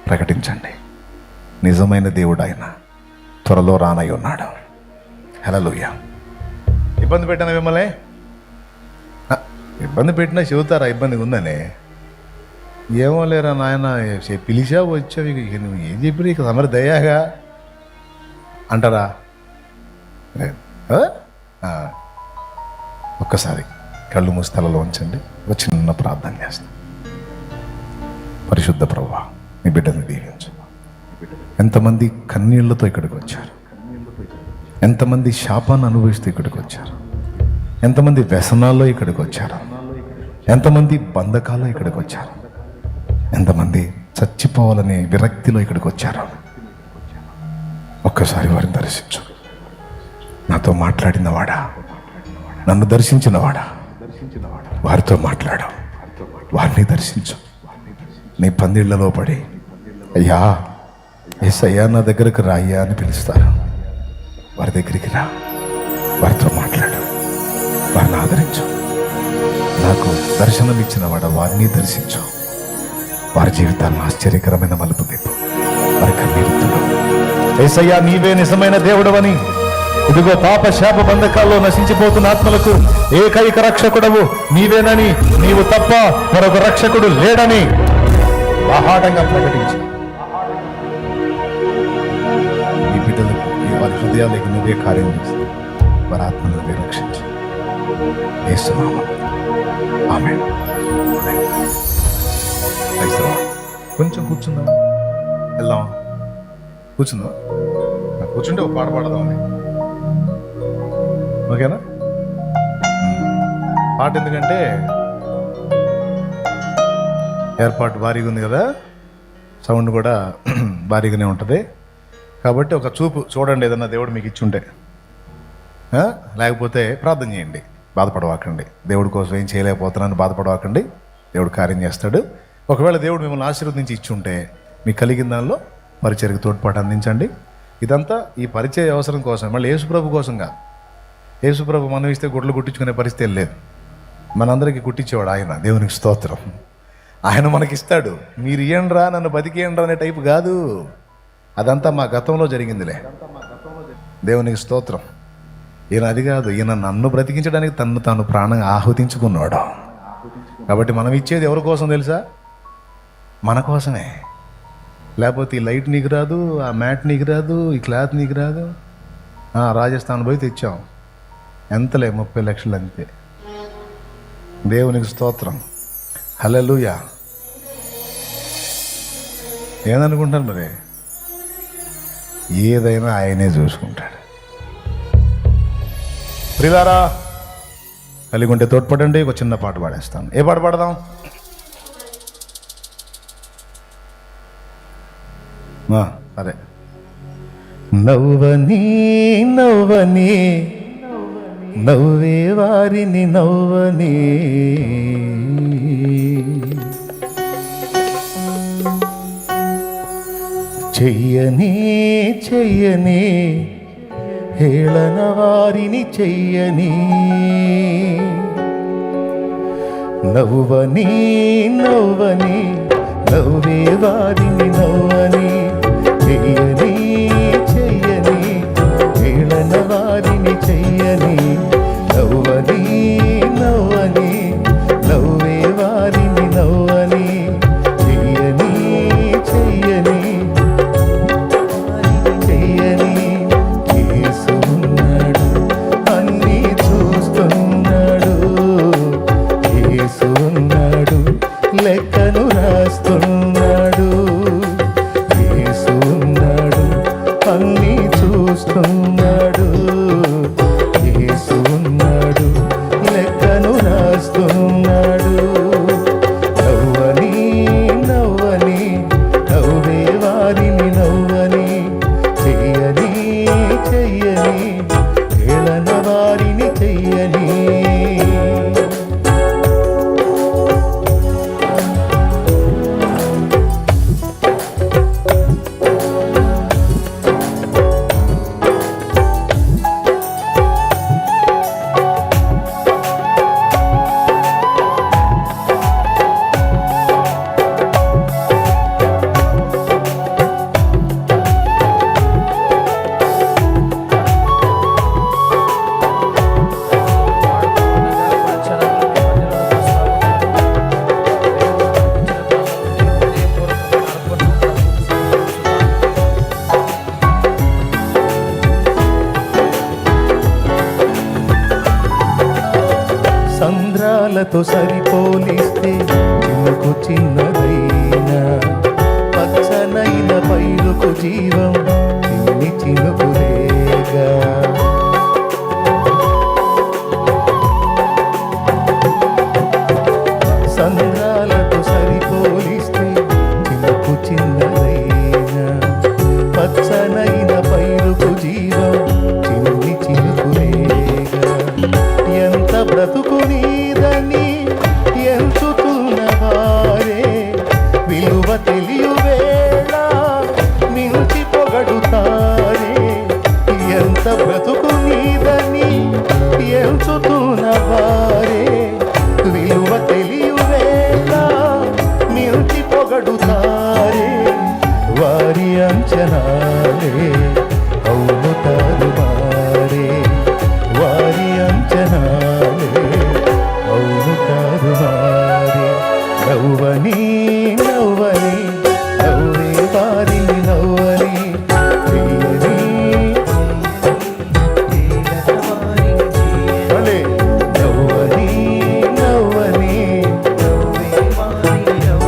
ప్రకటించండి, నిజమైన దేవుడు ఆయన త్వరలో రానై ఉన్నాడు. హల్లెలూయా. ఇబ్బంది పెట్టాను మిమ్మల్ని? ఇబ్బంది పెట్టినా చెబుతారా ఇబ్బందిగా ఉందని? ఏమో లేరా నాయన, పిలిచా వచ్చావు, ఇక నువ్వు ఏం చెప్పి ఇక సమర దయాగా అంటారా? ఒక్కసారి కళ్ళు మూసి తలలో ఉంచండి, ఒక చిన్న ప్రార్థన చేస్తాం. పరిశుద్ధ ప్రభువా, నీ బిడ్డని దీవించు. ఎంతమంది కన్నీళ్లతో ఇక్కడికి వచ్చారు, ఎంతమంది శాపాన్ని అనుభవిస్తూ ఇక్కడికి వచ్చారు, ఎంతమంది వ్యసనాల్లో ఇక్కడికి వచ్చారు, ఎంతమంది బంధకాల్లో ఇక్కడికి వచ్చారు, ఎంతమంది చచ్చిపోవాలనే విరక్తిలో ఇక్కడికి వచ్చారు. ఒక్కసారి వారిని దర్శించు. నాతో మాట్లాడిన వాడా, నన్ను దర్శించిన వాడా, వారితో మాట్లాడు, వారిని దర్శించు. నీ పందిళ్లలో పడి అయ్యా యేసయ్యా నా దగ్గరకు రాయ్యా అని పిలుస్తారు. వారి దగ్గరికి రా, వారితో మాట్లాడు, వారిని ఆదరించు. నాకు దర్శనం ఇచ్చిన వాడ వారిని దర్శించు. వారి జీవితాలను ఆశ్చర్యకరమైన మలుపు తిప్పు. వారి కన్నీరుతుడు యేసయ్యా నీవే నిజమైన దేవుడవని, ఇదిగో పాప శాప బంధకాల్లో నశించిపోతున్న ఆత్మలకు ఏకైక రక్షకుడవు నీవేనని, నీవు తప్ప మరొక రక్షకుడు లేడని బాహాటంగా ప్రకటించు. ఈ బిడ్డలకు వారి హృదయాలకు నువ్వే కార్యం చేసి వారి ఆత్మను నువ్వే రక్షించు. యేసునామములో ఆమేన్. కొంచెం కూర్చుందాం, వెళ్దాం. కూర్చుందాం, కూర్చుంటే ఒక పాట పాడదామని. ఓకేనా? పాట ఎందుకంటే ఏర్పాటు భారీగా ఉంది కదా, సౌండ్ కూడా భారీగానే ఉంటుంది కాబట్టి ఒక చూపు చూడండి. ఏదన్నా దేవుడు మీకు ఇచ్చుంటే, లేకపోతే ప్రార్థన చేయండి. బాధపడవాకండి, దేవుడి కోసం ఏం చేయలేకపోతున్నాను బాధపడవాకండి. దేవుడు కార్యం చేస్తాడు. ఒకవేళ దేవుడు మిమ్మల్ని ఆశీర్వదించి ఇచ్చుంటే మీకు కలిగిన దానిలో పరిచర్యకు తోడ్పాటు అందించండి. ఇదంతా ఈ పరిచయ అవసరం కోసం, మళ్ళీ యేసుప్రభు కోసంగా. యేసుప్రభు మనం ఇస్తే గుడ్లు కుట్టించుకునే పరిస్థితి లేదు. మనందరికీ కుట్టించేవాడు ఆయన. దేవునికి స్తోత్రం. ఆయన మనకిస్తాడు. మీరు ఇయ్యండ్రా, నన్ను బతికేయండ్రా అనే టైపు కాదు. అదంతా మా గతంలో జరిగిందిలే. దేవునికి స్తోత్రం. ఈయన అది కాదు, ఈయన నన్ను బ్రతికించడానికి తను తాను ప్రాణంగా ఆహుతించుకున్నాడు. కాబట్టి మనం ఇచ్చేది ఎవరి కోసం తెలుసా? మన కోసమే. లేకపోతే ఈ లైట్ నీకు రాదు, ఆ మ్యాట్ నీకు రాదు, ఈ క్లాత్ నీకు రాదు. రాజస్థాన్ పోయి తెచ్చాం, ఎంతలే 30 లక్షలు అంతే. దేవునికి స్తోత్రం. హల్లెలూయా. ఏదనుకుంటాను మరి, ఏదైనా ఆయనే చూసుకుంటాడు. ప్రియులారా, కలిగి ఉంటే తోడ్పడండి. ఒక చిన్న పాట పాడేస్తాను. ఏ పాట పాడదాం? అదే, నవ్వని నవ్వని నవ్వే వారిని నవ్వని, చెయ్యని చెయ్యని హేళన వారిని చెయ్యని, నవ్వని నవ్వని నవ్వే వారిని నవ్వని, చెయ్యని చెయ్యని హేళన వారిని చెయ్యని, నవ్వని నవ్వని నవ్వే వారిని నవ్వని, చెయ్యని చెయ్యని చెయ్యని సంద్రాలతో సరిపోలిస్తే చినుకు చిన్నదైనా, పచ్చనైన పైరుకు జీవం చిన్ని చినుకులేగా. సంద్రాలతో సరిపోలిస్తే చినుకు చిన్నదైనా, పచ్చనైన పైరుకు జీవం చిన్ని చినుకులేగా. ఎంత బ్రతుకు నీదని ఎంచుతున్న వారే విలువ తెలియు వేళ మించి పొగడుతారే. ఎంత బ్రతుకు నీదని ఎంచుతున్న వారే విలువ తెలియు వేళ మించి పొగడుతారే. వారి అంచనాలే అవును తారుమారే, వారి అంచనాలే అవును తారుమారే. నవ్వని నవ్వని నవ్వే వారిని నవ్వని ప్రియని భలే. నవ్వని నవ్వని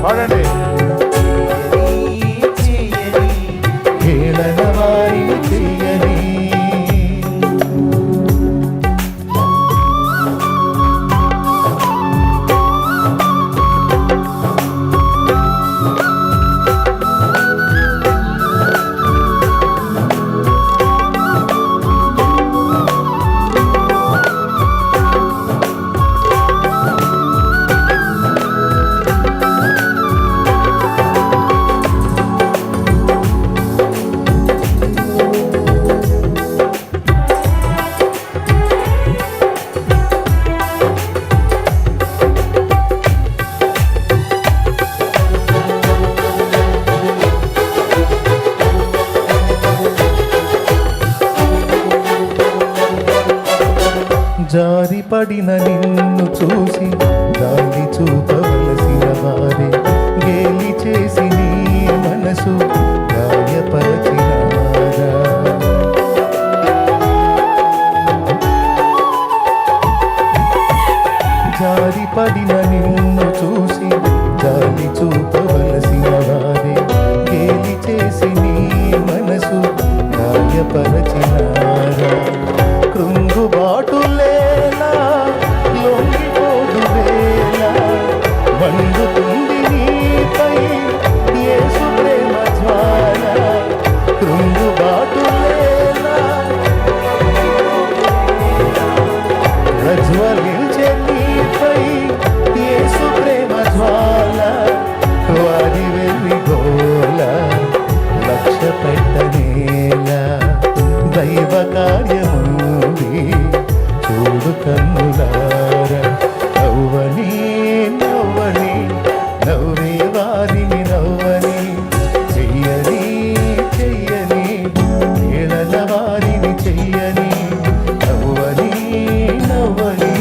పాడండి. హేళన వారిని చెయ్యని. జారిపడిన నిన్ను చూసి గాలి చూపవలసిన వారే గేలి చేసి నీ మనసు గాయపరచినారా. జారిపడిన నిన్ను చూసి గాలి చూపవలసిన వారే గేలి చేసి నీ మనసు గాయపరచినారా. కృంగుబాటులేలా లొంగిపోదు వేళ మండుతుంది నీపై యేసు ప్రేమ జ్వాల. కృంగుబాటులేలా ప్రజ్వలించే నీపై యేసు ప్రేమ జ్వాల. వారి వెర్రి గోల లక్ష్య పెట్టనేలా. దైవ కార్యముంది చూడు కన్నులారా. నవ్వని నవ్వని నవ్వే వారిని నవ్వని చెయ్యని చెయ్యని ఏళన వారిని చెయ్యని. నవ్వని నవ్వని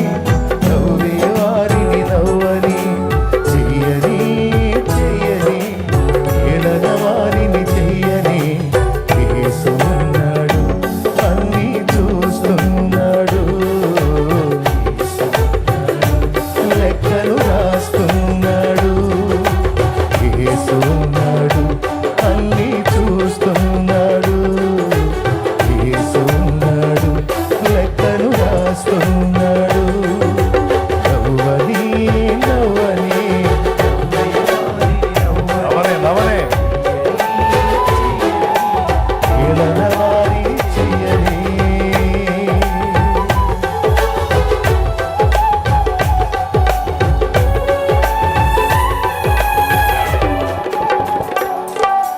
నవ్వే వారిని నవ్వని చెయ్యని చెయ్యని ఏళన వారిని చెయ్యని. యేసు ఉన్నాడు అన్నీ చూస్తున్నాడు, లెక్కలు రాస్తున్నాడు. యేసు ఉన్నాడు అన్నీ చూస్తున్నాడు, యేసు ఉన్నాడు లెక్కలు రాస్తున్నాడు. నవ్వని నవ్వని నవ్వనే నవ్వనే ఏళన వారి చెయ్యని.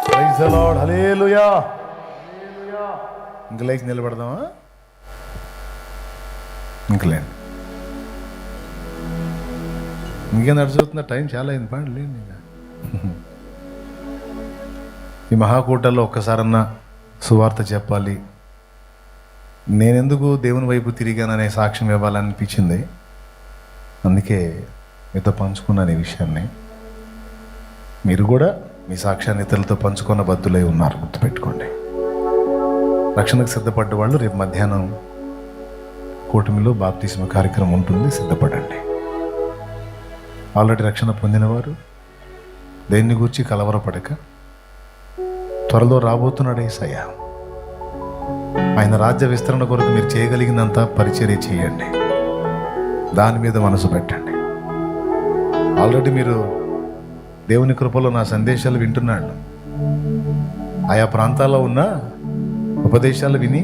Praise the lord. హల్లెలూయా. ఇంక లేచి నిలబడదామా? ఇంకలేండి. ఇంకేం నడుచుతున్న టైం చాలా అయింది. పాడలేండి. ఈ మహాకూటల్లో ఒక్కసారన్నా సువార్త చెప్పాలి, నేనెందుకు దేవుని వైపు తిరిగాననే సాక్ష్యం ఇవ్వాలనిపించింది. అందుకే మీతో పంచుకున్నాను ఈ విషయాన్ని. మీరు కూడా మీ సాక్ష్యాన్ని ఇతరులతో పంచుకున్న బద్దులై ఉన్నారు, గుర్తుపెట్టుకోండి. రక్షణకు సిద్ధపడ్డ వాళ్ళు రేపు మధ్యాహ్నం కూటమిలో బాప్తిస్మ కార్యక్రమం ఉంటుంది, సిద్ధపడండి. ఆల్రెడీ రక్షణ పొందినవారు దేన్ని గురించి కలవరపడక త్వరలో రాబోతున్నాడు యేసయ్య. ఆయన రాజ్య విస్తరణ కొరకు మీరు చేయగలిగినంత పరిచర్య చేయండి, దాని మీద మనసు పెట్టండి. ఆల్రెడీ మీరు దేవుని కృపలో నా సందేశాలు వింటున్నాడు. ఆయా ప్రాంతాల్లో ఉన్న ఉపదేశాలు విని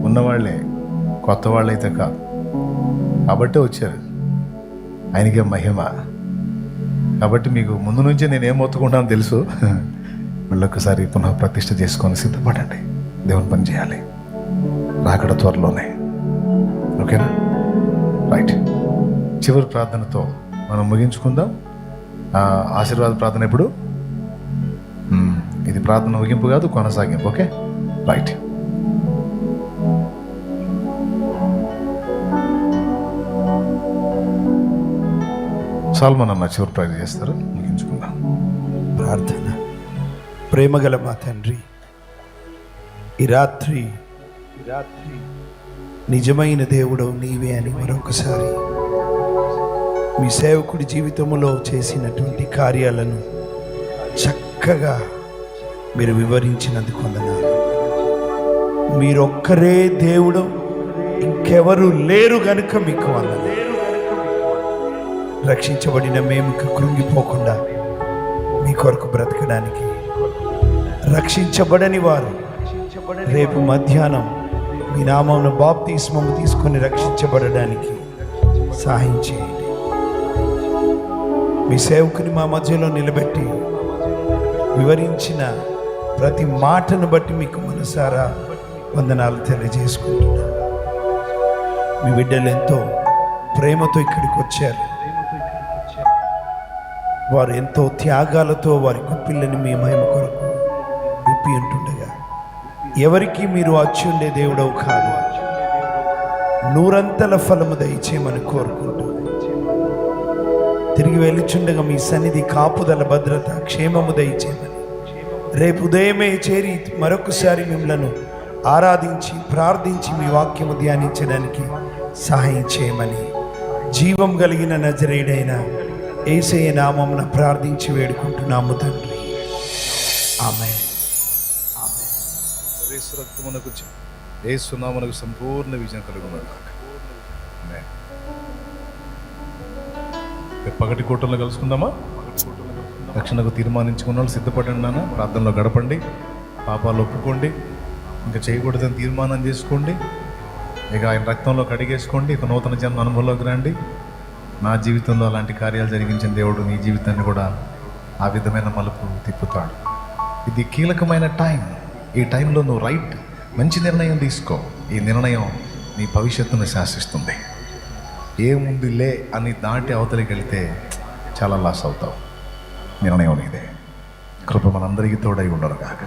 ఉన్నవాళ్లే, కొత్త వాళ్ళైతే కాదు. కాబట్టే వచ్చారు, ఆయనకే మహిమ. కాబట్టి మీకు ముందు నుంచే నేను ఏం మొత్తుకుంటానో తెలుసు. మళ్ళీ ఒకసారి పునః ప్రతిష్ఠ చేసుకొని సిద్ధపడండి. దేవుని పని చేయాలి, రాకడ త్వరలోనే. ఓకేనా? రైట్. చివరి ప్రార్థనతో మనం ముగించుకుందాం. ఆశీర్వాద ప్రార్థన ఎప్పుడు? ఇది ప్రార్థన ముగింపు కాదు, కొనసాగింపు. Okay, right. సాల్మన్ అన్న చివరి ప్రార్థన చేస్తారు, ముగించుకుందాం. ప్రార్థన. ప్రేమగల మా తండ్రి, ఈ రాత్రి నిజమైన దేవుడవు నీవే అని మరొకసారి మీ సేవకుడి జీవితంలో చేసినటువంటి కార్యాలను చక్కగా మీరు వివరించినందుకు వందనాలు. మీరొక్కరే దేవుడు, ఇంకెవరు లేరు గనుక మీకు వందనాలు. రక్షించబడిన మేము కృంగిపోకుండా మీ కొరకు బ్రతకడానికి, రక్షించబడని వారు రేపు మధ్యాహ్నం మీ నామమున బాప్తిస్మము తీసుకొని రక్షించబడడానికి సహాయం చేయండి. మీ సేవకుని మా మధ్యలో నిలబెట్టి వివరించిన ప్రతి మాటను బట్టి మీకు మనసారా వందనాలు తెలియజేసుకుంటున్నా. మీ బిడ్డలు ఎంతో ప్రేమతో ఇక్కడికి వచ్చారు. వారు ఎంతో త్యాగాలతో వారి గుప్పిళ్ళని మీ మహిమ కొరకు విప్పి ఉంటుండగా, ఎవరికి మీరు అచ్చుండే దేవుడవు కాదు, నూరంతల ఫలము దయచేయమని కోరుకుంటూ తిరిగి వెళ్ళుచుండగా మీ సన్నిధి కాపుదల, భద్రత, క్షేమము దయచేయమని, రేపు ఉదయమే చేరి మరొకసారి మిమ్మలను ఆరాధించి ప్రార్థించి మీ వాక్యము ధ్యానించడానికి సహాయం చేయమని జీవం కలిగిన నజరేయుడైన యేసయ్య నామమున ప్రార్థించి వేడుకుంటున్నాము తండ్రి. ఆమేన్. యేసు రక్తమునకు యేసు నామమునకు సంపూర్ణ విజయం కలుగును. పగటి కూటంలో కలుసుకుందామా? రక్షణకు తీర్మానించుకున్న వాళ్ళు సిద్ధపడండి నాన్న. ప్రార్థనలో గడపండి, పాపాలు ఒప్పుకోండి, ఇంకా చేయకూడదని తీర్మానం చేసుకోండి, ఇక ఆయన రక్తంలో కడిగేసుకోండి, ఇక నూతన జన్మ అనుభవంలోకి రండి. నా జీవితంలో అలాంటి కార్యాలు జరిగించిన దేవుడు నీ జీవితాన్ని కూడా ఆ విధమైన మలుపు తిప్పుతాడు. ఇది కీలకమైన టైం. ఈ టైంలో నువ్వు మంచి నిర్ణయం తీసుకో. ఈ నిర్ణయం నీ భవిష్యత్తును శాసిస్తుంది. ఏముందిలే అని దాటి అవతలికి వెళితే చాలా లాస్ అవుతావు. నిర్ణయం నీదే. కృప మనందరికీ తోడై ఉండరు కాక.